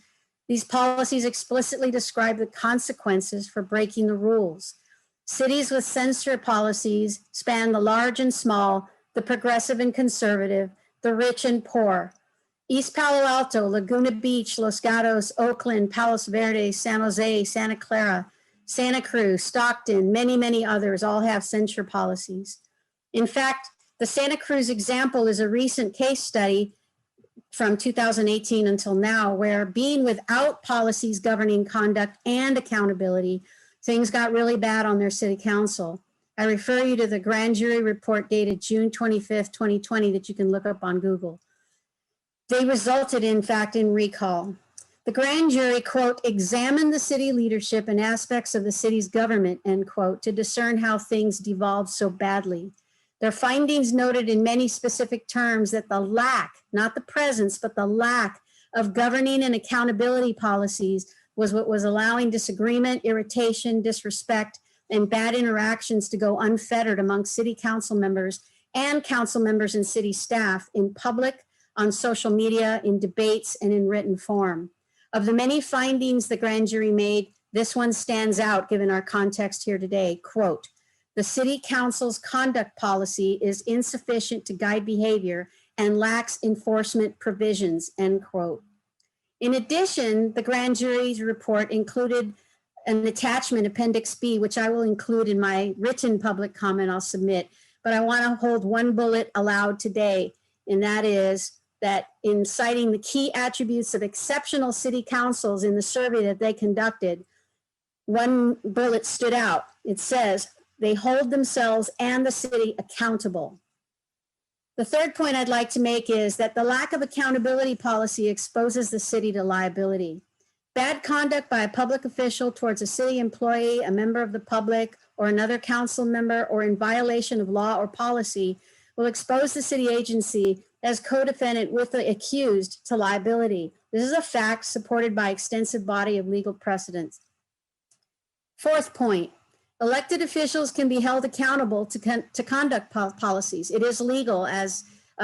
These policies explicitly describe the consequences for breaking the rules. Cities with censure policies span the large and small, the progressive and conservative, the rich and poor. East Palo Alto, Laguna Beach, Los Gatos, Oakland, Palos Verdes, San Jose, Santa Clara, Santa Cruz, Stockton, many, many others all have censure policies. In fact, the Santa Cruz example is a recent case study from 2018 until now, where being without policies governing conduct and accountability, things got really bad on their city council. I refer you to the grand jury report dated June 25th, 2020 that you can look up on Google. They resulted, in fact, in recall. The grand jury, quote, examined the city leadership and aspects of the city's government, end quote, to discern how things devolved so badly. Their findings noted in many specific terms that the lack, not the presence, but the lack of governing and accountability policies was what was allowing disagreement, irritation, disrespect, and bad interactions to go unfettered among city council members and council members and city staff in public, on social media, in debates, and in written form. Of the many findings the grand jury made, this one stands out given our context here today. Quote, the city council's conduct policy is insufficient to guide behavior and lacks enforcement provisions, end quote. In addition, the grand jury's report included an attachment, Appendix B, which I will include in my written public comment I'll submit, but I want to hold one bullet aloud today, and that is that in citing the key attributes of exceptional city councils in the survey that they conducted, one bullet stood out. It says, they hold themselves and the city accountable. The third point I'd like to make is that the lack of accountability policy exposes the city to liability. Bad conduct by a public official towards a city employee, a member of the public, or another council member, or in violation of law or policy will expose the city agency as co-defendant with the accused to liability. This is a fact supported by extensive body of legal precedents. Fourth point, elected officials can be held accountable to conduct policies. It is legal, as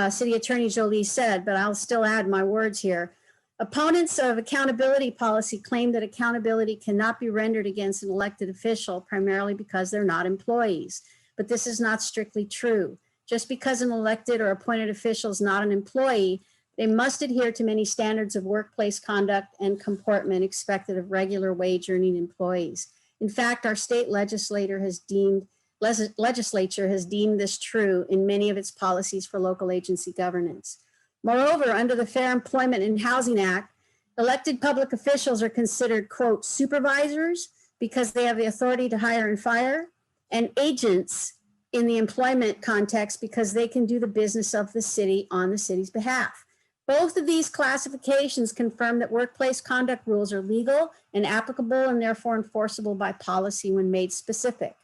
City Attorney Jolie said, but I'll still add my words here. Opponents of accountability policy claim that accountability cannot be rendered against an elected official primarily because they're not employees, but this is not strictly true. Just because an elected or appointed official is not an employee, they must adhere to many standards of workplace conduct and comportment expected of regular wage earning employees. In fact, our state legislature has deemed this true in many of its policies for local agency governance. Moreover, under the Fair Employment and Housing Act, elected public officials are considered, quote, supervisors because they have the authority to hire and fire, and agents in the employment context because they can do the business of the city on the city's behalf. Both of these classifications confirm that workplace conduct rules are legal and applicable and therefore enforceable by policy when made specific.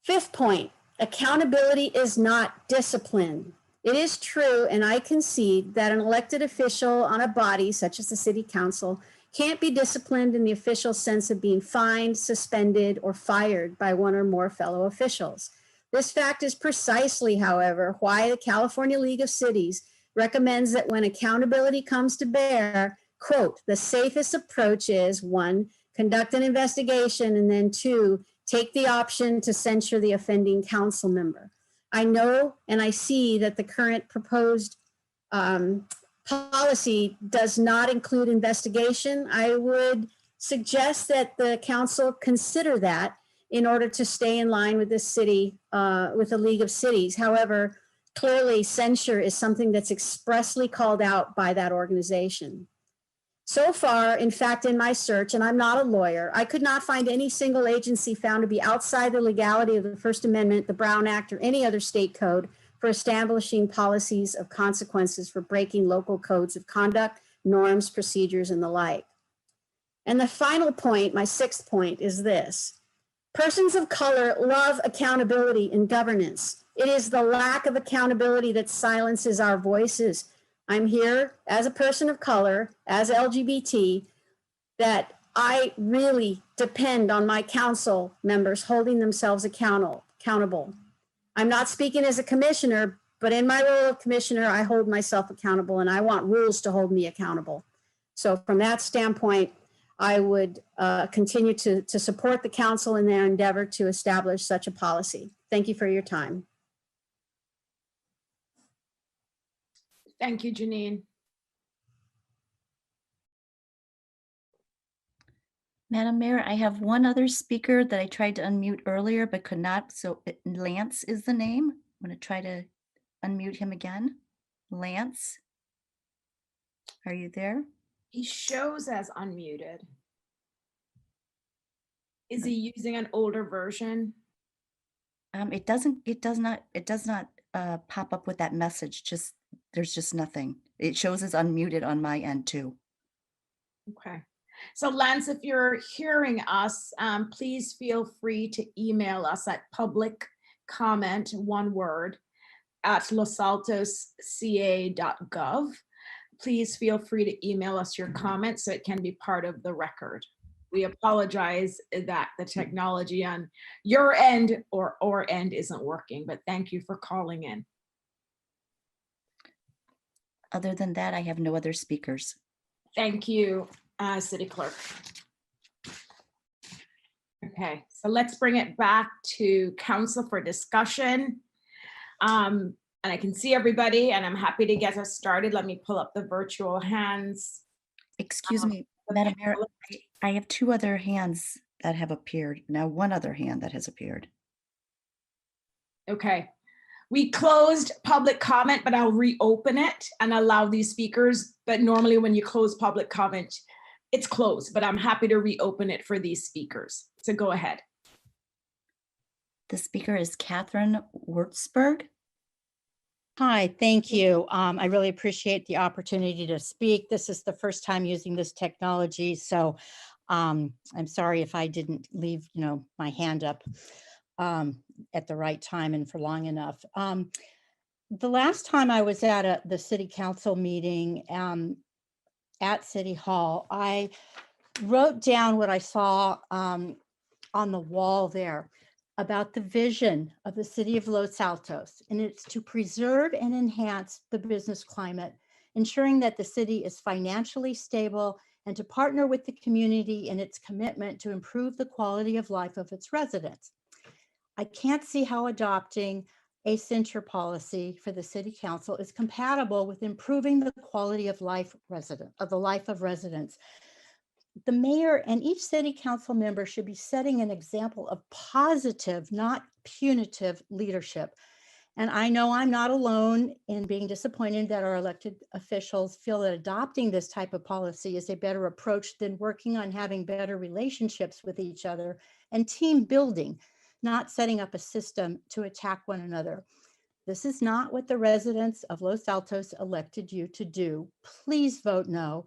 Fifth point, accountability is not discipline. It is true, and I concede, that an elected official on a body such as the city council can't be disciplined in the official sense of being fined, suspended, or fired by one or more fellow officials. This fact is precisely, however, why the California League of Cities recommends that when accountability comes to bear, quote, the safest approach is, 1, conduct an investigation, and then 2, take the option to censure the offending council member. I know and I see that the current proposed policy does not include investigation. I would suggest that the council consider that in order to stay in line with the city, with the League of Cities. However, clearly censure is something that's expressly called out by that organization. So far, in fact, in my search, and I'm not a lawyer, I could not find any single agency found to be outside the legality of the First Amendment, the Brown Act, or any other state code for establishing policies of consequences for breaking local codes of conduct, norms, procedures, and the like. And the final point, my sixth point, is this. Persons of color love accountability in governance. It is the lack of accountability that silences our voices. I'm here as a person of color, as LGBT, that I really depend on my council members holding themselves accountable. I'm not speaking as a commissioner, but in my role of commissioner, I hold myself accountable and I want rules to hold me accountable. So from that standpoint, I would continue to support the council in their endeavor to establish such a policy. Thank you for your time. Thank you, Janine. Madam Mayor, I have one other speaker that I tried to unmute earlier but could not. So Lance is the name. I'm going to try to unmute him again. Lance, are you there? He shows as unmuted. Is he using an older version? It does not pop up with that message. There's just nothing. It shows as unmuted on my end too. Okay. So Lance, if you're hearing us, please feel free to email us at publiccomment, one word, at losaltosca.gov. Please feel free to email us your comments so it can be part of the record. We apologize that the technology on your end or our end isn't working, but thank you for calling in. Other than that, I have no other speakers. Thank you, City Clerk. Okay, so let's bring it back to council for discussion. And I can see everybody and I'm happy to get us started. Let me pull up the virtual hands. Excuse me, Madam Mayor, I have two other hands that have appeared. Now one other hand that has appeared. Okay. We closed public comment, but I'll reopen it and allow these speakers. But normally when you close public comment, it's closed, but I'm happy to reopen it for these speakers. So go ahead. The speaker is Catherine Würzburg. Hi, thank you. I really appreciate the opportunity to speak. This is the first time using this technology, so I'm sorry if I didn't leave, my hand up at the right time and for long enough. The last time I was at the city council meeting at City Hall, I wrote down what I saw on the wall there about the vision of the city of Los Altos, and it's to preserve and enhance the business climate, ensuring that the city is financially stable and to partner with the community in its commitment to improve the quality of life of its residents. I can't see how adopting a censure policy for the city council is compatible with improving the quality of life of residents. The mayor and each city council member should be setting an example of positive, not punitive leadership. And I know I'm not alone in being disappointed that our elected officials feel that adopting this type of policy is a better approach than working on having better relationships with each other and team building, not setting up a system to attack one another. This is not what the residents of Los Altos elected you to do. Please vote no,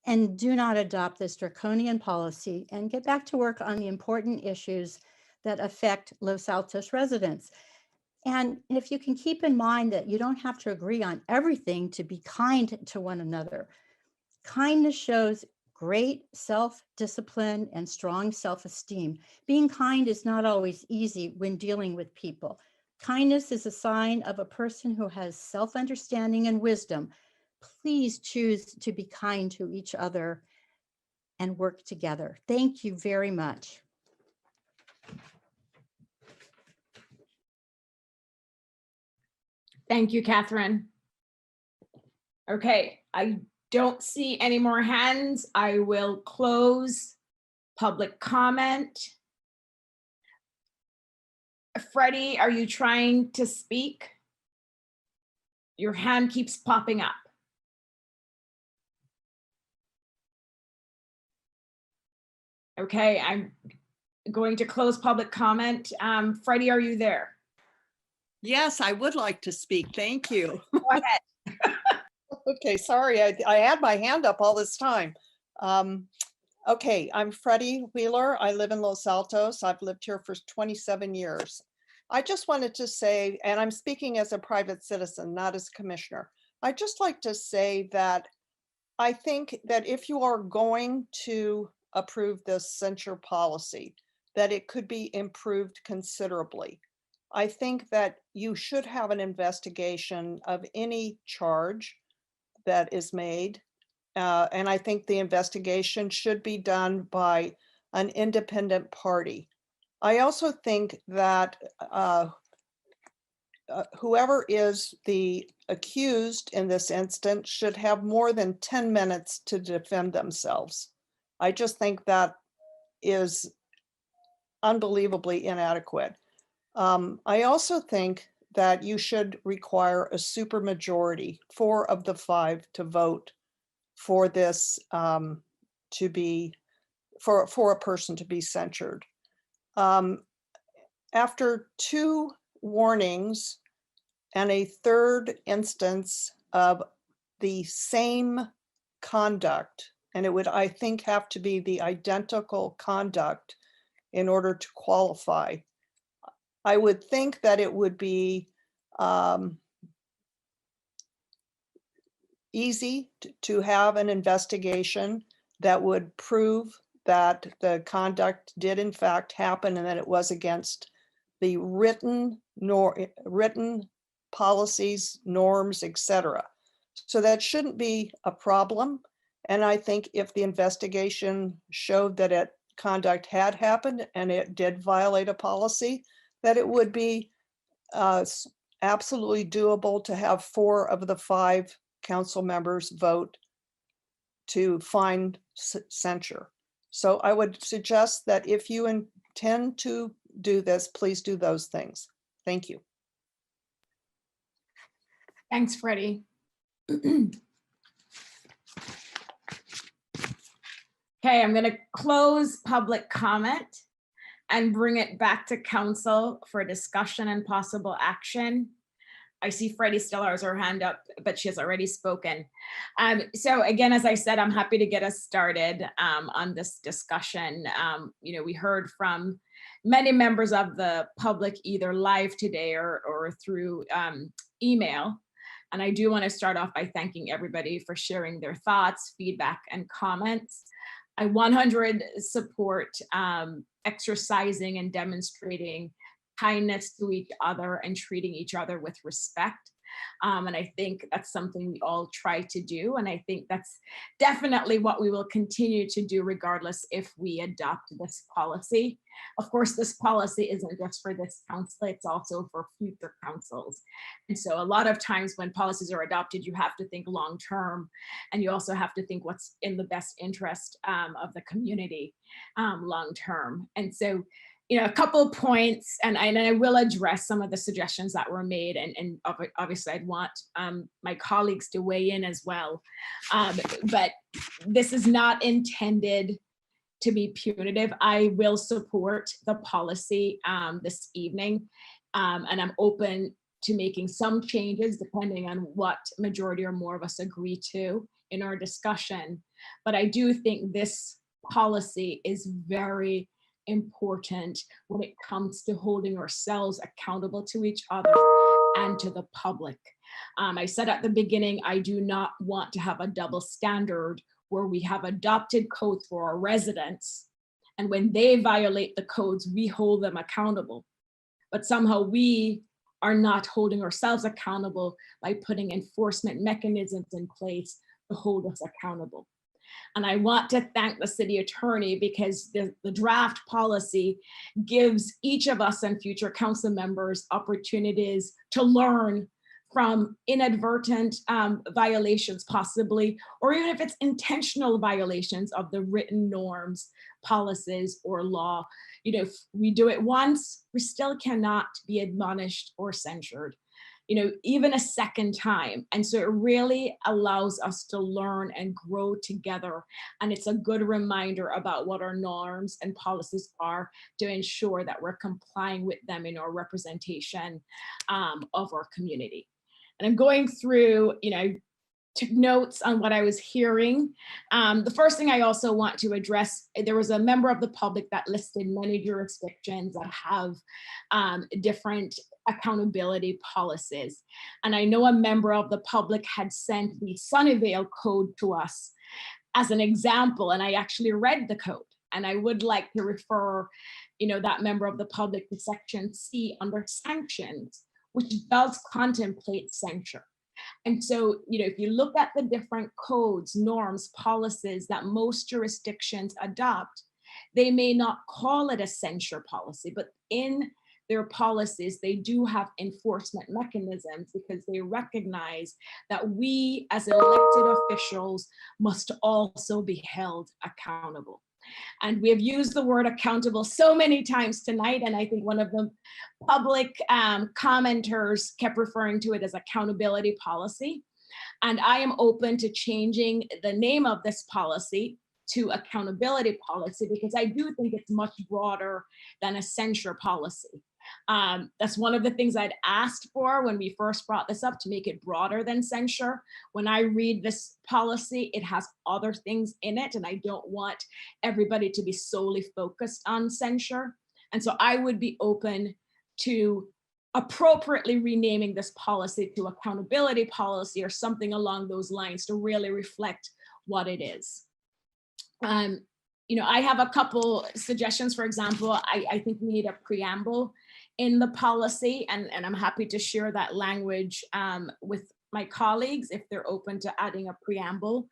and do not adopt this draconian policy, and get back to work on the important issues that affect Los Altos residents. And if you can keep in mind that you don't have to agree on everything to be kind to one another. Kindness shows great self-discipline and strong self-esteem. Being kind is not always easy when dealing with people. Kindness is a sign of a person who has self-understanding and wisdom. Please choose to be kind to each other and work together. Thank you very much. Thank you, Catherine. Okay, I don't see any more hands. I will close public comment. Freddie, are you trying to speak? Your hand keeps popping up. Okay, I'm going to close public comment. Freddie, are you there? Yes, I would like to speak. Thank you. Go ahead. Okay, sorry, I had my hand up all this time. Okay, I'm Freddie Wheeler. I live in Los Altos. I've lived here for 27 years. I just wanted to say, and I'm speaking as a private citizen, not as commissioner. I'd just like to say that I think that if you are going to approve this censure policy, that it could be improved considerably. I think that you should have an investigation of any charge that is made. And I think the investigation should be done by an independent party. I also think that whoever is the accused in this instance should have more than 10 minutes to defend themselves. I just think that is unbelievably inadequate. I also think that you should require a supermajority, 4 of the 5, to vote for this to be for a person to be censured. After 2 warnings and a 3rd instance of the same conduct, and it would, I think, have to be the identical conduct in order to qualify. I would think that it would be easy to have an investigation that would prove that the conduct did in fact happen and that it was against the written policies, norms, etc. So that shouldn't be a problem. And I think if the investigation showed that conduct had happened and it did violate a policy, that it would be absolutely doable to have 4 of the 5 council members vote to find censure. So I would suggest that if you intend to do this, please do those things. Thank you. Thanks, Freddie. Okay, I'm going to close public comment and bring it back to council for discussion and possible action. I see Freddie still has her hand up, but she has already spoken. So again, as I said, I'm happy to get us started on this discussion. You know, we heard from many members of the public either live today or through email. And I do want to start off by thanking everybody for sharing their thoughts, feedback, and comments. I 100% support exercising and demonstrating kindness to each other and treating each other with respect. And I think that's something we all try to do. And I think that's definitely what we will continue to do regardless if we adopt this policy. Of course, this policy isn't just for this council, it's also for future councils. And so a lot of times when policies are adopted, you have to think long-term, and you also have to think what's in the best interest of the community long-term. And so, you know, a couple of points, and I will address some of the suggestions that were made, and obviously I'd want my colleagues to weigh in as well. But this is not intended to be punitive. I will support the policy this evening, and I'm open to making some changes depending on what majority or more of us agree to in our discussion. But I do think this policy is very important when it comes to holding ourselves accountable to each other and to the public. I said at the beginning, I do not want to have a double standard where we have adopted codes for our residents, and when they violate the codes, we hold them accountable. But somehow we are not holding ourselves accountable by putting enforcement mechanisms in place to hold us accountable. And I want to thank the city attorney because the draft policy gives each of us and future council members opportunities to learn from inadvertent violations possibly, or even if it's intentional violations of the written norms, policies, or law. You know, if we do it once, we still cannot be admonished or censured, you know, even a second time. And so it really allows us to learn and grow together. And it's a good reminder about what our norms and policies are to ensure that we're complying with them in our representation of our community. And I'm going through, you know, took notes on what I was hearing. The first thing I also want to address, there was a member of the public that listed many jurisdictions that have different accountability policies. And I know a member of the public had sent the Sunnyvale code to us as an example, and I actually read the code. And I would like to refer, you know, that member of the public to section C under sanctions, which does contemplate censure. And so, you know, if you look at the different codes, norms, policies that most jurisdictions adopt, they may not call it a censure policy, but in their policies, they do have enforcement mechanisms because they recognize that we as elected officials must also be held accountable. And we have used the word accountable so many times tonight. And I think one of the public commenters kept referring to it as accountability policy. And I am open to changing the name of this policy to accountability policy because I do think it's much broader than a censure policy. That's one of the things I'd asked for when we first brought this up, to make it broader than censure. When I read this policy, it has other things in it, and I don't want everybody to be solely focused on censure. And so I would be open to appropriately renaming this policy to accountability policy or something along those lines to really reflect what it is. You know, I have a couple suggestions. For example, I think we need a preamble in the policy, and I'm happy to share that language with my colleagues if they're open to adding a preamble.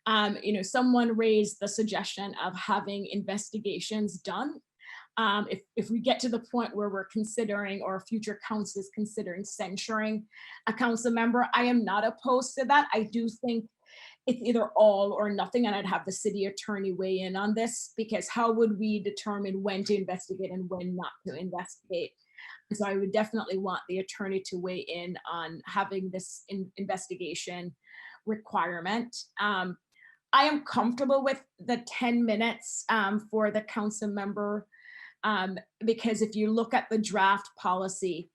You know, someone raised the suggestion of having investigations done. If we get to the point where we're considering, or a future council is considering censuring a council member, I am not opposed to that. I do think it's either all or nothing, and I'd have the city attorney weigh in on this, because how would we determine when to investigate and when not to investigate? So I would definitely want the attorney to weigh in on having this investigation requirement. I am comfortable with the 10 minutes for the council member, because if you look at the draft policy,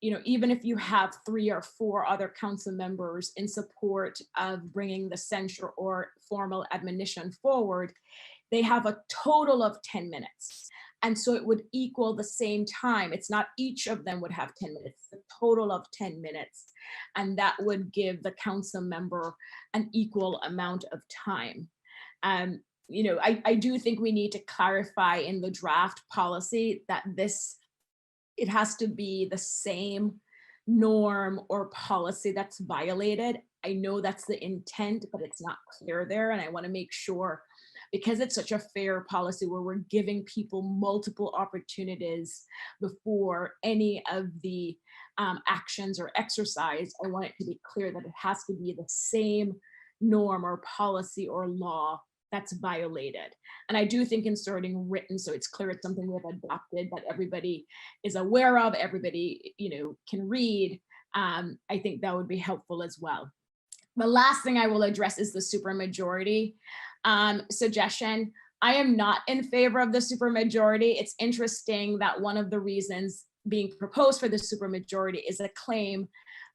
you know, even if you have 3 or 4 other council members in support of bringing the censure or formal admonition forward, they have a total of 10 minutes. And so it would equal the same time. It's not each of them would have 10 minutes, a total of 10 minutes. And that would give the council member an equal amount of time. You know, I do think we need to clarify in the draft policy that it has to be the same norm or policy that's violated. I know that's the intent, but it's not clear there. And I want to make sure, because it's such a fair policy where we're giving people multiple opportunities before any of the actions or exercise, I want it to be clear that it has to be the same norm or policy or law that's violated. And I do think inserting written, so it's clear it's something we've adopted, that everybody is aware of, everybody, can read. I think that would be helpful as well. The last thing I will address is the supermajority suggestion. I am not in favor of the supermajority. It's interesting that one of the reasons being proposed for the supermajority is a claim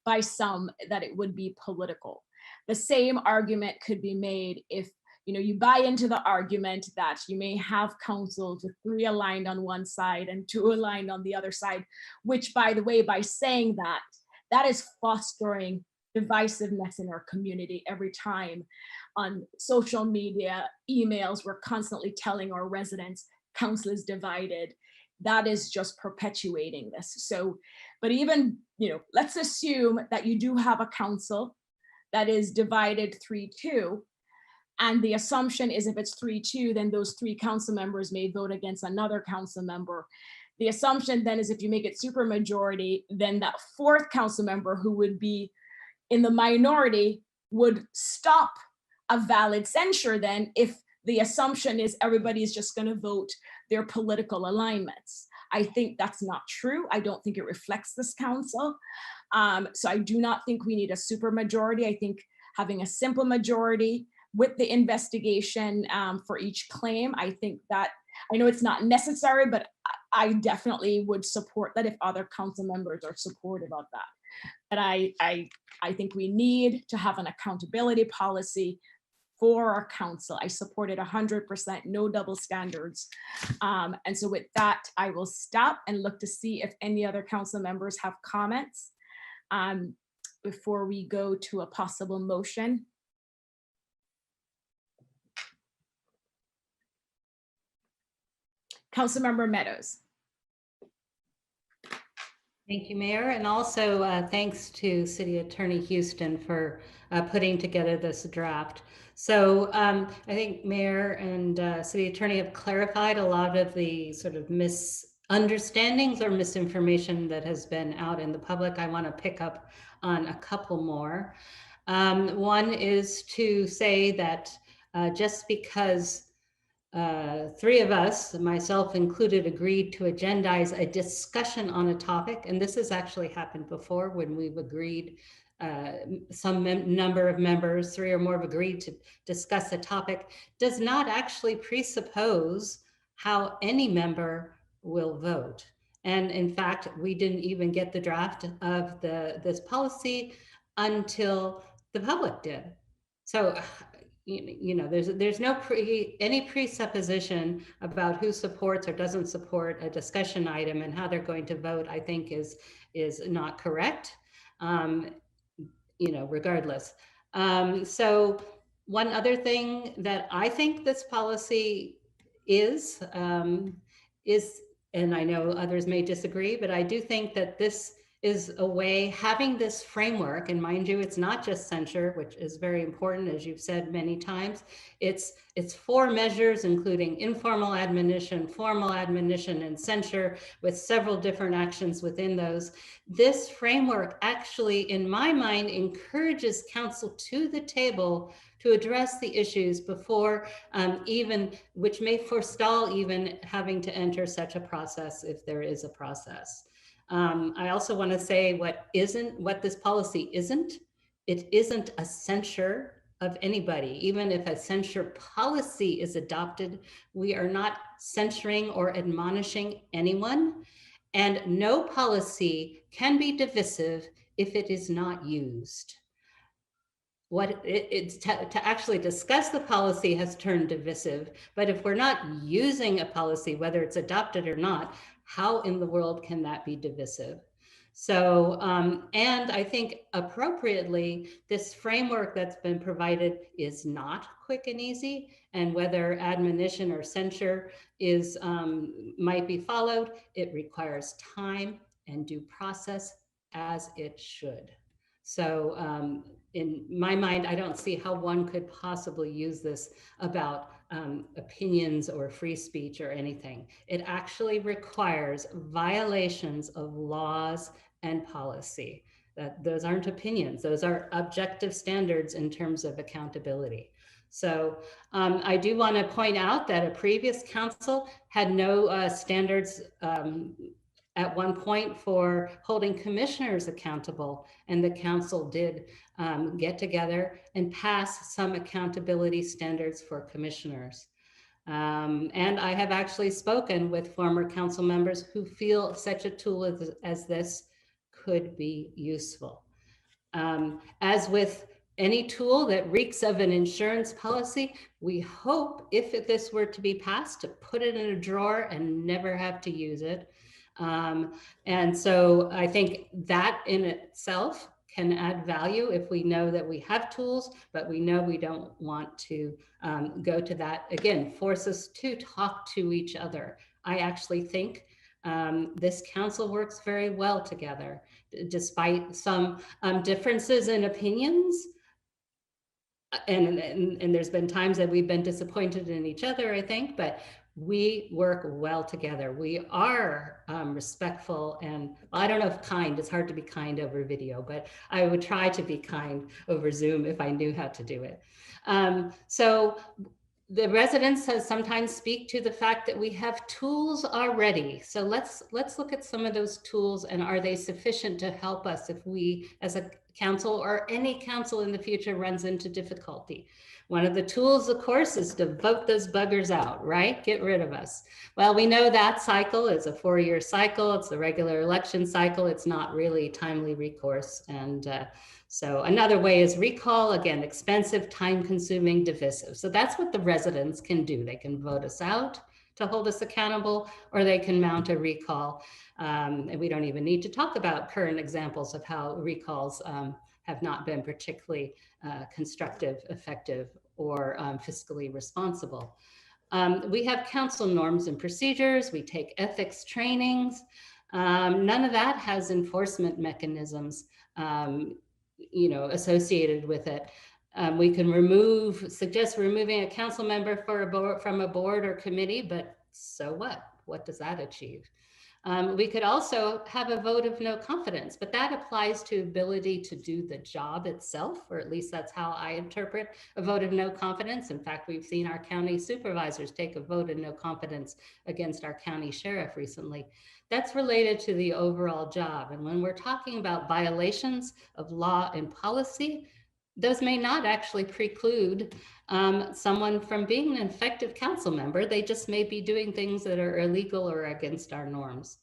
by some that it would be political. The same argument could be made if you buy into the argument that you may have councils with 3 aligned on one side and 2 aligned on the other side, which, by the way, by saying that, that is fostering divisiveness in our community. Every time on social media, emails, we're constantly telling our residents council is divided. That is just perpetuating this. So, but even, let's assume that you do have a council that is divided 3-2. And the assumption is if it's 3-2, then those 3 council members may vote against another council member. The assumption then is if you make it supermajority, then that 4th council member who would be in the minority would stop a valid censure then, if the assumption is everybody's just going to vote their political alignments. I think that's not true. I don't think it reflects this council. So I do not think we need a supermajority. I think having a simple majority with the investigation for each claim, I think that, I know it's not necessary, but I definitely would support that if other council members are supportive of that. But I think we need to have an accountability policy for our council. I support it 100%, no double standards. And so with that, I will stop and look to see if any other council members have comments before we go to a possible motion. Councilmember Meadows. Thank you, Mayor. And also thanks to City Attorney Houston for putting together this draft. So I think Mayor and City Attorney have clarified a lot of the sort of misunderstandings or misinformation that has been out in the public. I want to pick up on a couple more. One is to say that just because 3 of us, myself included, agreed to agendize a discussion on a topic, and this has actually happened before when we've agreed, some number of members, 3 or more, have agreed to discuss a topic, does not actually presuppose how any member will vote. And in fact, we didn't even get the draft of this policy until the public did. So there's no any presupposition about who supports or doesn't support a discussion item and how they're going to vote. I think is not correct, regardless. So one other thing that I think this policy is, and I know others may disagree, but I do think that this is a way, having this framework, and mind you, it's not just censure, which is very important, as you've said many times. It's 4 measures, including informal admonition, formal admonition, and censure, with several different actions within those. This framework actually, in my mind, encourages council to the table to address the issues before which may forestall even having to enter such a process if there is a process. I also want to say what this policy isn't. It isn't a censure of anybody. Even if a censure policy is adopted, we are not censuring or admonishing anyone. And no policy can be divisive if it is not used. To actually discuss the policy has turned divisive, but if we're not using a policy, whether it's adopted or not, how in the world can that be divisive? So, and I think appropriately, this framework that's been provided is not quick and easy, and whether admonition or censure might be followed, it requires time and due process as it should. So in my mind, I don't see how one could possibly use this about opinions or free speech or anything. It actually requires violations of laws and policy. That those aren't opinions, those are objective standards in terms of accountability. So I do want to point out that a previous council had no standards at one point for holding commissioners accountable, and the council did get together and pass some accountability standards for commissioners. And I have actually spoken with former council members who feel such a tool as this could be useful. As with any tool that reeks of an insurance policy, we hope if this were to be passed to put it in a drawer and never have to use it. And so I think that in itself can add value if we know that we have tools, but we know we don't want to go to that. Again, force us to talk to each other. I actually think this council works very well together, despite some differences in opinions. And there's been times that we've been disappointed in each other, I think, but we work well together. We are respectful and, well, I don't know if kind, it's hard to be kind over video, but I would try to be kind over Zoom if I knew how to do it. So the residents sometimes speak to the fact that we have tools already. So let's look at some of those tools, and are they sufficient to help us if we as a council or any council in the future runs into difficulty? One of the tools, of course, is to vote those buggers out, right? Get rid of us. Well, we know that cycle is a 4-year cycle. It's the regular election cycle. It's not really timely recourse. And so another way is recall, again, expensive, time-consuming, divisive. So that's what the residents can do. They can vote us out to hold us accountable, or they can mount a recall. And we don't even need to talk about current examples of how recalls have not been particularly constructive, effective, or fiscally responsible. We have council norms and procedures. We take ethics trainings. None of that has enforcement mechanisms associated with it. We can suggest removing a council member from a board or committee, but so what? What does that achieve? We could also have a vote of no confidence, but that applies to ability to do the job itself, or at least that's how I interpret a vote of no confidence. In fact, we've seen our county supervisors take a vote of no confidence against our county sheriff recently. That's related to the overall job. And when we're talking about violations of law and policy, those may not actually preclude someone from being an effective council member. They just may be doing things that are illegal or against our norms.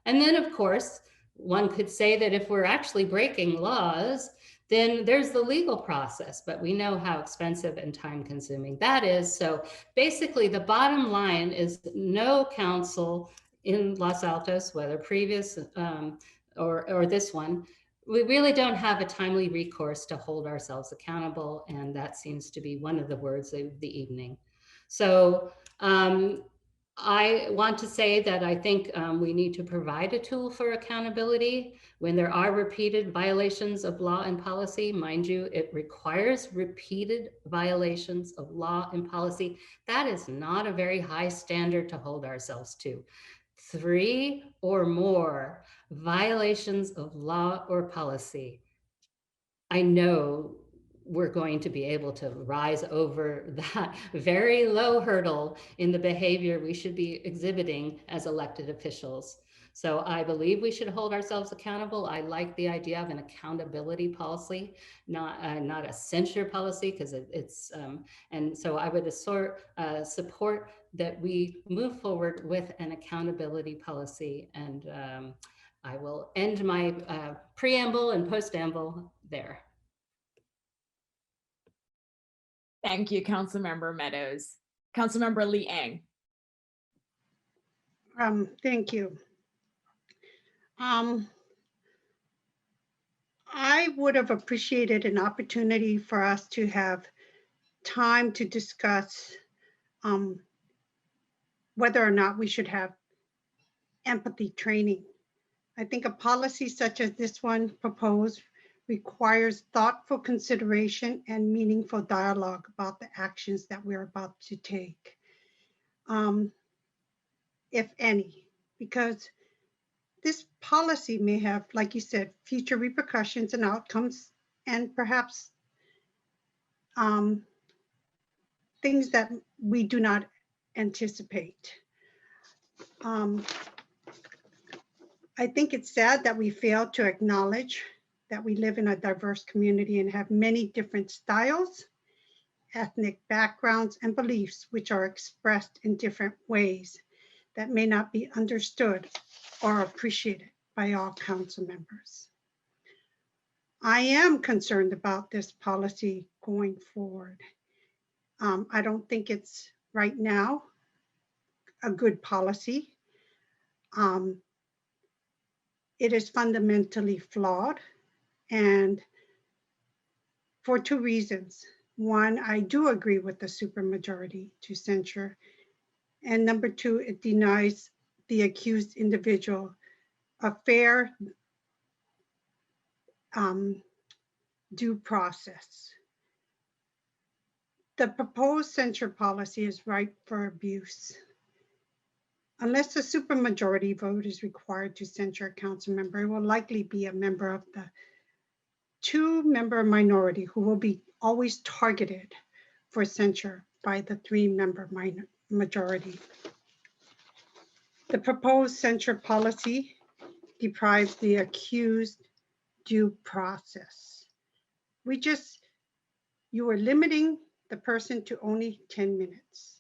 And then, of course, one could say that if we're actually breaking laws, then there's the legal process, but we know how expensive and time consuming that is. So basically the bottom line is no council in Los Altos, whether previous or this one, we really don't have a timely recourse to hold ourselves accountable. And that seems to be one of the words of the evening. So I want to say that I think we need to provide a tool for accountability when there are repeated violations of law and policy. Mind you, it requires repeated violations of law and policy. That is not a very high standard to hold ourselves to. 3 or more violations of law or policy. I know we're going to be able to rise over that very low hurdle in the behavior we should be exhibiting as elected officials. So I believe we should hold ourselves accountable. I like the idea of an accountability policy, not a censure policy, because and so I would support that we move forward with an accountability policy. And I will end my preamble and postamble there. Thank you, Councilmember Meadows. Councilmember Lee Ang. Thank you. I would have appreciated an opportunity for us to have time to discuss whether or not we should have empathy training I think a policy such as this one proposed requires thoughtful consideration and meaningful dialogue about the actions that we're about to take, if any, because this policy may have, like you said, future repercussions and outcomes, and perhaps things that we do not anticipate. I think it's sad that we fail to acknowledge that we live in a diverse community and have many different styles, ethnic backgrounds, and beliefs which are expressed in different ways that may not be understood or appreciated by all council members. I am concerned about this policy going forward. I don't think it's right now a good policy. It is fundamentally flawed, and for two reasons. One, I do agree with the supermajority to censure. And number two, it denies the accused individual a fair due process. The proposed censure policy is ripe for abuse. Unless a supermajority vote is required to censure a council member, it will likely be a member of the two-member minority who will be always targeted for censure by the three-member majority. The proposed censure policy deprives the accused due process. You are limiting the person to only 10 minutes.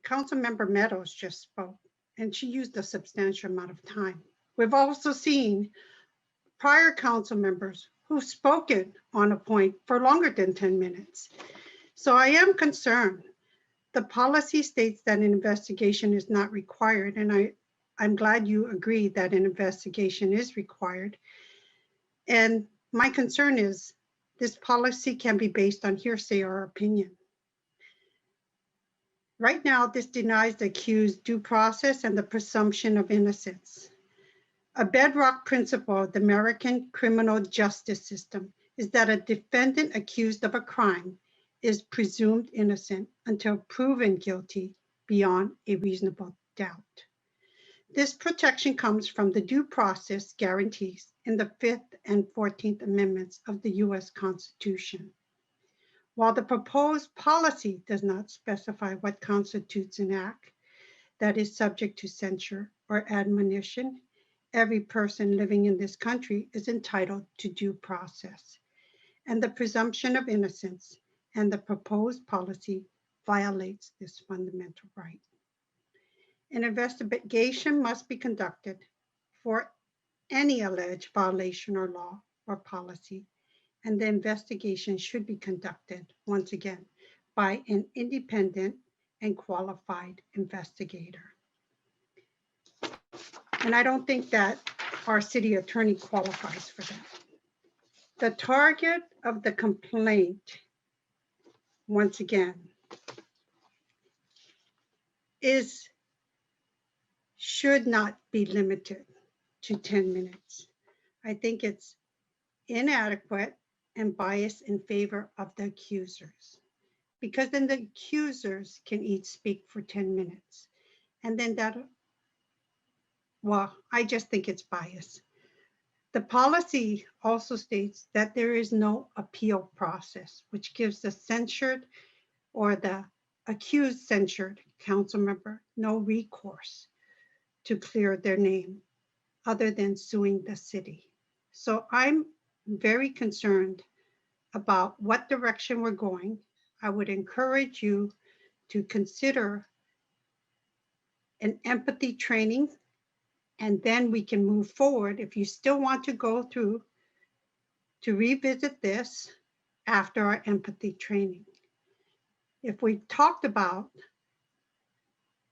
Councilmember Meadows just spoke, and she used a substantial amount of time. We've also seen prior council members who've spoken on a point for longer than 10 minutes. So I am concerned. The policy states that an investigation is not required, and I'm glad you agree that an investigation is required. And my concern is this policy can be based on hearsay or opinion. Right now, this denies the accused due process and the presumption of innocence. A bedrock principle of the American criminal justice system is that a defendant accused of a crime is presumed innocent until proven guilty beyond a reasonable doubt. This protection comes from the due process guarantees in the 5th and 14th Amendments of the US Constitution. While the proposed policy does not specify what constitutes an act that is subject to censure or admonition, every person living in this country is entitled to due process, and the presumption of innocence and the proposed policy violates this fundamental right. An investigation must be conducted for any alleged violation or law or policy, and the investigation should be conducted, once again, by an independent and qualified investigator. And I don't think that our city attorney qualifies for that. The target of the complaint, once again, should not be limited to 10 minutes. I think it's inadequate and biased in favor of the accusers, because then the accusers can each speak for 10 minutes. And then I just think it's biased. The policy also states that there is no appeal process, which gives the censured or the accused censured council member no recourse to clear their name other than suing the city. So I'm very concerned about what direction we're going. I would encourage you to consider an empathy training, and then we can move forward. If you still want to go through to revisit this after our empathy training. If we talked about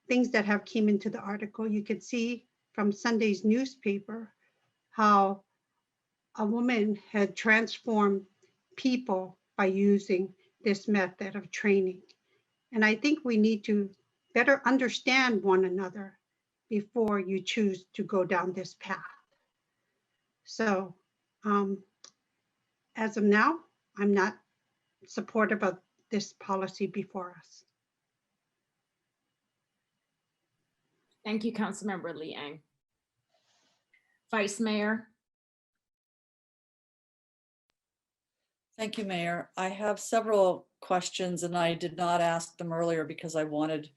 things that have came into the article, you could see from Sunday's newspaper how a woman had transformed people by using this method of training. And I think we need to better understand one another before you choose to go down this path. So as of now, I'm not supportive of this policy before us. Thank you, Councilmember Liang. Vice Mayor. Thank you, Mayor. I have several questions and I did not ask them earlier because I wanted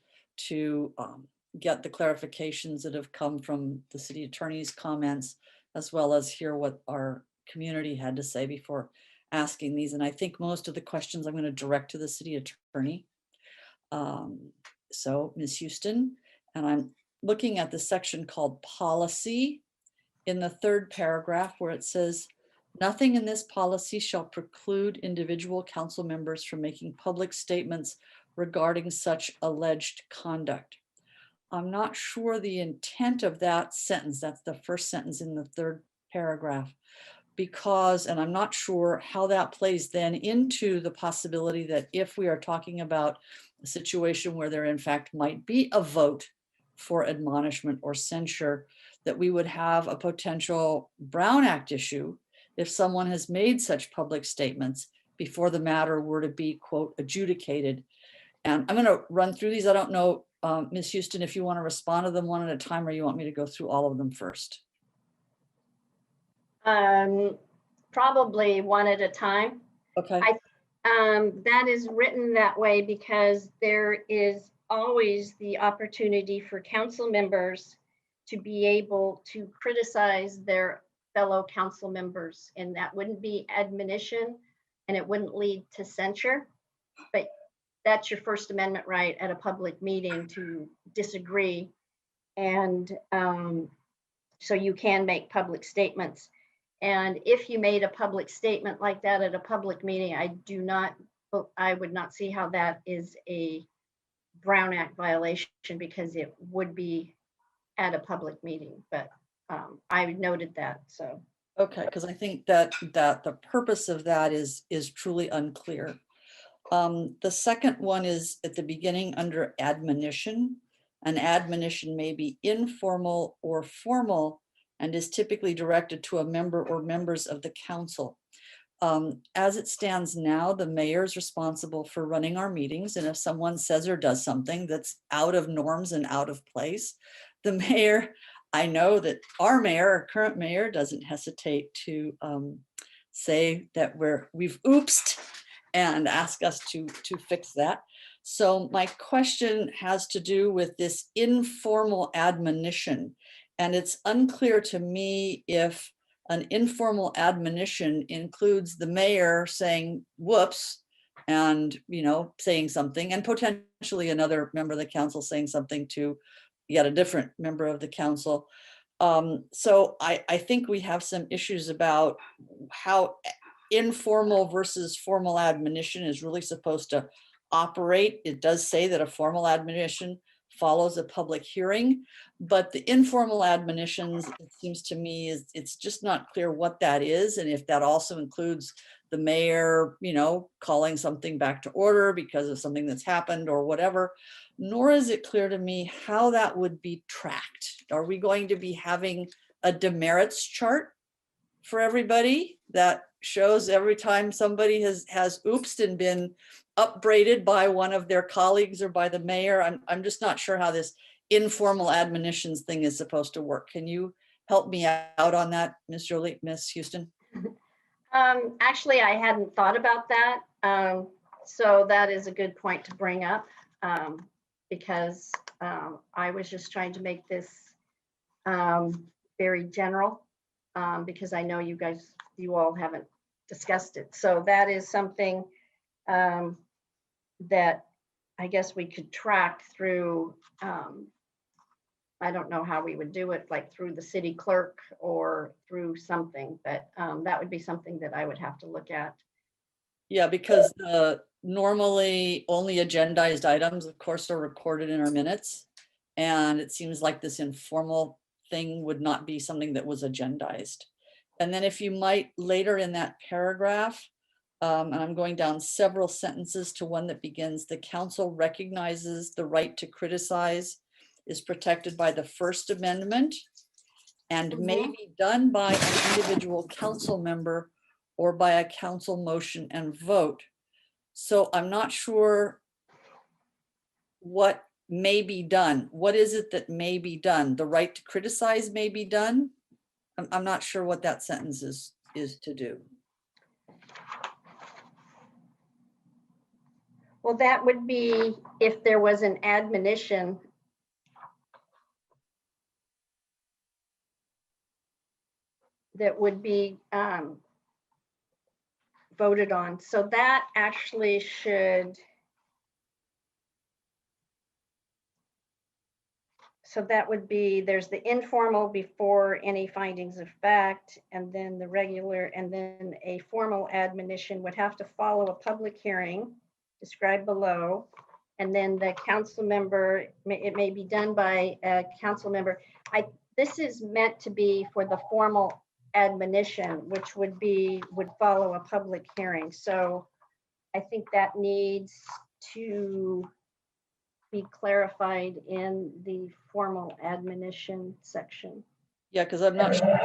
to get the clarifications that have come from the city attorney's comments, as well as hear what our community had to say before asking these. And I think most of the questions I'm going to direct to the city attorney. So Ms. Houston, and I'm looking at the section called policy in the third paragraph where it says, nothing in this policy shall preclude individual council members from making public statements regarding such alleged conduct. I'm not sure the intent of that sentence. That's the first sentence in the third paragraph, because, and I'm not sure how that plays then into the possibility that if we are talking about a situation where there in fact might be a vote for admonishment or censure, that we would have a potential Brown Act issue if someone has made such public statements before the matter were to be, quote, adjudicated. And I'm going to run through these. I don't know, Ms. Houston, if you want to respond to them one at a time or you want me to go through all of them first. Probably one at a time. Okay. That is written that way because there is always the opportunity for council members to be able to criticize their fellow council members, and that wouldn't be admonition and it wouldn't lead to censure, but that's your First Amendment right at a public meeting to disagree. And so you can make public statements. And if you made a public statement like that at a public meeting, I would not see how that is a Brown Act violation because it would be at a public meeting, but I noted that, so. Okay, because I think that the purpose of that is truly unclear. The second one is at the beginning under admonition. An admonition may be informal or formal and is typically directed to a member or members of the council. As it stands now, the mayor is responsible for running our meetings. And if someone says or does something that's out of norms and out of place, the mayor, I know that our mayor, our current mayor, doesn't hesitate to say that we've oopsed and ask us to fix that. So my question has to do with this informal admonition. And it's unclear to me if an informal admonition includes the mayor saying whoops and saying something, and potentially another member of the council saying something to yet a different member of the council. So I think we have some issues about how informal versus formal admonition is really supposed to operate. It does say that a formal admonition follows a public hearing, but the informal admonitions, it seems to me, it's just not clear what that is, and if that also includes the mayor, calling something back to order because of something that's happened or whatever. Nor is it clear to me how that would be tracked. Are we going to be having a demerits chart for everybody that shows every time somebody has oopsed and been upbraided by one of their colleagues or by the mayor? I'm just not sure how this informal admonitions thing is supposed to work. Can you help me out on that, Ms. Houston? Actually, I hadn't thought about that. So that is a good point to bring up because I was just trying to make this very general because I know you all haven't discussed it. So that is something that I guess we could track through, I don't know how we would do it, like through the city clerk or through something, but that would be something that I would have to look at. Yeah, because normally only agendized items, of course, are recorded in our minutes. And it seems like this informal thing would not be something that was agendized. And then if you might later in that paragraph, and I'm going down several sentences to one that begins, the council recognizes the right to criticize is protected by the First Amendment and may be done by an individual council member or by a council motion and vote. So I'm not sure what may be done. What is it that may be done? The right to criticize may be done? I'm not sure what that sentence is to do. Well, that would be if there was an admonition that would be voted on. So that actually should, so that would be, there's the informal before any findings of fact, and then the regular, and then a formal admonition would have to follow a public hearing described below. And then the council member, it may be done by a council member. This is meant to be for the formal admonition, which would follow a public hearing. So I think that needs to be clarified in the formal admonition section. Yeah, because I'm not sure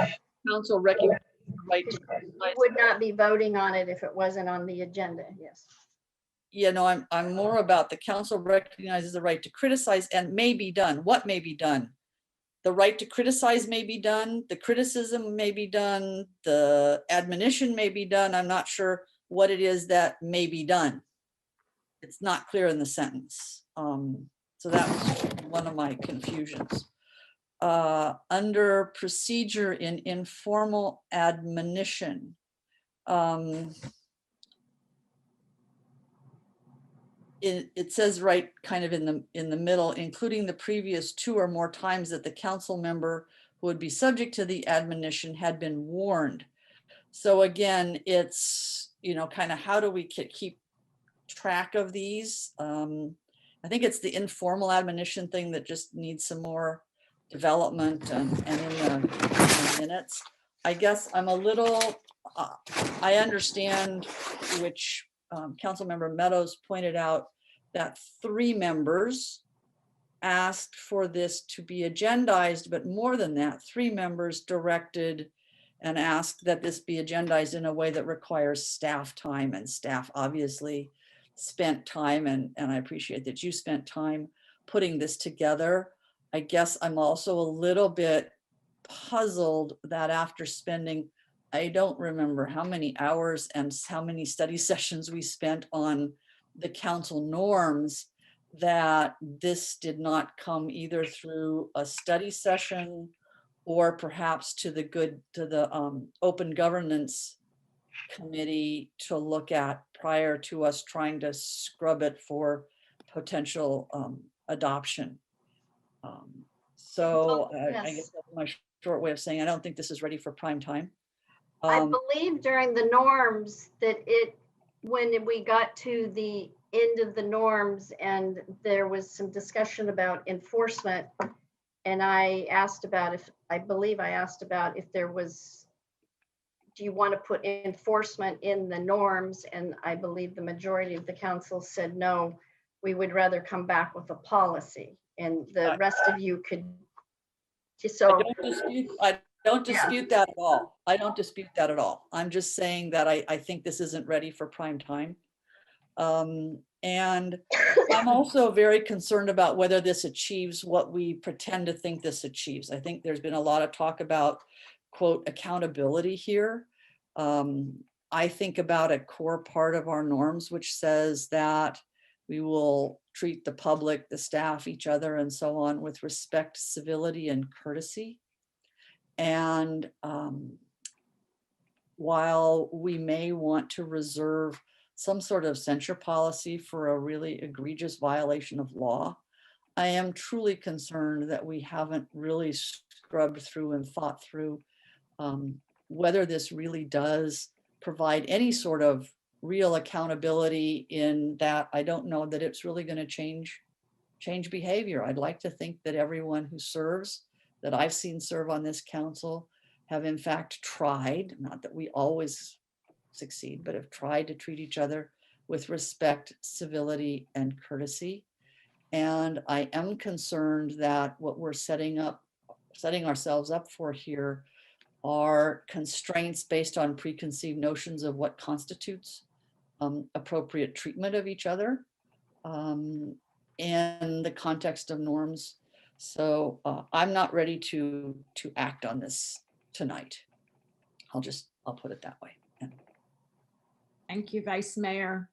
council recognizes the right to criticize. We would not be voting on it if it wasn't on the agenda, yes. Yeah, no, I'm more about the council recognizes the right to criticize and may be done. What may be done? The right to criticize may be done, the criticism may be done, the admonition may be done. I'm not sure what it is that may be done. It's not clear in the sentence. So that was one of my confusions. Under procedure in informal admonition, it says right kind of in the middle, including the previous 2 or more times that the council member who would be subject to the admonition had been warned. So again, it's, you know, kind of how do we keep track of these? I think it's the informal admonition thing that just needs some more development and in the minutes. I guess I'm a little, I understand which Councilmember Meadows pointed out that 3 members asked for this to be agendized, but more than that, 3 members directed and asked that this be agendized in a way that requires staff time, and staff obviously spent time, and I appreciate that you spent time putting this together. I guess I'm also a little bit puzzled that after spending, I don't remember how many hours and how many study sessions we spent on the council norms, that this did not come either through a study session or perhaps to the open governance committee to look at prior to us trying to scrub it for potential adoption. So yes. I guess that's my short way of saying I don't think this is ready for prime time. I believe during the norms that when we got to the end of the norms and there was some discussion about enforcement, and I believe I asked about if there was, do you want to put enforcement in the norms? And I believe the majority of the council said, no, we would rather come back with a policy, and the rest of you could. So I don't dispute that at all. I don't dispute that at all. I'm just saying that I think this isn't ready for prime time. And I'm also very concerned about whether this achieves what we pretend to think this achieves. I think there's been a lot of talk about, quote, accountability here. I think about a core part of our norms, which says that we will treat the public, the staff, each other, and so on with respect, civility, and courtesy. And while we may want to reserve some sort of censure policy for a really egregious violation of law, I am truly concerned that we haven't really scrubbed through and thought through whether this really does provide any sort of real accountability, in that I don't know that it's really going to change behavior. I'd like to think that everyone who serves, that I've seen serve on this council, have in fact tried, not that we always succeed, but have tried to treat each other with respect, civility, and courtesy. And I am concerned that what we're setting ourselves up for here are constraints based on preconceived notions of what constitutes appropriate treatment of each other in the context of norms. So I'm not ready to act on this tonight. I'll put it that way. Thank you, Vice Mayor.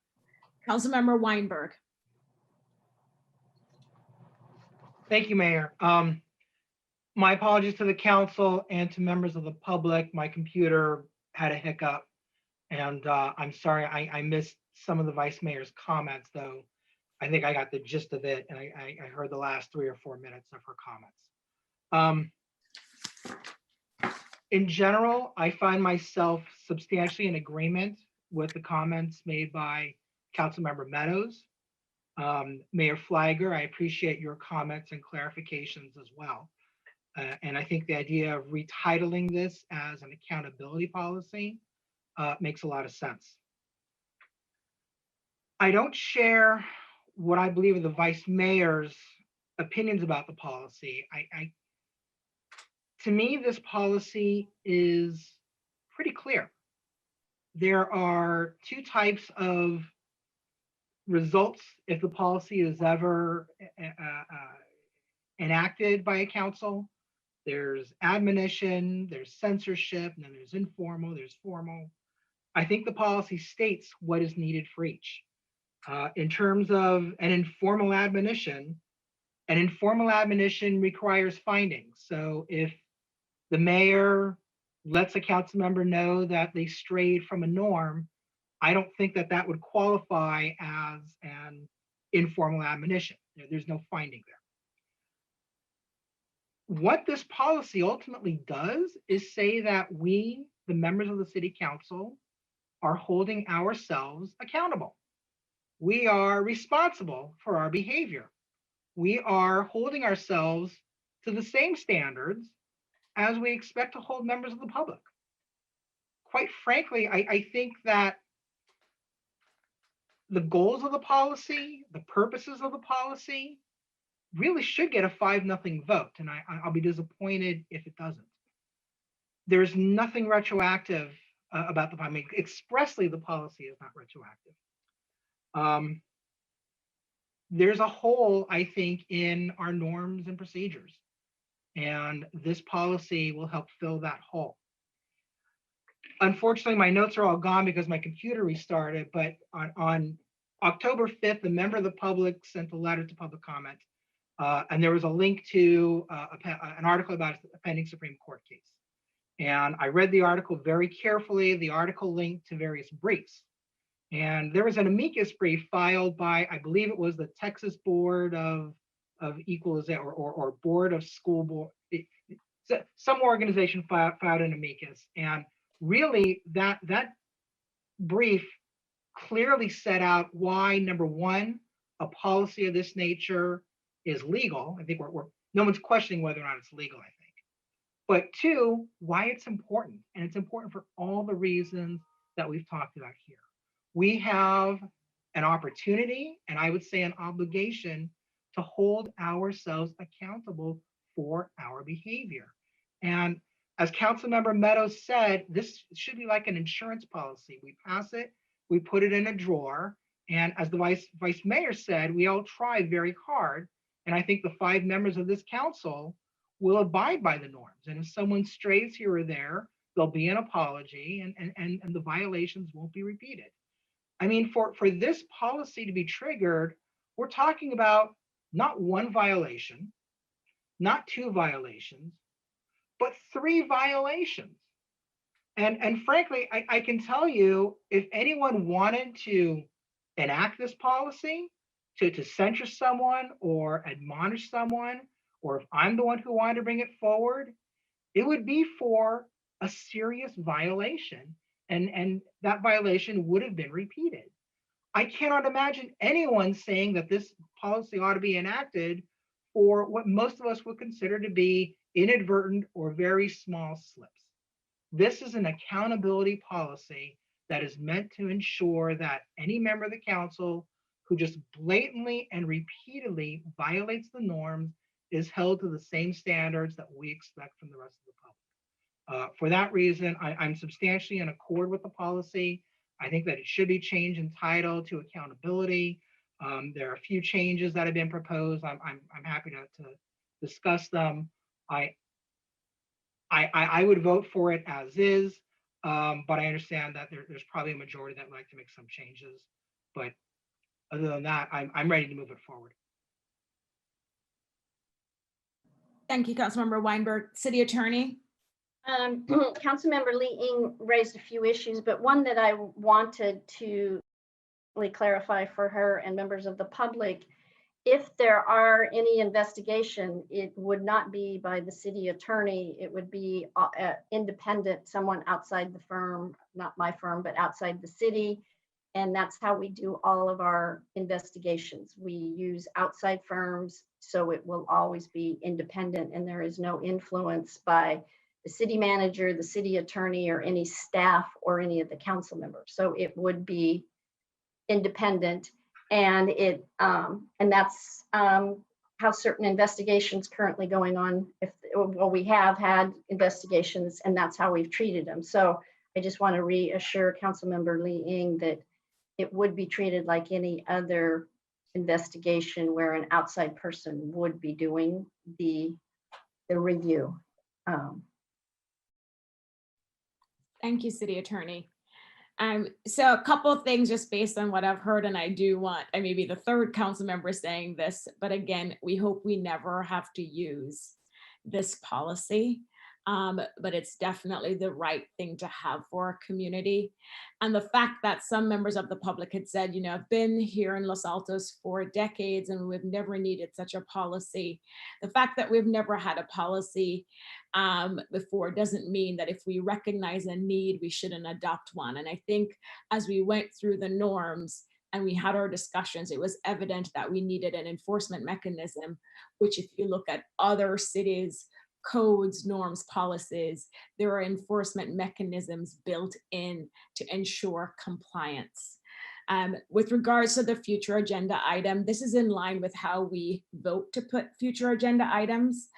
Councilmember Weinberg. Thank you, Mayor. My apologies to the council and to members of the public. My computer had a hiccup, and I'm sorry I missed some of the Vice Mayor's comments, though I think I got the gist of it, and I heard the last 3 or 4 minutes of her comments. In general, I find myself substantially in agreement with the comments made by Councilmember Meadows. Mayor Flagger, I appreciate your comments and clarifications as well. And I think the idea of retitling this as an accountability policy makes a lot of sense. I don't share what I believe are the Vice Mayor's opinions about the policy. To me, this policy is pretty clear. There are 2 types of results if the policy is ever enacted by a council. There's admonition, there's censorship, and then there's informal, there's formal. I think the policy states what is needed for each. In terms of an informal admonition requires findings. So if the mayor lets a council member know that they strayed from a norm, I don't think that that would qualify as an informal admonition. There's no finding there. What this policy ultimately does is say that we, the members of the city council, are holding ourselves accountable. We are responsible for our behavior. We are holding ourselves to the same standards as we expect to hold members of the public. Quite frankly, I think that the goals of the policy, the purposes of the policy, really should get a 5-0 vote, and I'll be disappointed if it doesn't. There's nothing retroactive about the policy. I mean, expressly, the policy is not retroactive. There's a hole, I think, in our norms and procedures, and this policy will help fill that hole. Unfortunately, my notes are all gone because my computer restarted, but on October 5th, a member of the public sent a letter to public comment, and there was a link to an article about a pending Supreme Court case. And I read the article very carefully. The article linked to various briefs. And there was an amicus brief filed by, I believe it was the Texas Board of Equalization or Board of School Board. Some organization filed an amicus. And really that brief clearly set out why, number one, a policy of this nature is legal. I think no one's questioning whether or not it's legal, I think. But 2, why it's important. And it's important for all the reasons that we've talked about here. We have an opportunity, and I would say an obligation, to hold ourselves accountable for our behavior. And as Councilmember Meadows said, this should be like an insurance policy. We pass it, we put it in a drawer, and as the Vice Mayor said, we all try very hard. And I think the 5 members of this council will abide by the norms. And if someone strays here or there, there'll be an apology and the violations won't be repeated. I mean, for this policy to be triggered, we're talking about not 1 violation, not 2 violations, but 3 violations. And frankly, I can tell you, if anyone wanted to enact this policy to censure someone or admonish someone, or if I'm the one who wanted to bring it forward, it would be for a serious violation. And that violation would have been repeated. I cannot imagine anyone saying that this policy ought to be enacted for what most of us would consider to be inadvertent or very small slips. This is an accountability policy that is meant to ensure that any member of the council who just blatantly and repeatedly violates the norms is held to the same standards that we expect from the rest of the public. For that reason, I'm substantially in accord with the policy. I think that it should be changed in title to accountability. There are a few changes that have been proposed. I'm happy to discuss them. I would vote for it as is, but I understand that there's probably a majority that would like to make some changes. But other than that, I'm ready to move it forward. Thank you, Councilmember Weinberg. City Attorney. Councilmember Lee Ing raised a few issues, but one that I wanted to clarify for her and members of the public, if there are any investigation, it would not be by the city attorney. It would be independent, someone outside the firm, not my firm, but outside the city. And that's how we do all of our investigations. We use outside firms, so it will always be independent, and there is no influence by the city manager, the city attorney, or any staff or any of the council members. So it would be independent, and that's how certain investigations currently going on. Well, we have had investigations, and that's how we've treated them. So I just want to reassure Councilmember Lee Ing that it would be treated like any other investigation where an outside person would be doing the review. Thank you, City Attorney. So a couple of things just based on what I've heard, and I do want, I may be the third council member saying this, but again, we hope we never have to use this policy. But it's definitely the right thing to have for our community. And the fact that some members of the public had said, I've been here in Los Altos for decades and we've never needed such a policy. The fact that we've never had a policy before doesn't mean that if we recognize a need, we shouldn't adopt one. And I think as we went through the norms and we had our discussions, it was evident that we needed an enforcement mechanism, which if you look at other cities, codes, norms, policies, there are enforcement mechanisms built in to ensure compliance. With regards to the future agenda item, this is in line with how we vote to put future agenda items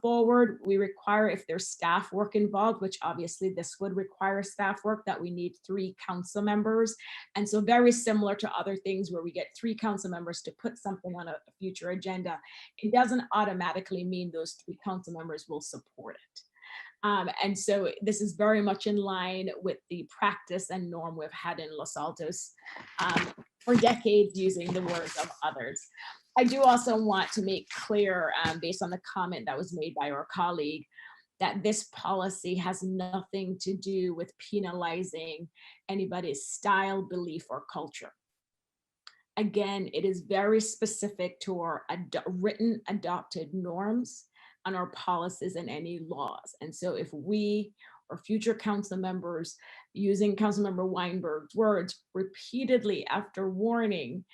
forward. We require, if there's staff work involved, which obviously this would require staff work, that we need 3 council members. And so very similar to other things where we get 3 council members to put something on a future agenda, it doesn't automatically mean those 3 council members will support it. And so this is very much in line with the practice and norm we've had in Los Altos for decades, using the words of others. I do also want to make clear, based on the comment that was made by our colleague, that this policy has nothing to do with penalizing anybody's style, belief, or culture. Again, it is very specific to our written adopted norms and our policies and any laws. And so if we or future council members, using Councilmember Weinberg's words, repeatedly after warning,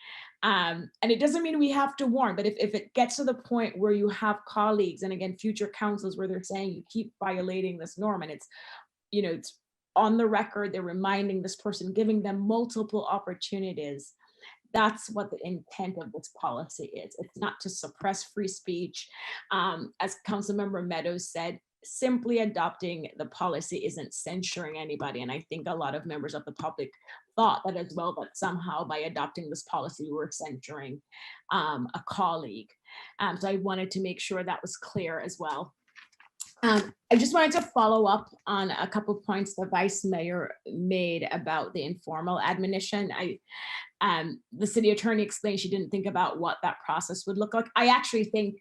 and it doesn't mean we have to warn, but if it gets to the point where you have colleagues, and again, future councils, where they're saying you keep violating this norm, and it's, it's on the record, they're reminding this person, giving them multiple opportunities. That's what the intent of this policy is. It's not to suppress free speech. As Councilmember Meadows said, simply adopting the policy isn't censuring anybody. And I think a lot of members of the public thought that as well, that somehow by adopting this policy, we were censuring a colleague. So I wanted to make sure that was clear as well. I just wanted to follow up on a couple of points the Vice Mayor made about the informal admonition. The city attorney explained she didn't think about what that process would look like. I actually think,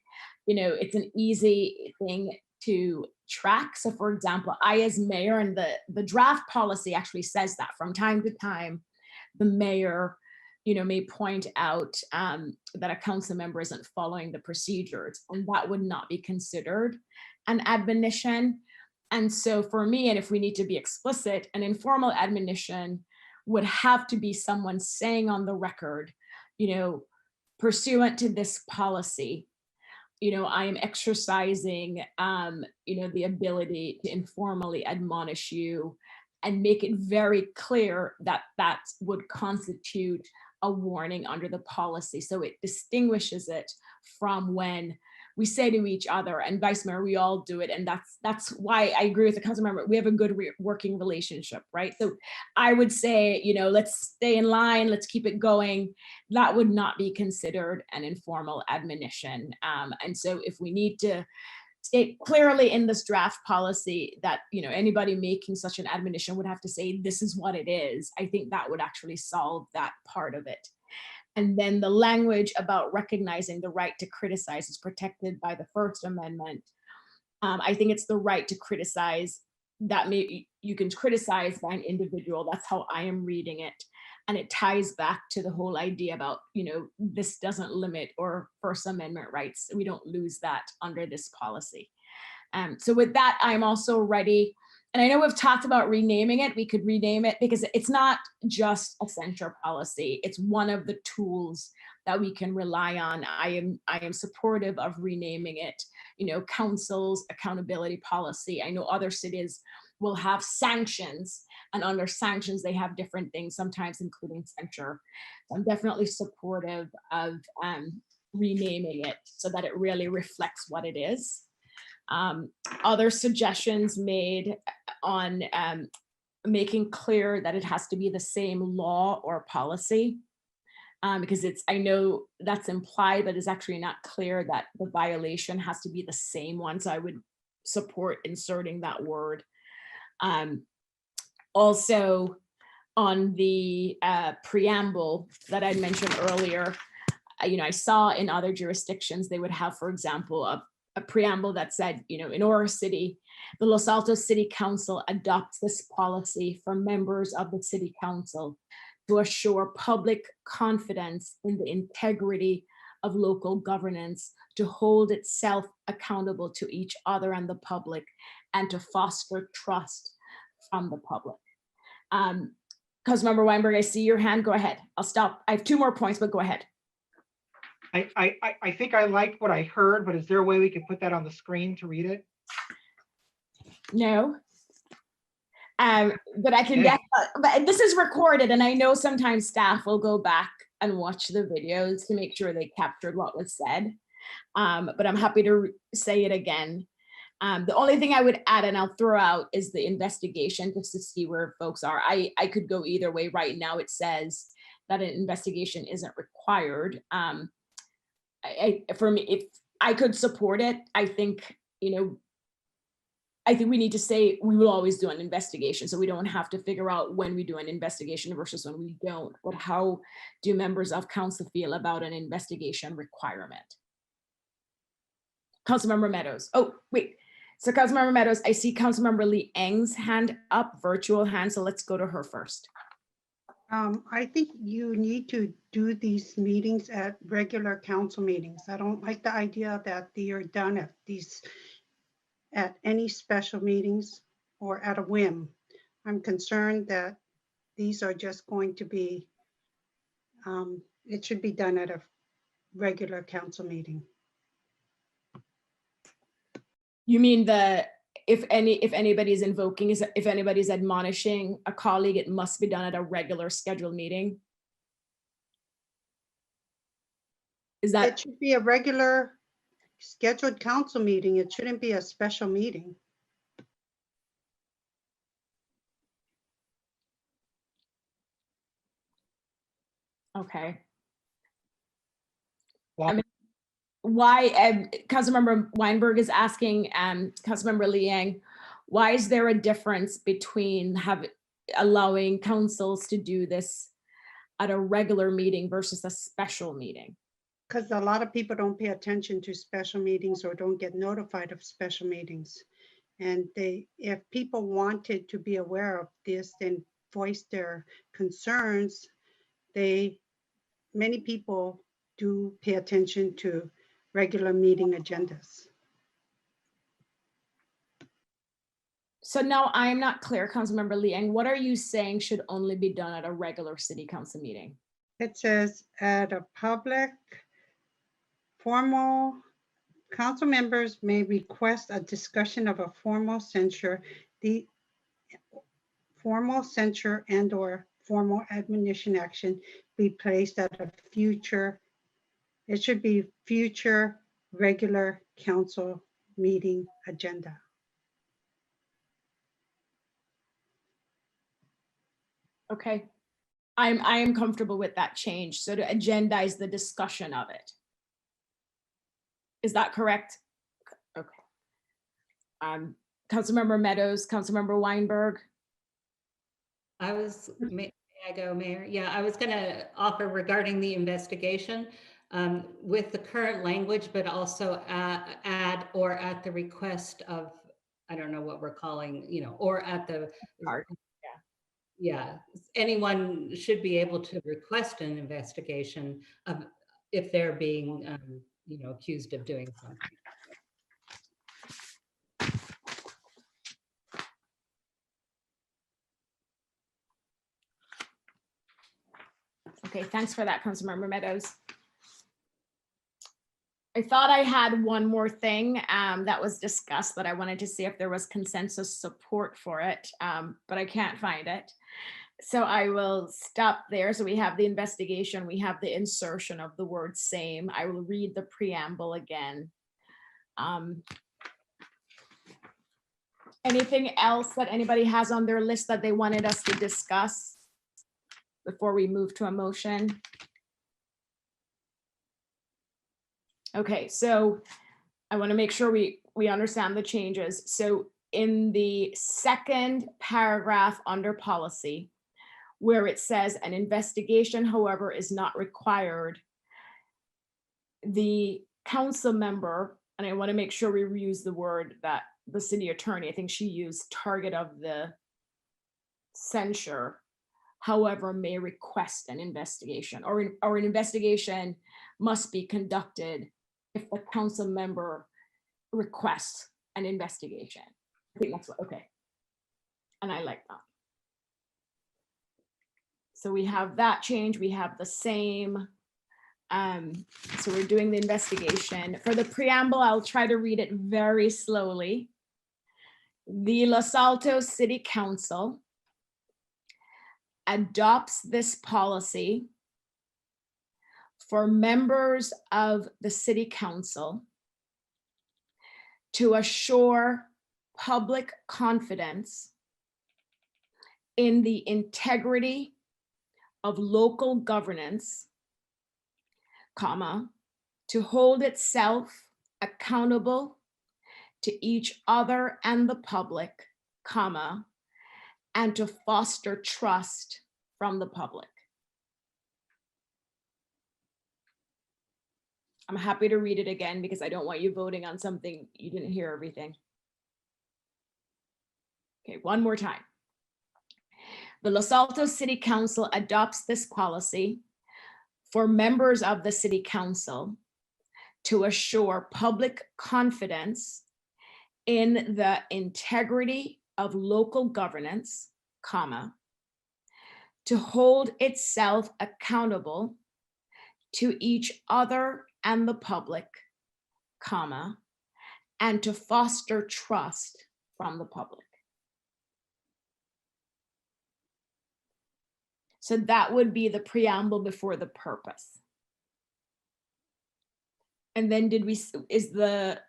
it's an easy thing to track. So for example, I as mayor, and the draft policy actually says that from time to time, the mayor may point out that a council member isn't following the procedures, and that would not be considered an admonition. And so for me, and if we need to be explicit, an informal admonition would have to be someone saying on the record, pursuant to this policy, I am exercising, the ability to informally admonish you, and make it very clear that that would constitute a warning under the policy. So it distinguishes it from when we say to each other, and Vice Mayor, we all do it. And that's why I agree with the council member. We have a good working relationship, right? So I would say, you know, let's stay in line, let's keep it going. That would not be considered an informal admonition. And so if we need to state clearly in this draft policy that, you know, anybody making such an admonition would have to say, this is what it is, I think that would actually solve that part of it. And then the language about recognizing the right to criticize is protected by the First Amendment. I think it's the right to criticize that you can criticize by an individual. That's how I am reading it. And it ties back to the whole idea about, you know, this doesn't limit or First Amendment rights. We don't lose that under this policy. So with that, I'm also ready. And I know we've talked about renaming it. We could rename it because it's not just a censure policy. It's one of the tools that we can rely on. I am supportive of renaming it, you know, council's accountability policy. I know other cities will have sanctions, and under sanctions, they have different things, sometimes including censure. So I'm definitely supportive of renaming it so that it really reflects what it is. Other suggestions made on making clear that it has to be the same law or policy, because I know that's implied, but it's actually not clear that the violation has to be the same one. So I would support inserting that word. Also, on the preamble that I mentioned earlier, you know, I saw in other jurisdictions, they would have, for example, a preamble that said, you know, in our city, the Los Altos City Council adopts this policy for members of the city council to assure public confidence in the integrity of local governance, to hold itself accountable to each other and the public, and to foster trust from the public. Councilmember Weinberg, I see your hand. Go ahead. I'll stop. I have 2 more points, but go ahead. I think I liked what I heard, but is there a way we could put that on the screen to read it? No. But I can but this is recorded, and I know sometimes staff will go back and watch the videos to make sure they captured what was said. But I'm happy to say it again. The only thing I would add, and I'll throw out, is the investigation, just to see where folks are. I could go either way. Right now it says that an investigation isn't required. For me, if I could support it, I think, you know, I think we need to say we will always do an investigation, so we don't have to figure out when we do an investigation versus when we don't. But how do members of council feel about an investigation requirement? Councilmember Meadows. Oh, wait. So Councilmember Meadows, I see Councilmember Lee Eng's hand up, virtual hand. So let's go to her first. I think you need to do these meetings at regular council meetings. I don't like the idea that they are done at any special meetings or at a whim. I'm concerned that these are just going to be, it should be done at a regular council meeting. You mean if anybody's invoking, if anybody's admonishing a colleague, it must be done at a regular scheduled meeting? Is that? It should be a regular scheduled council meeting. It shouldn't be a special meeting. Okay. I mean, why, Councilmember Weinberg is asking Councilmember Liang, why is there a difference between allowing councils to do this at a regular meeting versus a special meeting? Because a lot of people don't pay attention to special meetings or don't get notified of special meetings. And if people wanted to be aware of this and voice their concerns, many people do pay attention to regular meeting agendas. So now I'm not clear, Councilmember Liang, what are you saying should only be done at a regular city council meeting? It says at a public formal, council members may request a discussion of a formal censure, and or formal admonition action be placed at a future, it should be future regular council meeting agenda. Okay, I am comfortable with that change. So to agendize the discussion of it. Is that correct? Okay. Councilmember Meadows, Councilmember Weinberg. May I go, Mayor? Yeah, I was going to offer regarding the investigation with the current language, but also add or at the request of, I don't know what we're calling, or at the, yeah, anyone should be able to request an investigation of if they're being, accused of doing something. Okay, thanks for that, Councilmember Meadows. I thought I had one more thing that was discussed, but I wanted to see if there was consensus support for it, but I can't find it. So I will stop there. So we have the investigation, we have the insertion of the word same. I will read the preamble again. Anything else that anybody has on their list that they wanted us to discuss before we move to a motion? Okay, so I want to make sure we understand the changes. So in the second paragraph under policy, where it says an investigation, however, is not required, the council member, and I want to make sure we reuse the word that the city attorney, I think she used target of the censure, however, may request an investigation, or an investigation must be conducted if the council member requests an investigation. I think that's what, okay. And I like that. So we have that change, we have the same. So we're doing the investigation. For the preamble, I'll try to read it very slowly. The Los Altos City Council adopts this policy for members of the city council to assure public confidence in the integrity of local governance, comma, to hold itself accountable to each other and the public, comma, and to foster trust from the public. I'm happy to read it again because I don't want you voting on something you didn't hear everything. Okay, one more time. The Los Altos City Council adopts this policy for members of the city council to assure public confidence in the integrity of local governance, comma, to hold itself accountable to each other and the public, comma, and to foster trust from the public. So that would be the preamble before the purpose. And then is the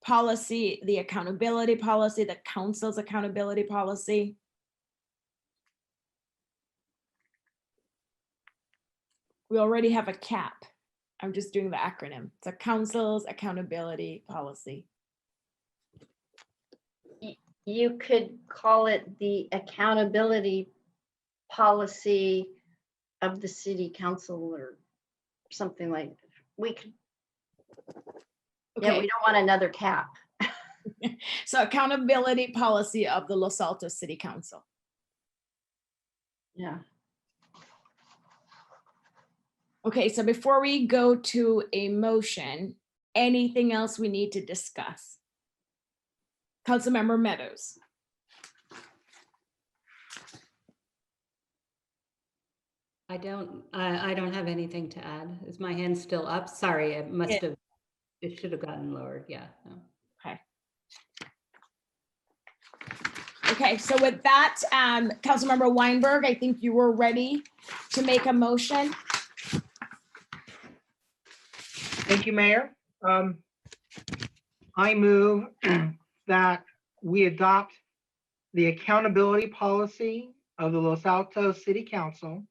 policy, the accountability policy, the council's accountability policy? We already have a CAP. I'm just doing the acronym. It's a council's accountability policy. You could call it the accountability policy of the city council or something like, we could. Okay. Yeah, we don't want another CAP. So accountability policy of the Los Altos City Council. Yeah. Okay, so before we go to a motion, anything else we need to discuss? Councilmember Meadows. I don't have anything to add. Is my hand still up? Sorry, it should have gotten lowered. Yeah. No. Okay, so with that, Councilmember Weinberg, I think you were ready to make a motion. Thank you, Mayor. I move that we adopt the accountability policy of the Los Altos City Council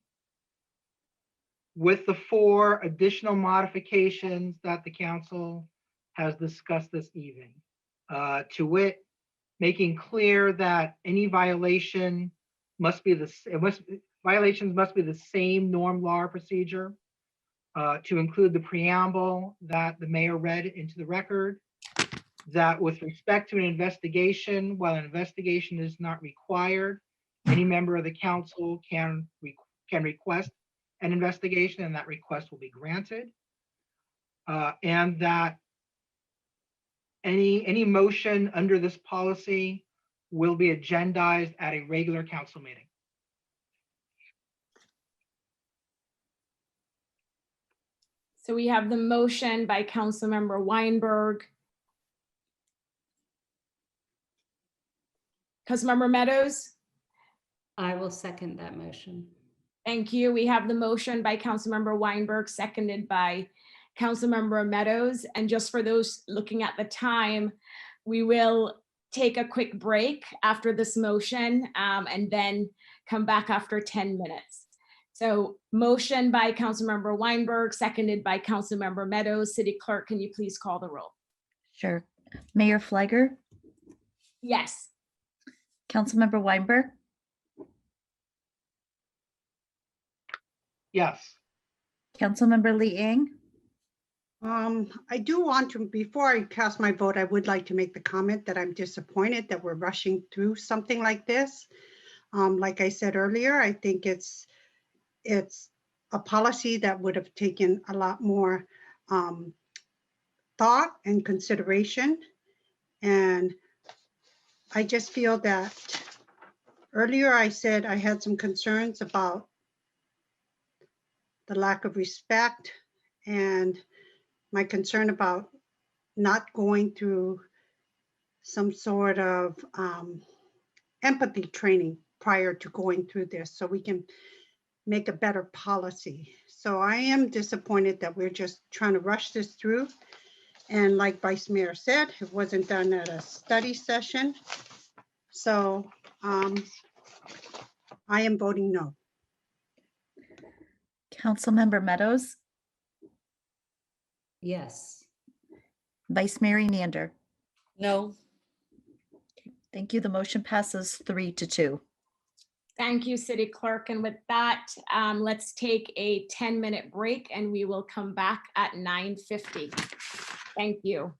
with the 4 additional modifications that the council has discussed this evening. To wit, making clear that any violation must be violations must be the same norm, law, or procedure, to include the preamble that the mayor read into the record, that with respect to an investigation, while an investigation is not required, any member of the council can request an investigation and that request will be granted. And that any motion under this policy will be agendized at a regular council meeting. So we have the motion by Councilmember Weinberg. Councilmember Meadows? I will second that motion. Thank you. We have the motion by Councilmember Weinberg, seconded by Councilmember Meadows. And just for those looking at the time, we will take a quick break after this motion and then come back after 10 minutes. So motion by Councilmember Weinberg, seconded by Councilmember Meadows. City Clerk, can you please call the roll? Sure. Mayor Fliger, Yes. Councilmember Weinberg, Yes. Councilmember Liang, I do want to, before I cast my vote, I would like to make the comment that I'm disappointed that we're rushing through something like this. Like I said earlier, I think it's a policy that would have taken a lot more thought and consideration. And I just feel that earlier I said I had some concerns about the lack of respect and my concern about not going through some sort of empathy training prior to going through this so we can make a better policy. So I am disappointed that we're just trying to rush this through. And like Vice Mayor said, it wasn't done at a study session. So I am voting no. Councilmember Meadows, Yes. Vice Mayor Neander. No. Thank you. The motion passes 3-2. Thank you, City Clerk. And with that, let's take a 10-minute break and we will come back at 9:50. Thank you.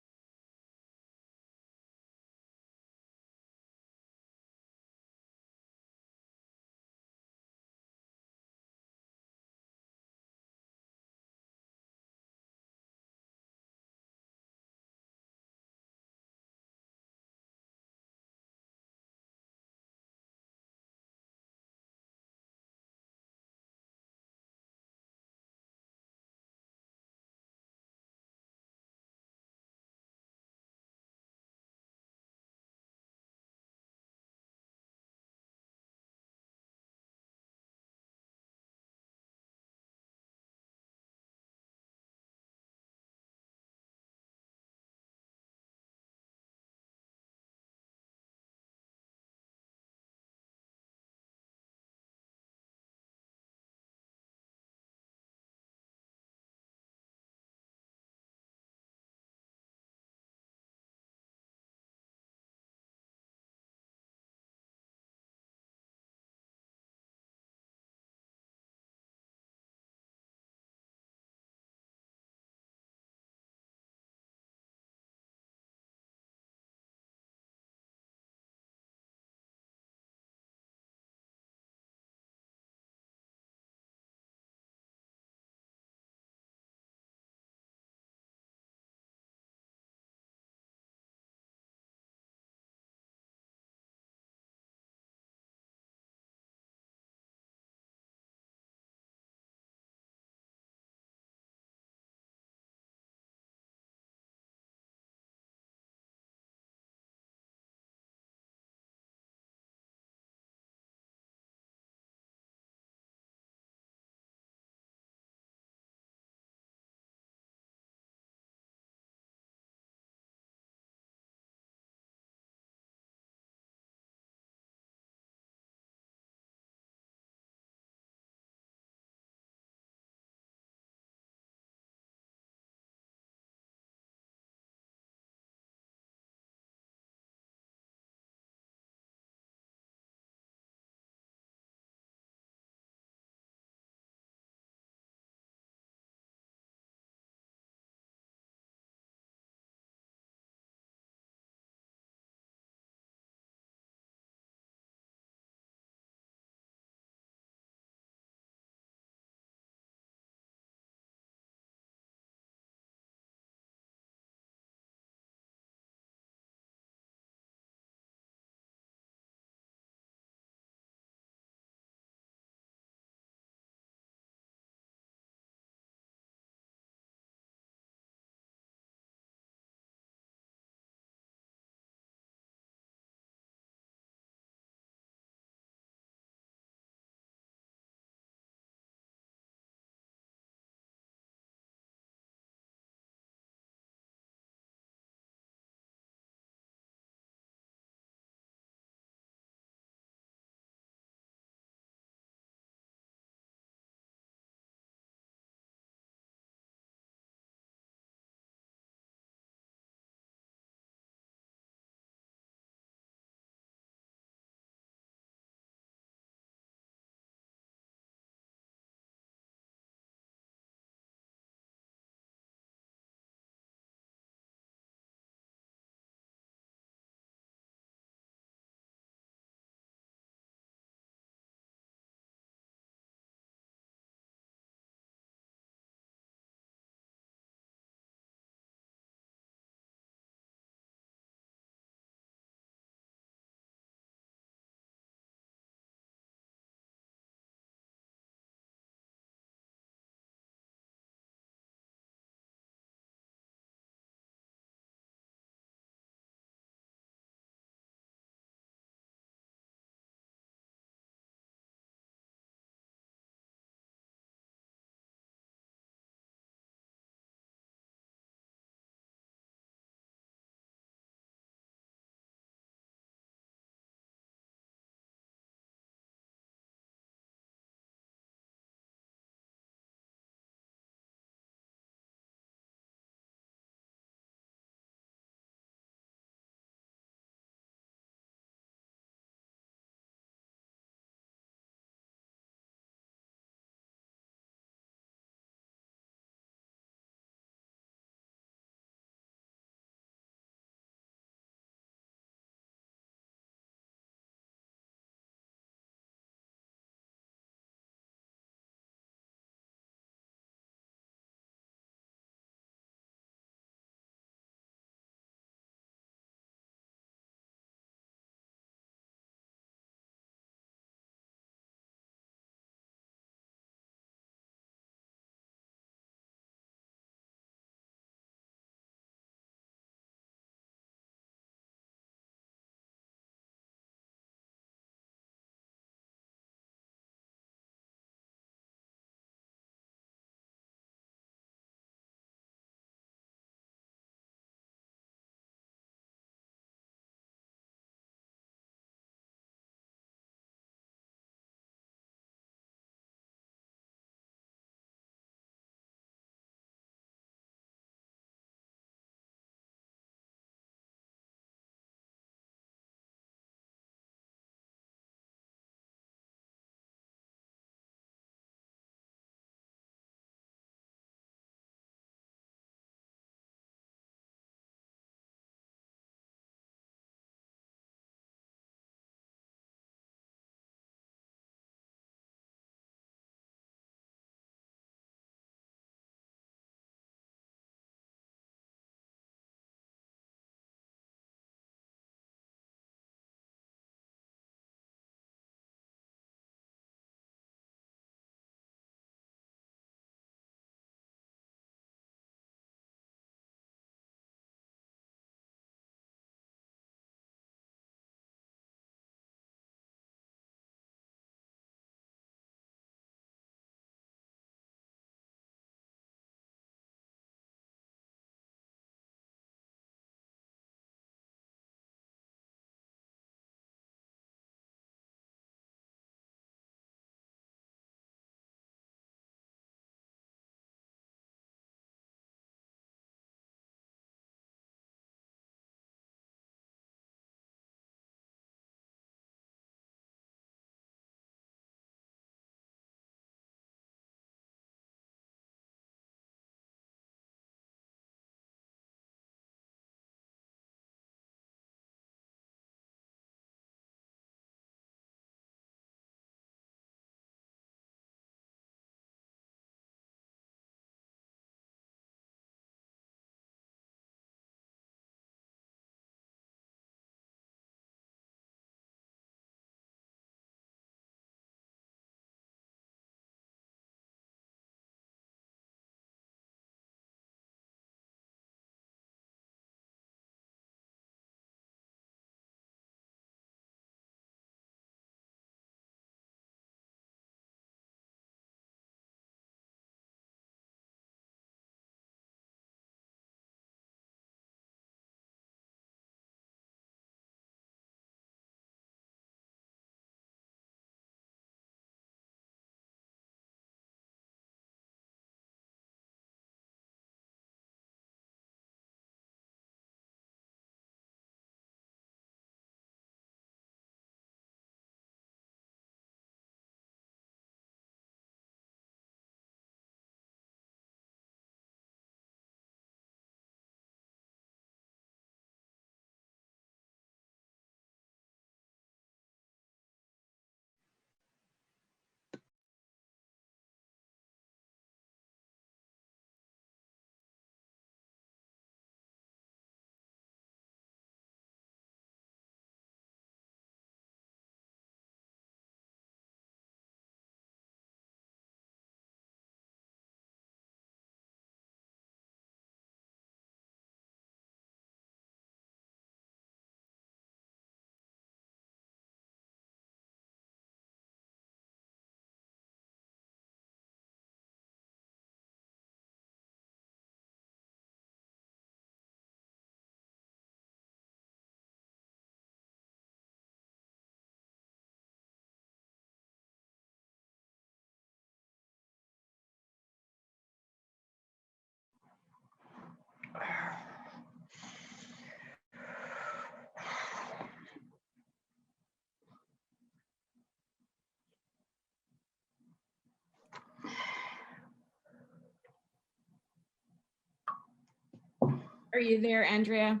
Are you there, Andrea?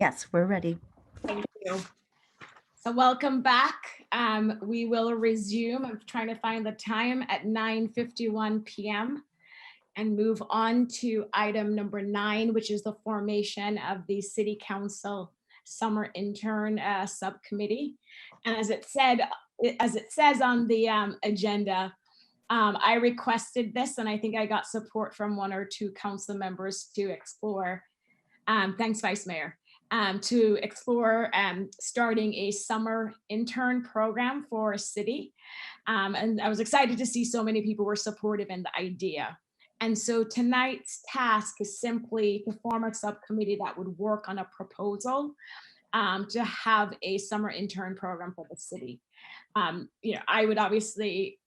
Yes, we're ready. Thank you. So welcome back. We will resume. I'm trying to find the time at 9:51 p.m. and move on to item number 9, which is the formation of the City Council Summer Intern Subcommittee. And as it says on the agenda, I requested this, and I think I got support from 1 or 2 council members to explore. Thanks, Vice Mayor. To explore starting a summer intern program for a city. And I was excited to see so many people were supportive in the idea. And so tonight's task is simply to form a subcommittee that would work on a proposal to have a summer intern program for the city. I would obviously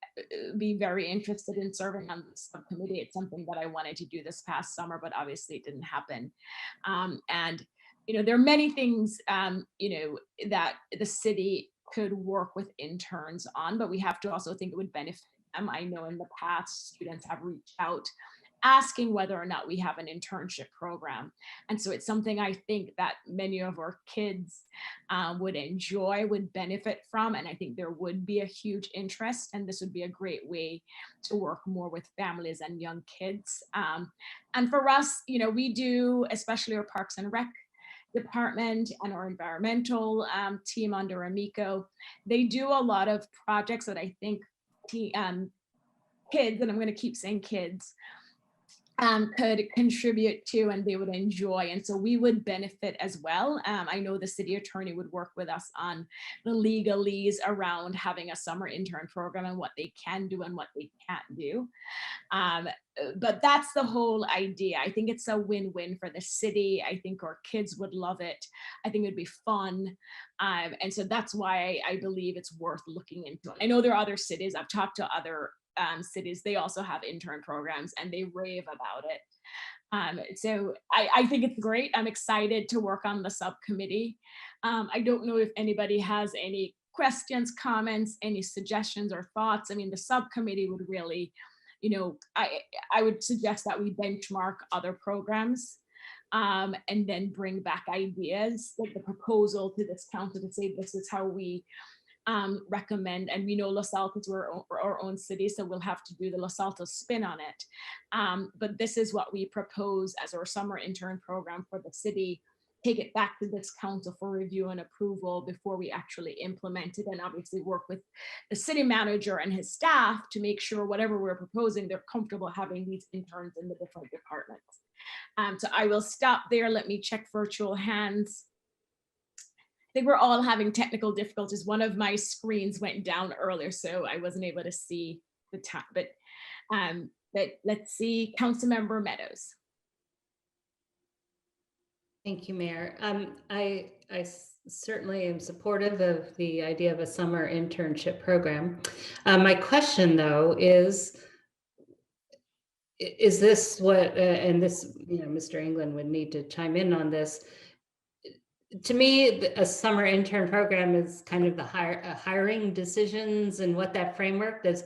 be very interested in serving on the subcommittee. It's something that I wanted to do this past summer, but obviously it didn't happen. And there are many things, that the city could work with interns on, but we have to also think it would benefit them. I know in the past, students have reached out asking whether or not we have an internship program. And so it's something I think that many of our kids would enjoy, would benefit from. And I think there would be a huge interest, and this would be a great way to work more with families and young kids. And for us, we do, especially our Parks and Rec department and our environmental team under Amico, they do a lot of projects that I think kids, and I'm going to keep saying kids, could contribute to and they would enjoy. And so we would benefit as well. I know the city attorney would work with us on the legalese around having a summer intern program and what they can do and what they can't do. But that's the whole idea. I think it's a win-win for the city. I think our kids would love it. I think it'd be fun. And so that's why I believe it's worth looking into. I know there are other cities. I've talked to other cities. They also have intern programs and they rave about it. So I think it's great. I'm excited to work on the subcommittee. I don't know if anybody has any questions, comments, any suggestions or thoughts. I mean, the subcommittee would really, I would suggest that we benchmark other programs and then bring back ideas, like the proposal to this council to say, this is how we recommend, and we know Los Altos, we're our own city, so we'll have to do the Los Altos spin on it. But this is what we propose as our summer intern program for the city. Take it back to this council for review and approval before we actually implement it, and obviously work with the city manager and his staff to make sure whatever we're proposing, they're comfortable having these interns in the different departments. So I will stop there. Let me check virtual hands. I think we're all having technical difficulties. One of my screens went down earlier, so I wasn't able to see the time, but let's see, Councilmember Meadows. Thank you, Mayor. I certainly am supportive of the idea of a summer internship program. My question, though, is this what, and this, Mr. England would need to chime in on this. To me, a summer intern program is kind of the hiring decisions and what that framework does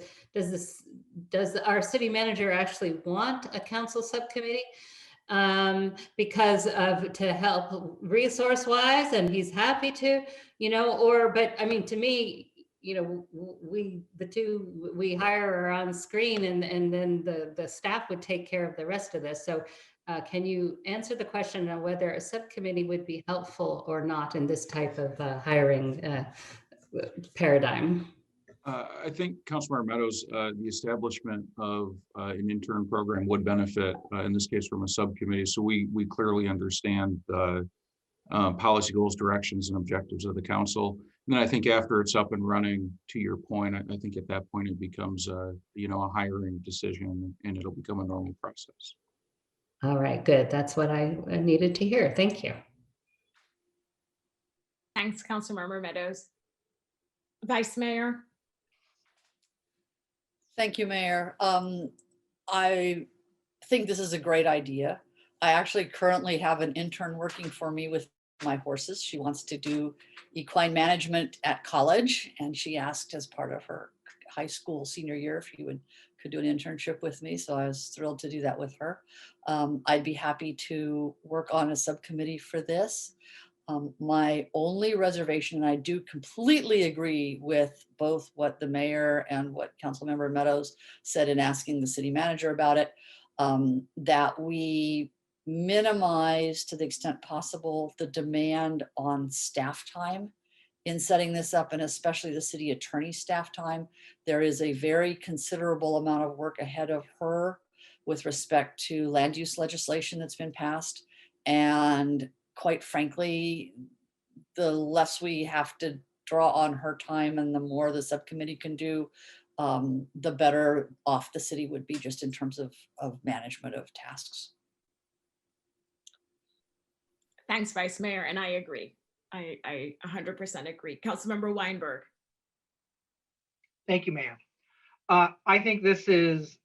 our city manager actually want a council subcommittee because of to help resource wise, and he's happy to, but I mean, to me, we hire her on screen and then the staff would take care of the rest of this. So can you answer the question on whether a subcommittee would be helpful or not in this type of hiring paradigm? I think Councilmember Meadows, the establishment of an intern program would benefit, in this case, from a subcommittee. So we clearly understand the policy goals, directions, and objectives of the council. And then I think after it's up and running, to your point, I think at that point it becomes a hiring decision, and it'll become a normal process. All right, good. That's what I needed to hear. Thank you. Thanks, Councilmember Meadows. Vice Mayor. Thank you, Mayor. I think this is a great idea. I actually currently have an intern working for me with my horses. She wants to do equine management at college, and she asked as part of her high school senior year if he would could do an internship with me. So I was thrilled to do that with her. I'd be happy to work on a subcommittee for this. My only reservation, and I do completely agree with both what the mayor and what Councilmember Meadows said in asking the city manager about it, that we minimize to the extent possible the demand on staff time in setting this up, and especially the city attorney staff time. There is a very considerable amount of work ahead of her with respect to land use legislation that's been passed. And quite frankly, the less we have to draw on her time and the more the subcommittee can do, the better off the city would be just in terms of management of tasks. Thanks, Vice Mayor, and I agree. I 100% agree. Councilmember Weinberg. Thank you, Mayor. I think this is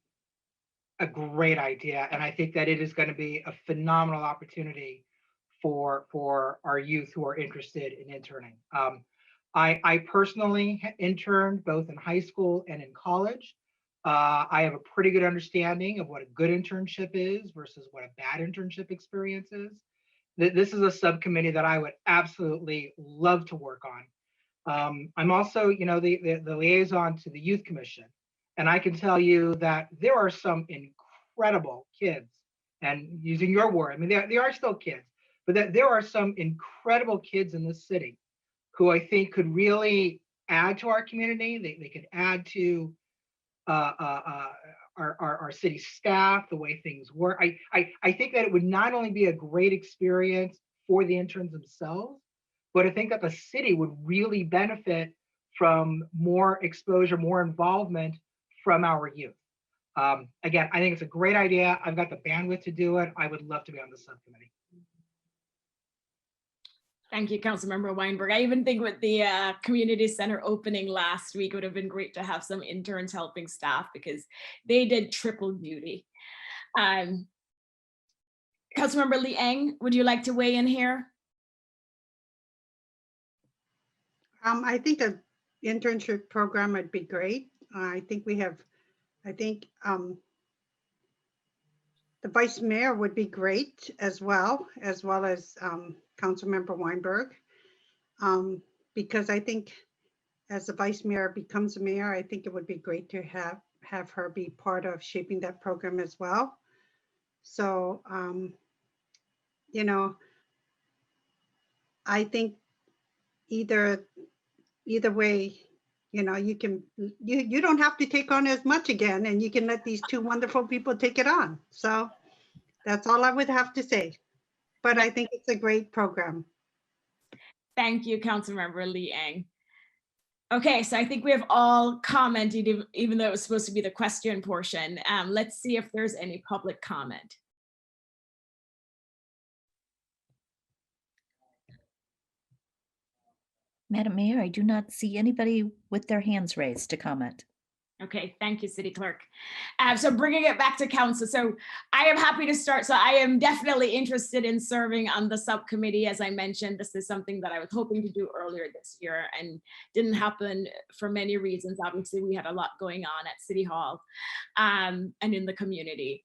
a great idea, and I think that it is going to be a phenomenal opportunity for our youth who are interested in interning. I personally interned both in high school and in college. I have a pretty good understanding of what a good internship is versus what a bad internship experience is. This is a subcommittee that I would absolutely love to work on. I'm also, the liaison to the Youth Commission, and I can tell you that there are some incredible kids, and using your word, I mean, they are still kids, but that there are some incredible kids in this city who I think could really add to our community. They could add to our city staff, the way things work. I think that it would not only be a great experience for the interns themselves, but I think that the city would really benefit from more exposure, more involvement from our youth. Again, I think it's a great idea. I've got the bandwidth to do it. I would love to be on the subcommittee. Thank you, Councilmember Weinberg. I even think with the community center opening last week, it would have been great to have some interns helping staff because they did triple duty. Councilmember Liang, would you like to weigh in here? I think the internship program would be great. I think the vice mayor would be great as well as Councilmember Weinberg. Because I think as the vice mayor becomes a mayor, I think it would be great to have her be part of shaping that program as well. So, I think either way, you don't have to take on as much again, and you can let these two wonderful people take it on. So that's all I would have to say. But I think it's a great program. Thank you, Councilmember Liang. Okay, so I think we have all commented, even though it was supposed to be the question portion. Let's see if there's any public comment. Madam Mayor, I do not see anybody with their hands raised to comment. Okay, thank you, City Clerk. So bringing it back to council. So I am happy to start. So I am definitely interested in serving on the subcommittee. As I mentioned, this is something that I was hoping to do earlier this year and didn't happen for many reasons. Obviously, we had a lot going on at City Hall and in the community.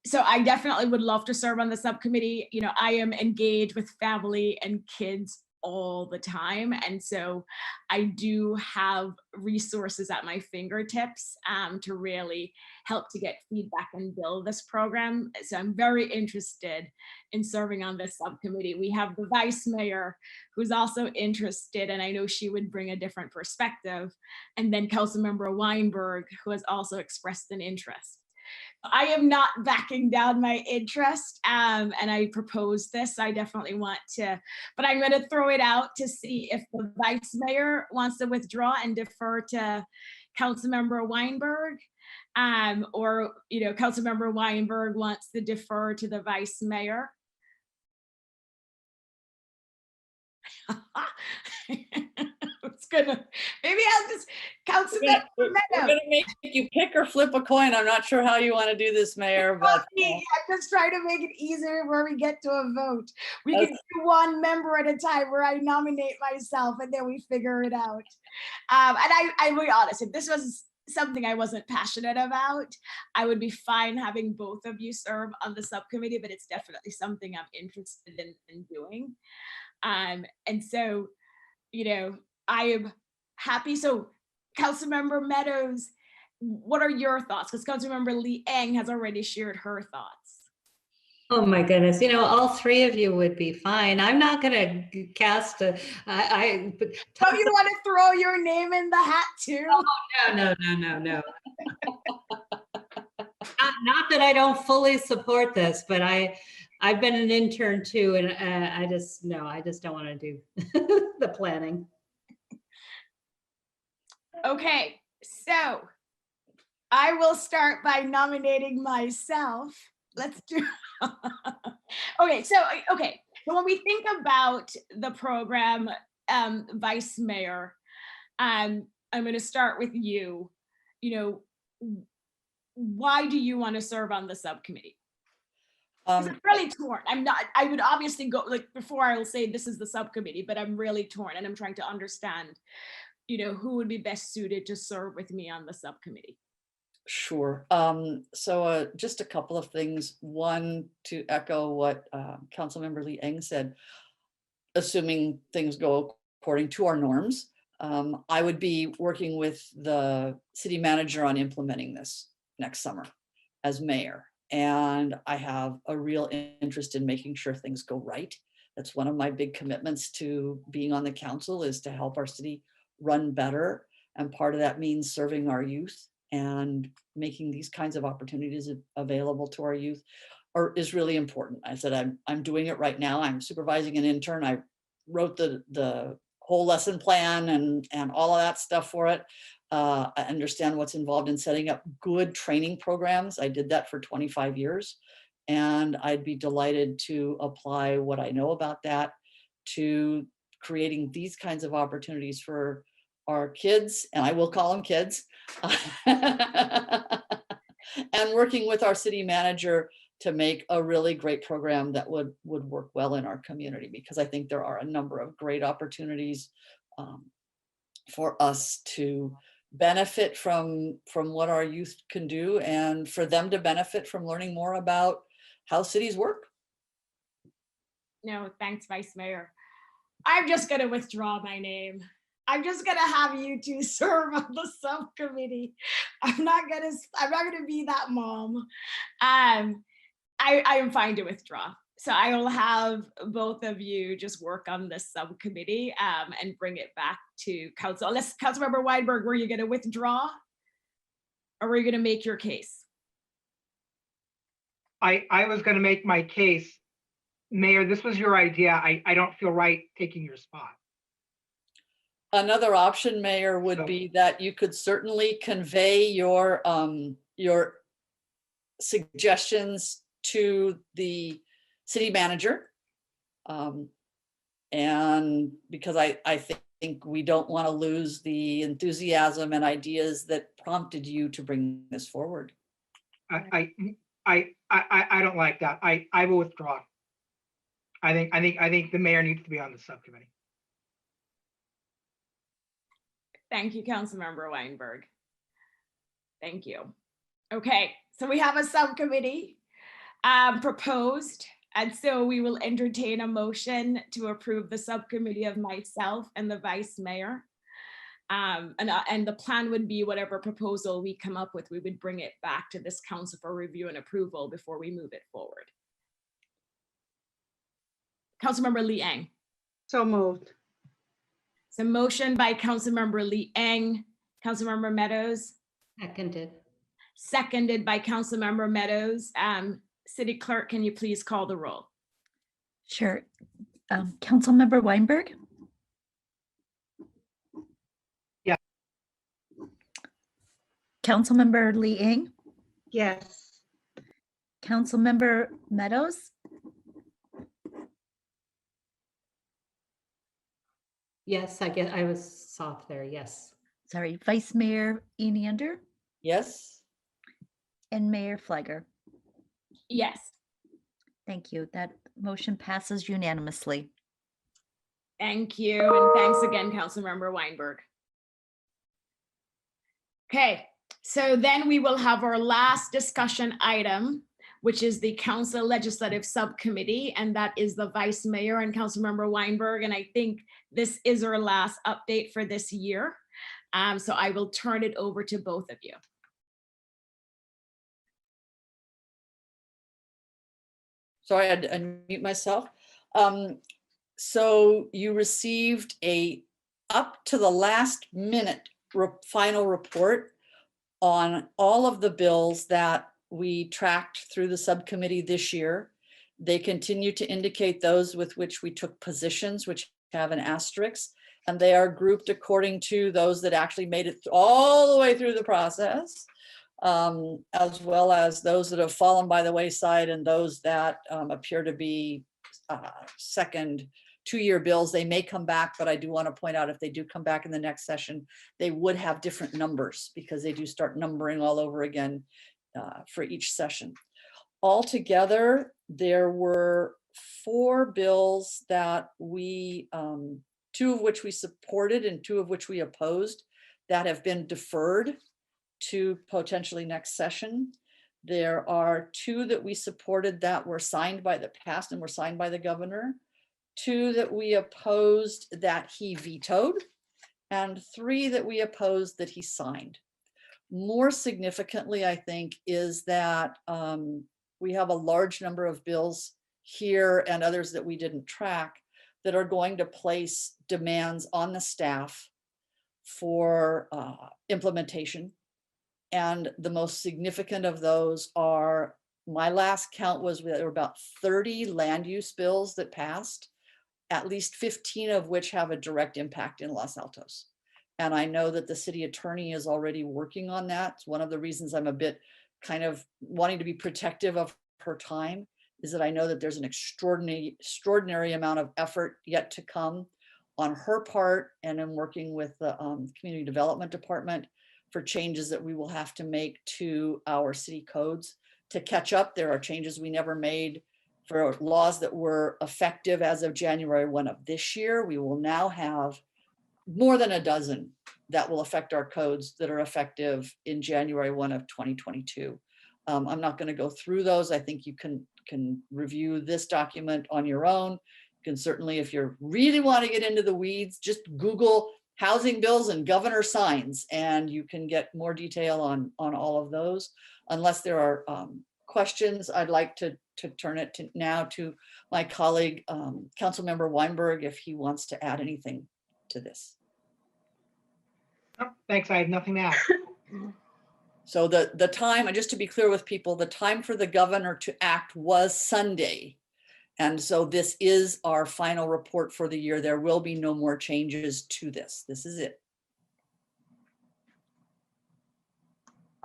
So I definitely would love to serve on the subcommittee. I am engaged with family and kids all the time. And so I do have resources at my fingertips to really help to get feedback and build this program. So I'm very interested in serving on this subcommittee. We have the vice mayor who's also interested, and I know she would bring a different perspective. And then Councilmember Weinberg, who has also expressed an interest. I am not backing down my interest, and I propose this. I definitely want to, but I'm going to throw it out to see if the vice mayor wants to withdraw and defer to Councilmember Weinberg, or Councilmember Weinberg wants to defer to the vice mayor. It's gonna, maybe I'll just We're gonna make you pick or flip a coin. I'm not sure how you want to do this, Mayor, but I'm just trying to make it easier where we get to a vote. We can do one member at a time where I nominate myself and then we figure it out. And I will be honest, if this was something I wasn't passionate about. I would be fine having both of you serve on the subcommittee, but it's definitely something I'm interested in doing. And so, you know, I am happy. So Councilmember Meadows, what are your thoughts? Because Councilmember Lee Eng has already shared her thoughts. Oh my goodness, you know, all three of you would be fine. I'm not gonna cast a, but Oh, you want to throw your name in the hat too? Oh, no. Not that I don't fully support this, but I've been an intern too, and I just don't want to do the planning. Okay, so I will start by nominating myself. Let's do. Okay, so when we think about the program, Vice Mayor, I'm going to start with you. You know, why do you want to serve on the subcommittee? I'm really torn. I would obviously go, like, before I'll say this is the subcommittee, but I'm really torn and I'm trying to understand, you know, who would be best suited to serve with me on the subcommittee. Sure. So just a couple of things. One, to echo what Councilmember Lee Eng said, assuming things go according to our norms, I would be working with the city manager on implementing this next summer as mayor. And I have a real interest in making sure things go right. That's one of my big commitments to being on the council, is to help our city run better. And part of that means serving our youth and making these kinds of opportunities available to our youth is really important. I said, I'm doing it right now. I'm supervising an intern. I wrote the whole lesson plan and all of that stuff for it. I understand what's involved in setting up good training programs. I did that for 25 years. And I'd be delighted to apply what I know about that to creating these kinds of opportunities for our kids, and I will call them kids, and working with our city manager to make a really great program that would work well in our community, because I think there are a number of great opportunities for us to benefit from what our youth can do, and for them to benefit from learning more about how cities work. No, thanks, Vice Mayor. I'm just going to withdraw my name. I'm just gonna have you two serve on the subcommittee. I'm not gonna be that mom. I am fine to withdraw. So I will have both of you just work on this subcommittee and bring it back to council. Unless Councilmember Weinberg, were you gonna withdraw? Or were you gonna make your case? I was gonna make my case. Mayor, this was your idea. I don't feel right taking your spot. Another option, Mayor, would be that you could certainly convey your suggestions to the city manager. And because I think we don't want to lose the enthusiasm and ideas that prompted you to bring this forward. I don't like that. I will withdraw. I think the mayor needs to be on the subcommittee. Thank you, Councilmember Weinberg. Thank you. Okay, so we have a subcommittee proposed, and so we will entertain a motion to approve the subcommittee of myself and the vice mayor. And the plan would be whatever proposal we come up with, we would bring it back to this council for review and approval before we move it forward. Councilmember Lee Eng. So moved. So motion by Councilmember Lee Eng. Councilmember Meadows. Seconded. Seconded by Councilmember Meadows. City Clerk, can you please call the roll? Sure. Councilmember Weinberg? Yeah. Councilmember Lee Eng? Yes. Councilmember Meadows? Yes, I guess I was soft there. Yes. Sorry, Vice Mayor Enander? Yes. And Mayor Flegger? Yes. Thank you. That motion passes unanimously. Thank you, and thanks again, Councilmember Weinberg. Okay, So then we will have our last discussion item, which is the Council Legislative Subcommittee, and that is the Vice Mayor and Councilmember Weinberg. And I think this is our last update for this year. So I will turn it over to both of you. Sorry, I had to unmute myself. So you received a up to the last minute final report on all of the bills that we tracked through the subcommittee this year. They continue to indicate those with which we took positions, which have an asterisk, and they are grouped according to those that actually made it all the way through the process, as well as those that have fallen by the wayside and those that appear to be second two-year bills. They may come back, but I do want to point out if they do come back in the next session, they would have different numbers because they do start numbering all over again for each session. Altogether, there were 4 bills that we, 2 of which we supported and 2 of which we opposed, that have been deferred to potentially next session. There are 2 that we supported that were signed by the past and were signed by the governor, 2 that we opposed that he vetoed, and 3 that we opposed that he signed. More significantly, I think, is that we have a large number of bills here and others that we didn't track that are going to place demands on the staff for implementation. And the most significant of those are, my last count was there were about 30 land use bills that passed, at least 15 of which have a direct impact in Los Altos. And I know that the city attorney is already working on that. It's one of the reasons I'm a bit kind of wanting to be protective of her time, is that I know that there's an extraordinary amount of effort yet to come on her part, and in working with the community development department for changes that we will have to make to our city codes to catch up. There are changes we never made for laws that were effective as of January 1 of this year. We will now have more than a dozen that will affect our codes that are effective in January 1 of 2022. I'm not going to go through those. I think you can review this document on your own. You can certainly, if you really want to get into the weeds, just Google housing bills and governor signs, and you can get more detail on all of those. Unless there are questions, I'd like to turn it now to my colleague, Councilmember Weinberg, if he wants to add anything to this. Oh, thanks, I have nothing to add. So the time, and just to be clear with people, the time for the governor to act was Sunday. And so this is our final report for the year. There will be no more changes to this. This is it.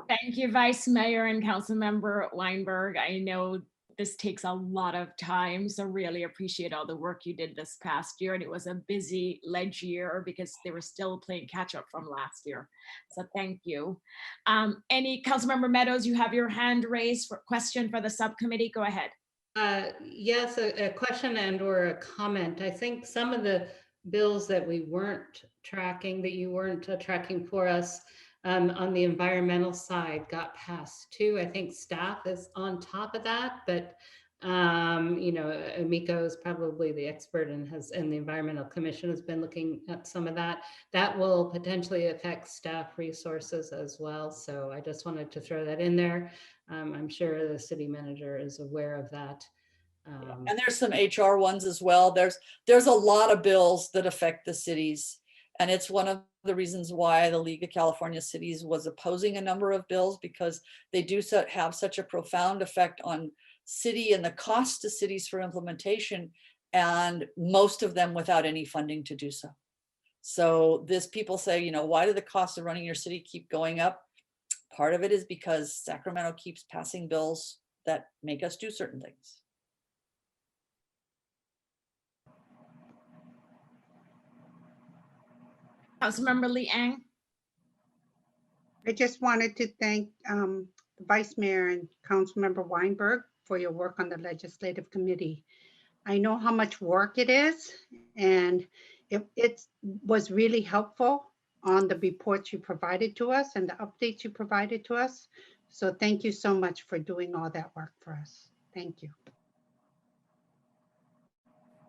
Thank you, Vice Mayor and Councilmember Weinberg. I know this takes a lot of time, so really appreciate all the work you did this past year. And it was a busy ledge year because they were still playing catch up from last year. So thank you. Any Councilmember Meadows, you have your hand raised for question for the subcommittee. Go ahead. Yes, a question and or a comment. I think some of the bills that we weren't tracking, that you weren't tracking for us on the environmental side got passed too. I think staff is on top of that, but you know, Amiko is probably the expert and the Environmental Commission has been looking at some of that. That will potentially affect staff resources as well. So I just wanted to throw that in there. I'm sure the city manager is aware of that. And there's some HR ones as well. There's a lot of bills that affect the cities. And it's one of the reasons why the League of California Cities was opposing a number of bills, because they do have such a profound effect on city and the cost to cities for implementation, and most of them without any funding to do so. So people say, you know, why do the costs of running your city keep going up? Part of it is because Sacramento keeps passing bills that make us do certain things. Councilmember Liang. I just wanted to thank the Vice Mayor and Councilmember Weinberg for your work on the Legislative Committee. I know how much work it is, and it was really helpful on the reports you provided to us and the updates you provided to us. So thank you so much for doing all that work for us. Thank you.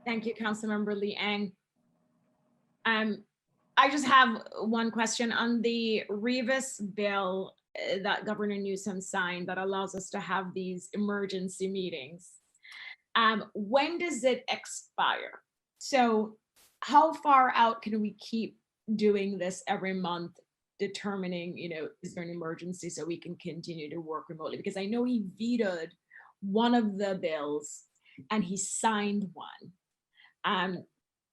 Thank you, Councilmember Liang. I just have one question on the Rivas bill that Governor Newsom signed that allows us to have these emergency meetings. When does it expire? So how far out can we keep doing this every month, determining, is there an emergency so we can continue to work remotely? Because I know he vetoed one of the bills and he signed one.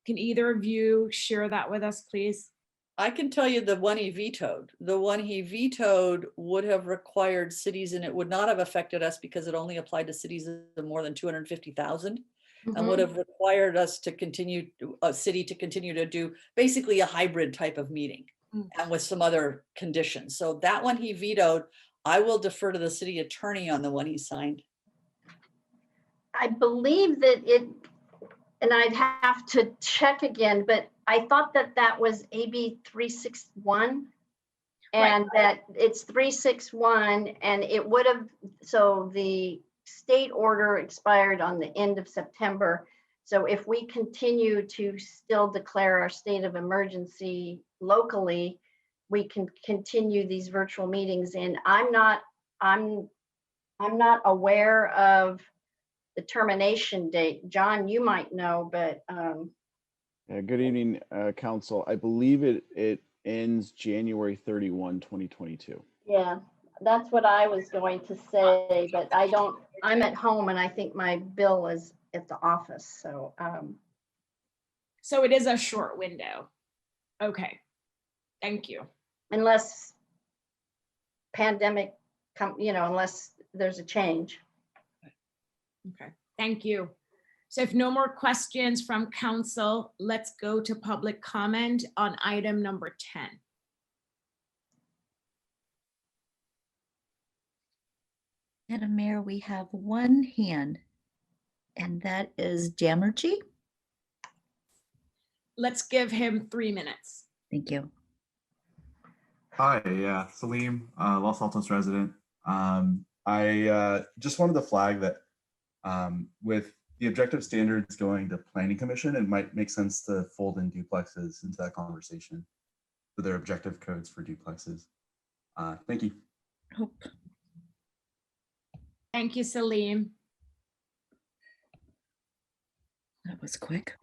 Can either of you share that with us, please? I can tell you the one he vetoed. The one he vetoed would have required cities, and it would not have affected us because it only applied to cities of more than 250,000, and would have required us to continue, a city to continue to do basically a hybrid type of meeting and with some other conditions. So that one he vetoed. I will defer to the city attorney on the one he signed. I believe that it, and I'd have to check again, but I thought that that was AB 361 and that it's 361 and it would have, so the state order expired on the end of September. So if we continue to still declare our state of emergency locally, we can continue these virtual meetings. And I'm not aware of the termination date. John, you might know, but yeah, good evening, Council. I believe it ends January 31, 2022. yeah, that's what I was going to say, but I'm at home and I think my bill is at the office. So so it is a short window. Okay, thank you. Unless pandemic unless there's a change. Okay, thank you. So if no more questions from council, let's go to public comment on item number 10. Madam Mayor, we have one hand, and that is Jamergy. Let's give him 3 minutes. Thank you. Hi, yeah, Salim, Los Altos resident. I just wanted to flag that with the objective standards going to Planning Commission, it might make sense to fold in duplexes into that conversation for their objective codes for duplexes. Thank you. Thank you, Salim. That was quick.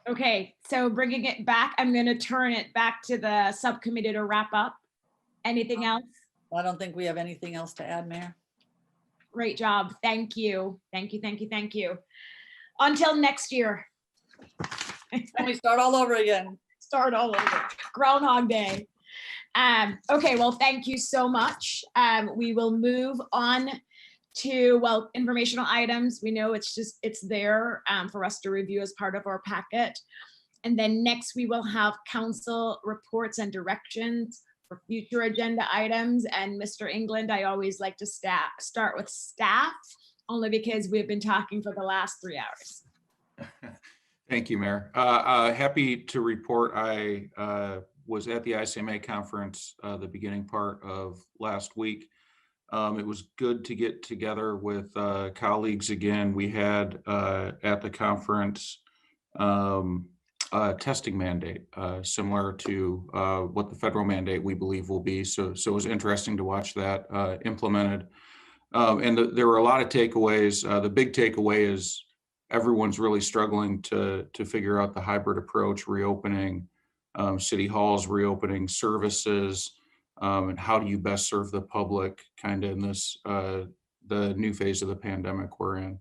Okay, so bringing it back, I'm going to turn it back to the subcommittee to wrap up. Anything else? I don't think we have anything else to add, Mayor. Great job. Thank you. Thank you, thank you, thank you. Until next year. And we start all over again. Start all over. Groundhog Day. Okay, well, thank you so much. We will move on to, well, informational items. We know it's there for us to review as part of our packet. And then next we will have council reports and directions for future agenda items. And Mr. England, I always like to start with staff, only because we've been talking for the last 3 hours. Thank you, Mayor. Happy to report I was at the ICMA conference the beginning part of last week. It was good to get together with colleagues again. We had at the conference a testing mandate similar to what the federal mandate we believe will be. So it was interesting to watch that implemented. And there were a lot of takeaways. The big takeaway is everyone's really struggling to figure out the hybrid approach, reopening city halls, reopening services, and how do you best serve the public kind of in this, the new phase of the pandemic we're in.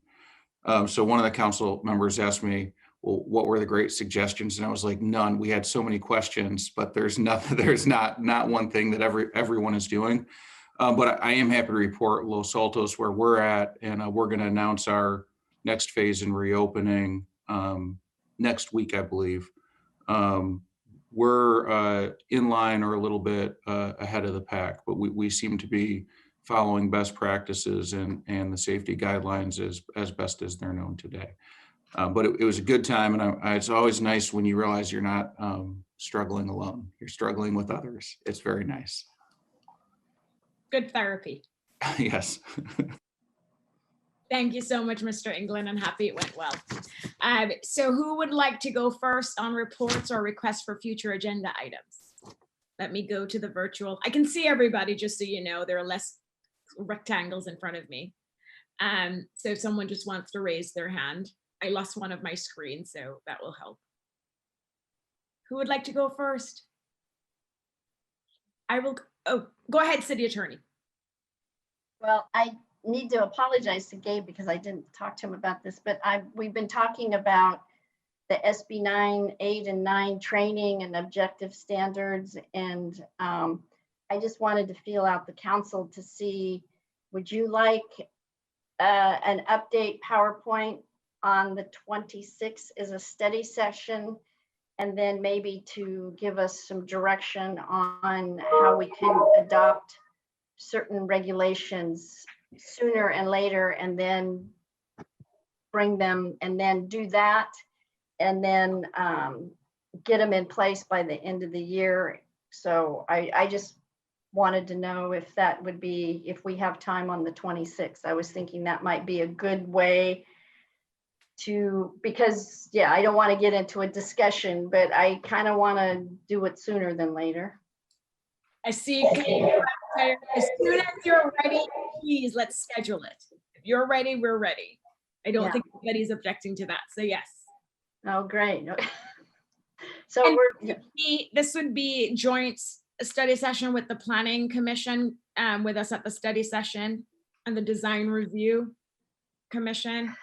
So one of the council members asked me, well, what were the great suggestions? And I was like, none. We had so many questions, but there's not one thing that everyone is doing. But I am happy to report Los Altos where we're at, and we're going to announce our next phase in reopening next week, I believe. We're in line or a little bit ahead of the pack, but we seem to be following best practices and the safety guidelines as best as they're known today. But it was a good time, and it's always nice when you realize you're not struggling alone. You're struggling with others. It's very nice. Good therapy. Yes. Thank you so much, Mr. England. I'm happy it went well. So who would like to go first on reports or requests for future agenda items? Let me go to the virtual. I can see everybody, just so you know, there are less rectangles in front of me. So if someone just wants to raise their hand, I lost one of my screens, so that will help. Who would like to go first? I will, oh, go ahead, City Attorney. Well, I need to apologize to Gabe because I didn't talk to him about this, but we've been talking about the SB 9, 8, and 9 training and objective standards. And I just wanted to feel out the council to see, would you like an update PowerPoint on the 26th as a study session? And then maybe to give us some direction on how we can adopt certain regulations sooner and later, and then bring them, and then do that, and then get them in place by the end of the year. So I just wanted to know if that would be, if we have time on the 26th. I was thinking that might be a good way to, because yeah, I don't want to get into a discussion, but I kind of want to do it sooner than later. I see. As soon as you're ready, please, let's schedule it. If you're ready, we're ready. I don't think anybody's objecting to that. So yes. Oh, great. So this would be joint study session with the Planning Commission, with us at the study session, and the Design Review Commission.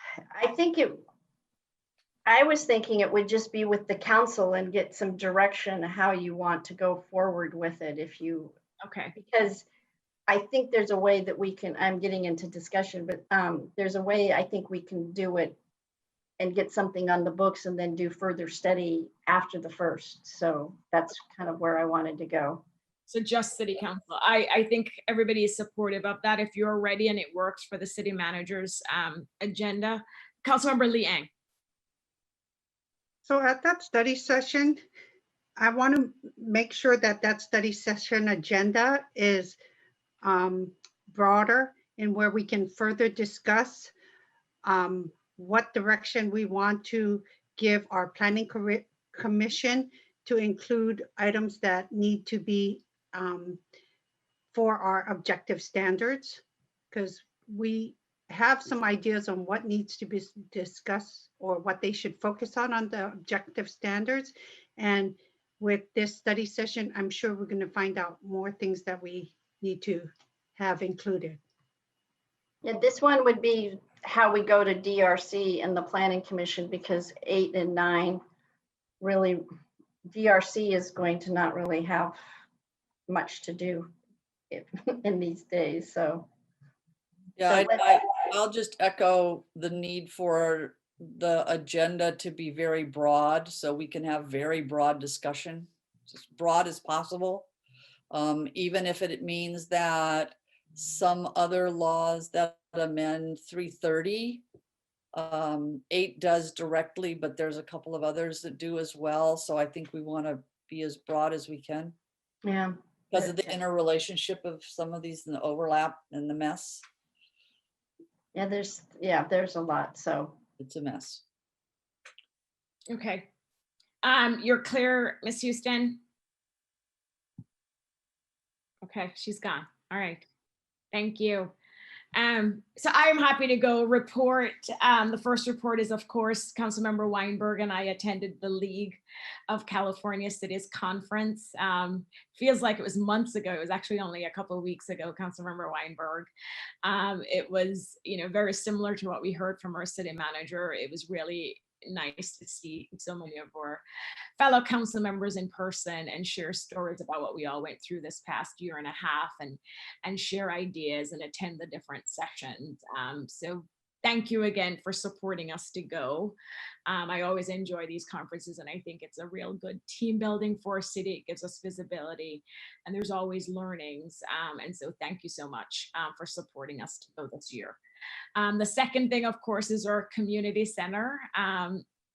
I was thinking it would just be with the council and get some direction how you want to go forward with it. If you, okay, because I think there's a way that we can, I'm getting into discussion, but there's a way I think we can do it and get something on the books and then do further study after the first. So that's kind of where I wanted to go. So just City Council. I think everybody is supportive of that. If you're ready and it works for the city manager's agenda. Councilmember Liang. So at that study session, I want to make sure that that study session agenda is broader and where we can further discuss what direction we want to give our planning commission to include items that need to be for our objective standards, because we have some ideas on what needs to be discussed or what they should focus on the objective standards. And with this study session, I'm sure we're going to find out more things that we need to have included. Yeah, this one would be how we go to DRC and the Planning Commission, because 8 and 9 really, DRC is going to not really have much to do in these days. So yeah, I'll just echo the need for the agenda to be very broad, so we can have very broad discussion, as broad as possible. Even if it means that some other laws that amend 330, 8 does directly, but there's a couple of others that do as well. So I think we want to be as broad as we can. Yeah. Because of the interrelationship of some of these and the overlap and the mess. Yeah, there's a lot. So it's a mess. Okay. You're clear, Ms. Houston? Okay, she's gone. All right. Thank you. So I'm happy to go report. The first report is, of course, Councilmember Weinberg and I attended the League of California Cities Conference. Feels like it was months ago. It was actually only a couple of weeks ago, Councilmember Weinberg. It was, very similar to what we heard from our city manager. It was really nice to see so many of our fellow council members in person and share stories about what we all went through this past year and a half, and share ideas and attend the different sessions. So thank you again for supporting us to go. I always enjoy these conferences, and I think it's a real good team building for a city. It gives us visibility, and there's always learnings. And so thank you so much for supporting us to go this year. The second thing, of course, is our community center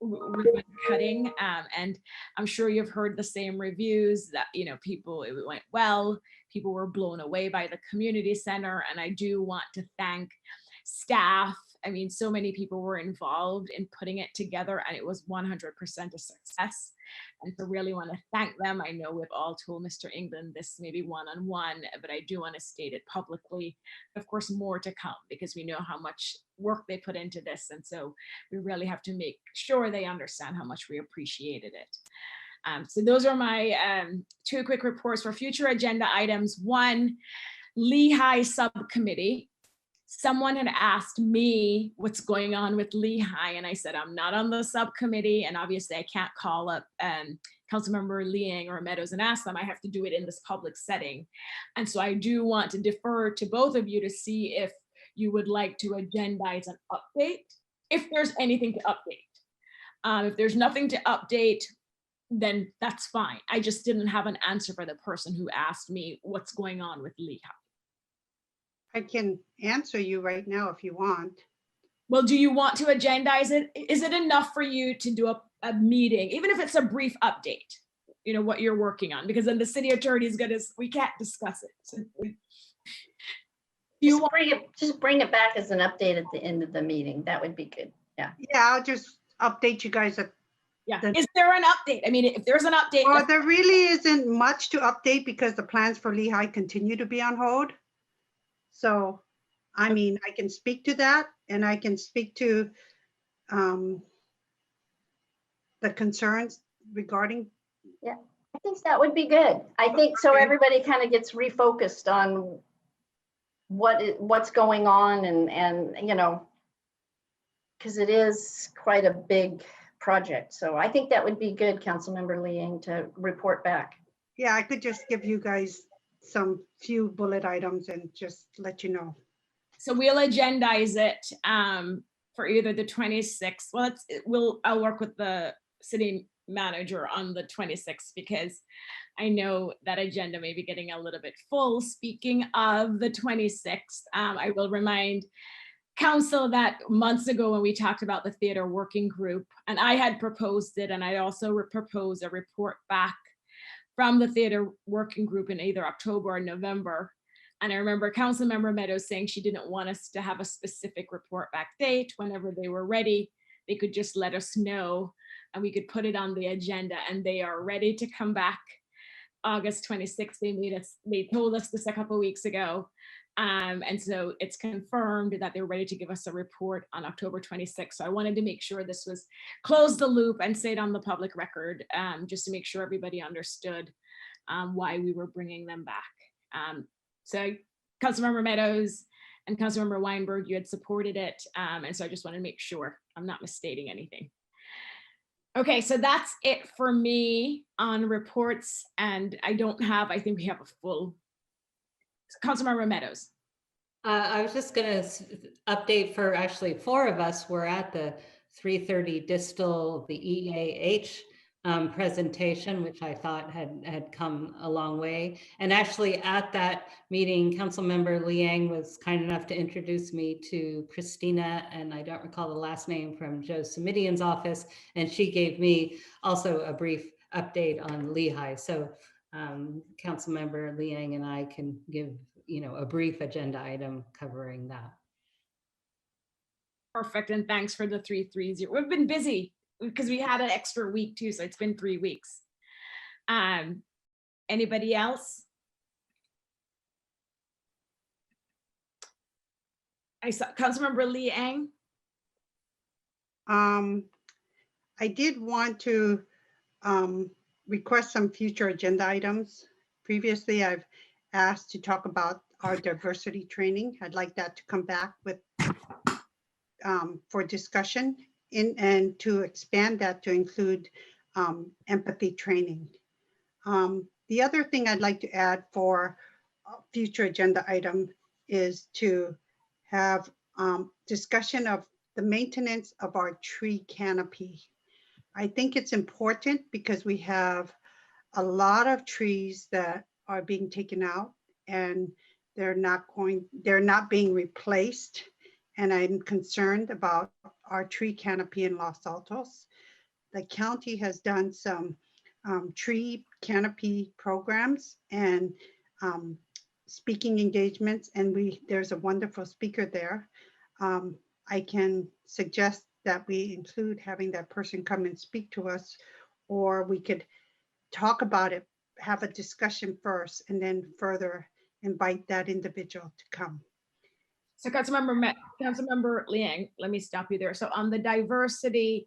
ribbon cutting, and I'm sure you've heard the same reviews that, you know, people, it went well, people were blown away by the community center, and I do want to thank staff. I mean, so many people were involved in putting it together, and it was 100% a success. And so really want to thank them. I know we've all told Mr. England this maybe one-on-one, but I do want to state it publicly. Of course, more to come, because we know how much work they put into this. And so we really have to make sure they understand how much we appreciated it. So those are my two quick reports for future agenda items. One, Lehigh subcommittee. Someone had asked me what's going on with Lehigh, and I said, I'm not on the subcommittee, and obviously I can't call up Councilmember Liang or Meadows and ask them. I have to do it in this public setting. And so I do want to defer to both of you to see if you would like to agendize an update, if there's anything to update. If there's nothing to update, then that's fine. I just didn't have an answer for the person who asked me what's going on with Lehigh. I can answer you right now if you want. Well, do you want to agendize it? Is it enough for you to do a meeting, even if it's a brief update, you know, what you're working on? Because then the city attorney is gonna, we can't discuss it. So just bring it back as an update at the end of the meeting. That would be good. Yeah. Yeah, I'll just update you guys at. Yeah. Is there an update? I mean, if there's an update. Well, there really isn't much to update because the plans for Lehigh continue to be on hold. So, I mean, I can speak to that, and I can speak to the concerns regarding. Yeah, I think that would be good. I think so everybody kind of gets refocused on what's going on, and you know, because it is quite a big project. So I think that would be good, Councilmember Liang, to report back. Yeah, I could just give you guys some few bullet items and just let you know. So we'll agendize it for either the 26th. Well, I'll work with the city manager on the 26th, because I know that agenda may be getting a little bit full. Speaking of the 26th, I will remind council that months ago when we talked about the theater working group, and I had proposed it, and I also proposed a report back from the theater working group in either October or November. And I remember Councilmember Meadows saying she didn't want us to have a specific report back date. Whenever they were ready, they could just let us know and we could put it on the agenda, and they are ready to come back August 26th. They told us this a couple of weeks ago. And so it's confirmed that they're ready to give us a report on October 26th. So I wanted to make sure this was close the loop and say it on the public record, just to make sure everybody understood why we were bringing them back. So Councilmember Meadows and Councilmember Weinberg, you had supported it. And so I just wanted to make sure I'm not misstating anything. Okay, so that's it for me on reports. And I think we have a full. Councilmember Meadows. I was just going to update for actually 4 of us were at the 3:30 Distal, the EAH presentation, which I thought had come a long way. And actually at that meeting, Councilmember Liang was kind enough to introduce me to Christina, and I don't recall the last name, from Joe Simidian's office. And she gave me also a brief update on Lehigh. So Councilmember Liang and I can give, you know, a brief agenda item covering that. Perfect, and thanks for the 330. We've been busy because we had an extra week too, so it's been 3 weeks. Anybody else? I saw Councilmember Liang. I did want to request some future agenda items. Previously, I've asked to talk about our diversity training. I'd like that to come back with for discussion and to expand that to include empathy training. The other thing I'd like to add for a future agenda item is to have discussion of the maintenance of our tree canopy. I think it's important because we have a lot of trees that are being taken out and they're not being replaced. and I'm concerned about our tree canopy in Los Altos. The county has done some tree canopy programs and speaking engagements, and there's a wonderful speaker there. I can suggest that we include having that person come and speak to us, or we could talk about it, have a discussion first, and then further invite that individual to come. So Councilmember Liang, let me stop you there. So on the diversity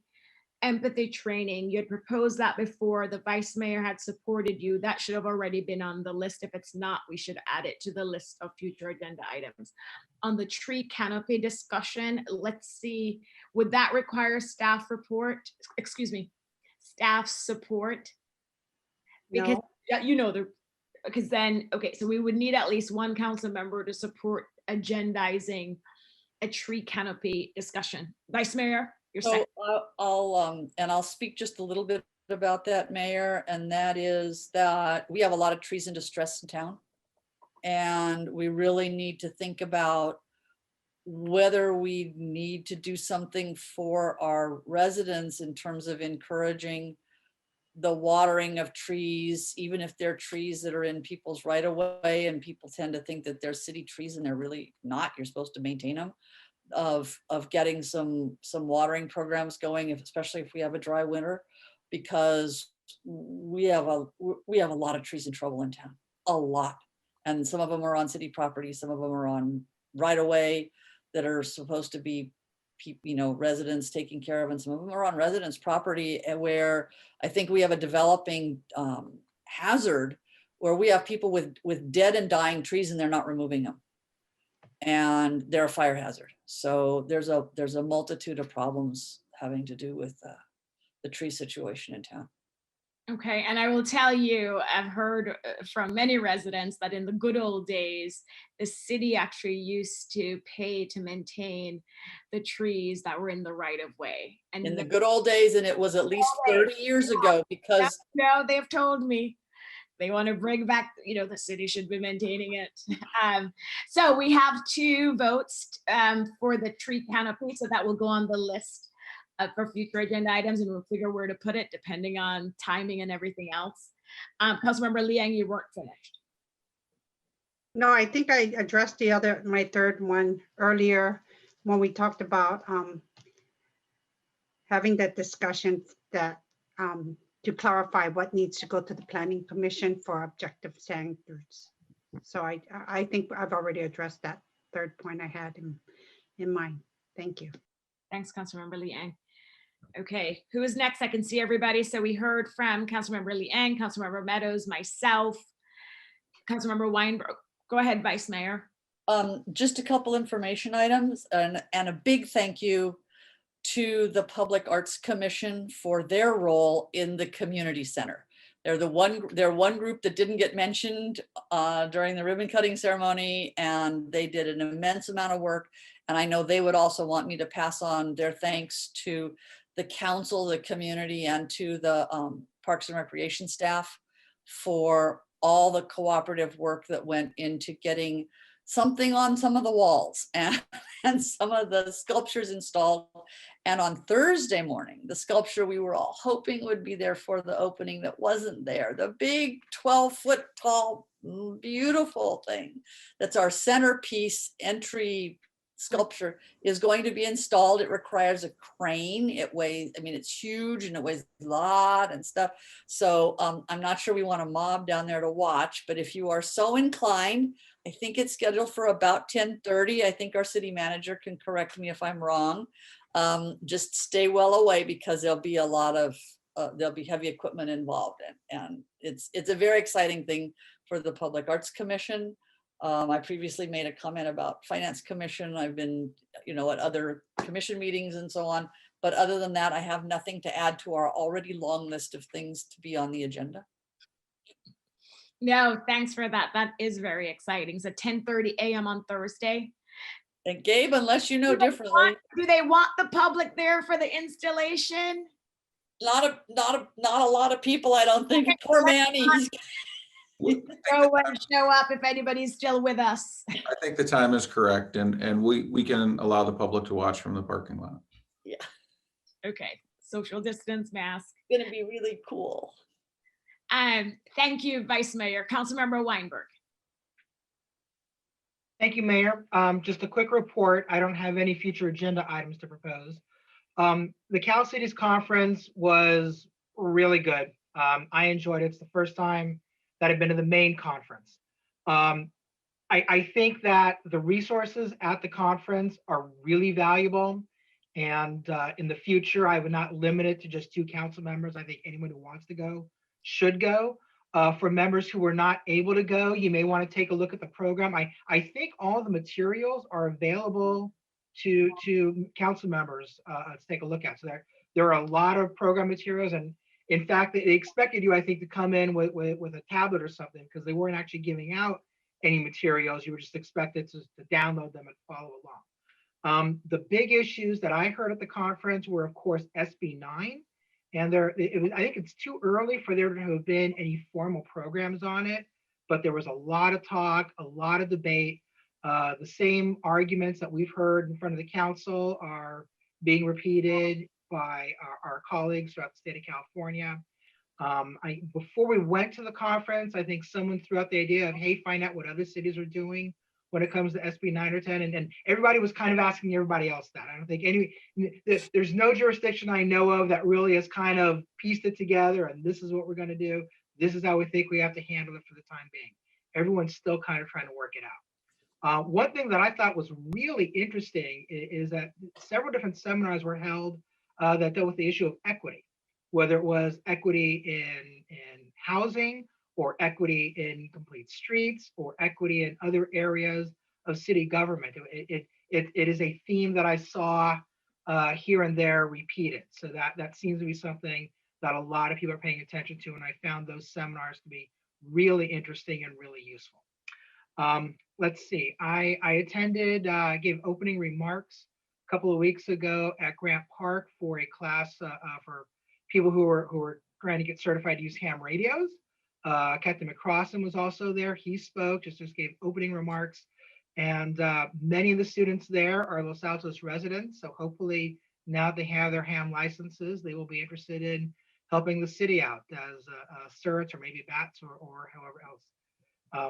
empathy training, you had proposed that before, the vice mayor had supported you. That should have already been on the list. If it's not, we should add it to the list of future agenda items. On the tree canopy discussion, let's see, would that require staff support? Because No. because then, okay, so we would need at least one council member to support agendizing a tree canopy discussion. Vice Mayor, you're So second. I'll speak just a little bit about that, Mayor, and that is that we have a lot of trees in distress in town. And we really need to think about whether we need to do something for our residents in terms of encouraging the watering of trees, even if they're trees that are in people's right of way, and people tend to think that they're city trees and they're really not. You're supposed to maintain them. Of getting some watering programs going, especially if we have a dry winter, because we have a lot of trees in trouble in town, a lot, and some of them are on city property, some of them are on right of way that are supposed to be, residents taking care of, and some of them are on residents' property, and where I think we have a developing hazard where we have people with dead and dying trees and they're not removing them. And they're a fire hazard. So there's a multitude of problems having to do with the tree situation in town. Okay, and I will tell you, I've heard from many residents that in the good old days, the city actually used to pay to maintain the trees that were in the right of way. And in the good old days, and it was at least 30 years ago, because no, they've told me they want to bring back, the city should be maintaining it. So we have 2 votes for the tree canopy, so that will go on the list for future agenda items, and we'll figure where to put it depending on timing and everything else. Councilmember Liang, you weren't finished. No, I think I addressed my third one earlier when we talked about having that discussion that to clarify what needs to go to the Planning Commission for objective standards. So I think I've already addressed that third point I had in mind. Thank you. Thanks, Councilmember Liang. Okay, who is next? I can see everybody. So we heard from Councilmember Liang, Councilmember Meadows, myself, Councilmember Weinberg. Go ahead, Vice Mayor. Just a couple information items, and a big thank you to the Public Arts Commission for their role in the community center. They're one group that didn't get mentioned during the ribbon cutting ceremony, and they did an immense amount of work. And I know they would also want me to pass on their thanks to the council, the community, and to the Parks and Recreation staff for all the cooperative work that went into getting something on some of the walls and some of the sculptures installed. And on Thursday morning, the sculpture we were all hoping would be there for the opening that wasn't there, the big 12-foot tall, beautiful thing that's our centerpiece entry sculpture is going to be installed. It requires a crane. It weighs, it's huge and it weighs a lot and stuff. So I'm not sure we want a mob down there to watch, but if you are so inclined, I think it's scheduled for about 10:30. I think our city manager can correct me if I'm wrong. Just stay well away, because there'll be a lot of, there'll be heavy equipment involved, and it's a very exciting thing for the Public Arts Commission. I previously made a comment about Finance Commission. I've been, at other commission meetings and so on. But other than that, I have nothing to add to our already long list of things to be on the agenda. No, thanks for that. That is very exciting. So 10:30 a.m. on Thursday. And Gabe, unless you know differently. Do they want the public there for the installation? Not a lot of people, I don't think. Poor man, No one show up if anybody's still with us. I think the time is correct, and we can allow the public to watch from the parking lot. Yeah, Okay, social distance, mask. it's gonna be really cool. Thank you, Vice Mayor. Councilmember Weinberg. Thank you, Mayor. Just a quick report. I don't have any future agenda items to propose. The Cal Cities Conference was really good. I enjoyed it. It's the first time that I've been to the main conference. I think that the resources at the conference are really valuable. And in the future, I would not limit it to just 2 council members. I think anyone who wants to go should go. For members who were not able to go, you may want to take a look at the program. I think all the materials are available to council members to take a look at. So there are a lot of program materials, and in fact, they expected you, I think, to come in with a tablet or something, because they weren't actually giving out any materials. You were just expected to download them and follow along. The big issues that I heard at the conference were, of course, SB9. And I think it's too early for there to have been any formal programs on it, but there was a lot of talk, a lot of debate. The same arguments that we've heard in front of the council are being repeated by our colleagues throughout the state of California. Before we went to the conference, I think someone threw out the idea of, hey, find out what other cities are doing when it comes to SB 9 or 10, and everybody was kind of asking everybody else that. I don't think there's no jurisdiction I know of that really has kind of pieced it together, and this is what we're going to do. This is how we think we have to handle it for the time being. Everyone's still kind of trying to work it out. One thing that I thought was really interesting is that several different seminars were held that dealt with the issue of equity, whether it was equity in housing, or equity in complete streets, or equity in other areas of city government. It is a theme that I saw here and there repeated. So that seems to be something that a lot of people are paying attention to, and I found those seminars to be really interesting and really useful. Let's see, I attended, gave opening remarks a couple of weeks ago at Grant Park for a class for people who were trying to get certified to use ham radios. Captain McCrossan was also there. He spoke, just gave opening remarks. And many of the students there are Los Altos residents. So hopefully now they have their ham licenses, they will be interested in helping the city out as certs or maybe bats or however else.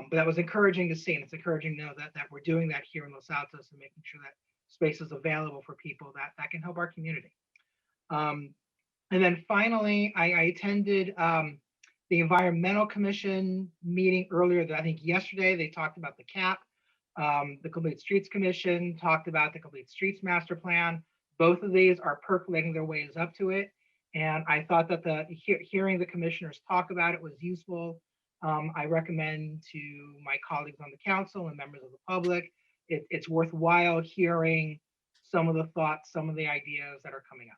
But that was encouraging to see, and it's encouraging to know that we're doing that here in Los Altos and making sure that space is available for people that can help our community. And then finally, I attended the Environmental Commission meeting earlier, I think yesterday. They talked about the CAP. The Complete Streets Commission talked about the Complete Streets Master Plan. Both of these are percolating their ways up to it. And I thought that hearing the commissioners talk about it was useful. I recommend to my colleagues on the council and members of the public, it's worthwhile hearing some of the thoughts, some of the ideas that are coming up.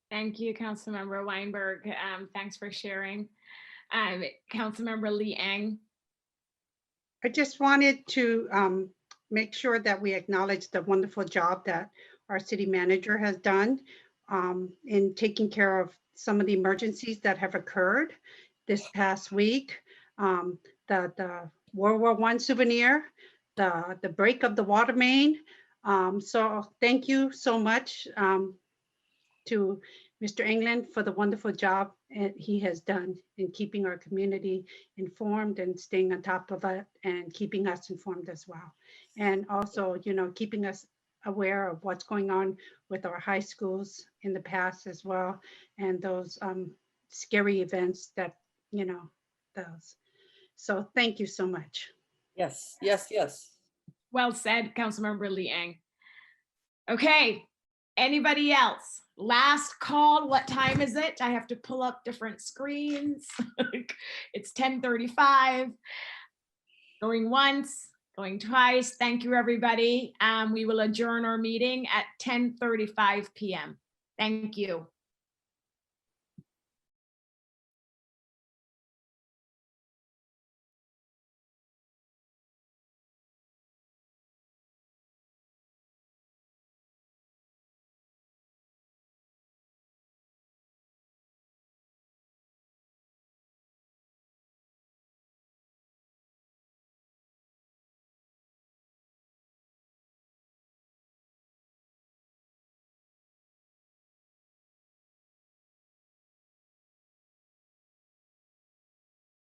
Thank you, Councilmember Weinberg. Thanks for sharing. Councilmember Lee Eng. I just wanted to make sure that we acknowledge the wonderful job that our city manager has done in taking care of some of the emergencies that have occurred this past week. The World War I souvenir, the break of the water main. So thank you so much to Mr. England for the wonderful job he has done in keeping our community informed and staying on top of it and keeping us informed as well. And also, keeping us aware of what's going on with our high schools in the past as well. And those scary events that, those. So thank you so much. Yes, yes, yes. Well said, Councilmember Lee Eng. Okay, anybody else? Last call, what time is it? I have to pull up different screens. It's 10:35. Going once, going twice. Thank you, everybody. We will adjourn our meeting at 10:35 p.m. Thank you.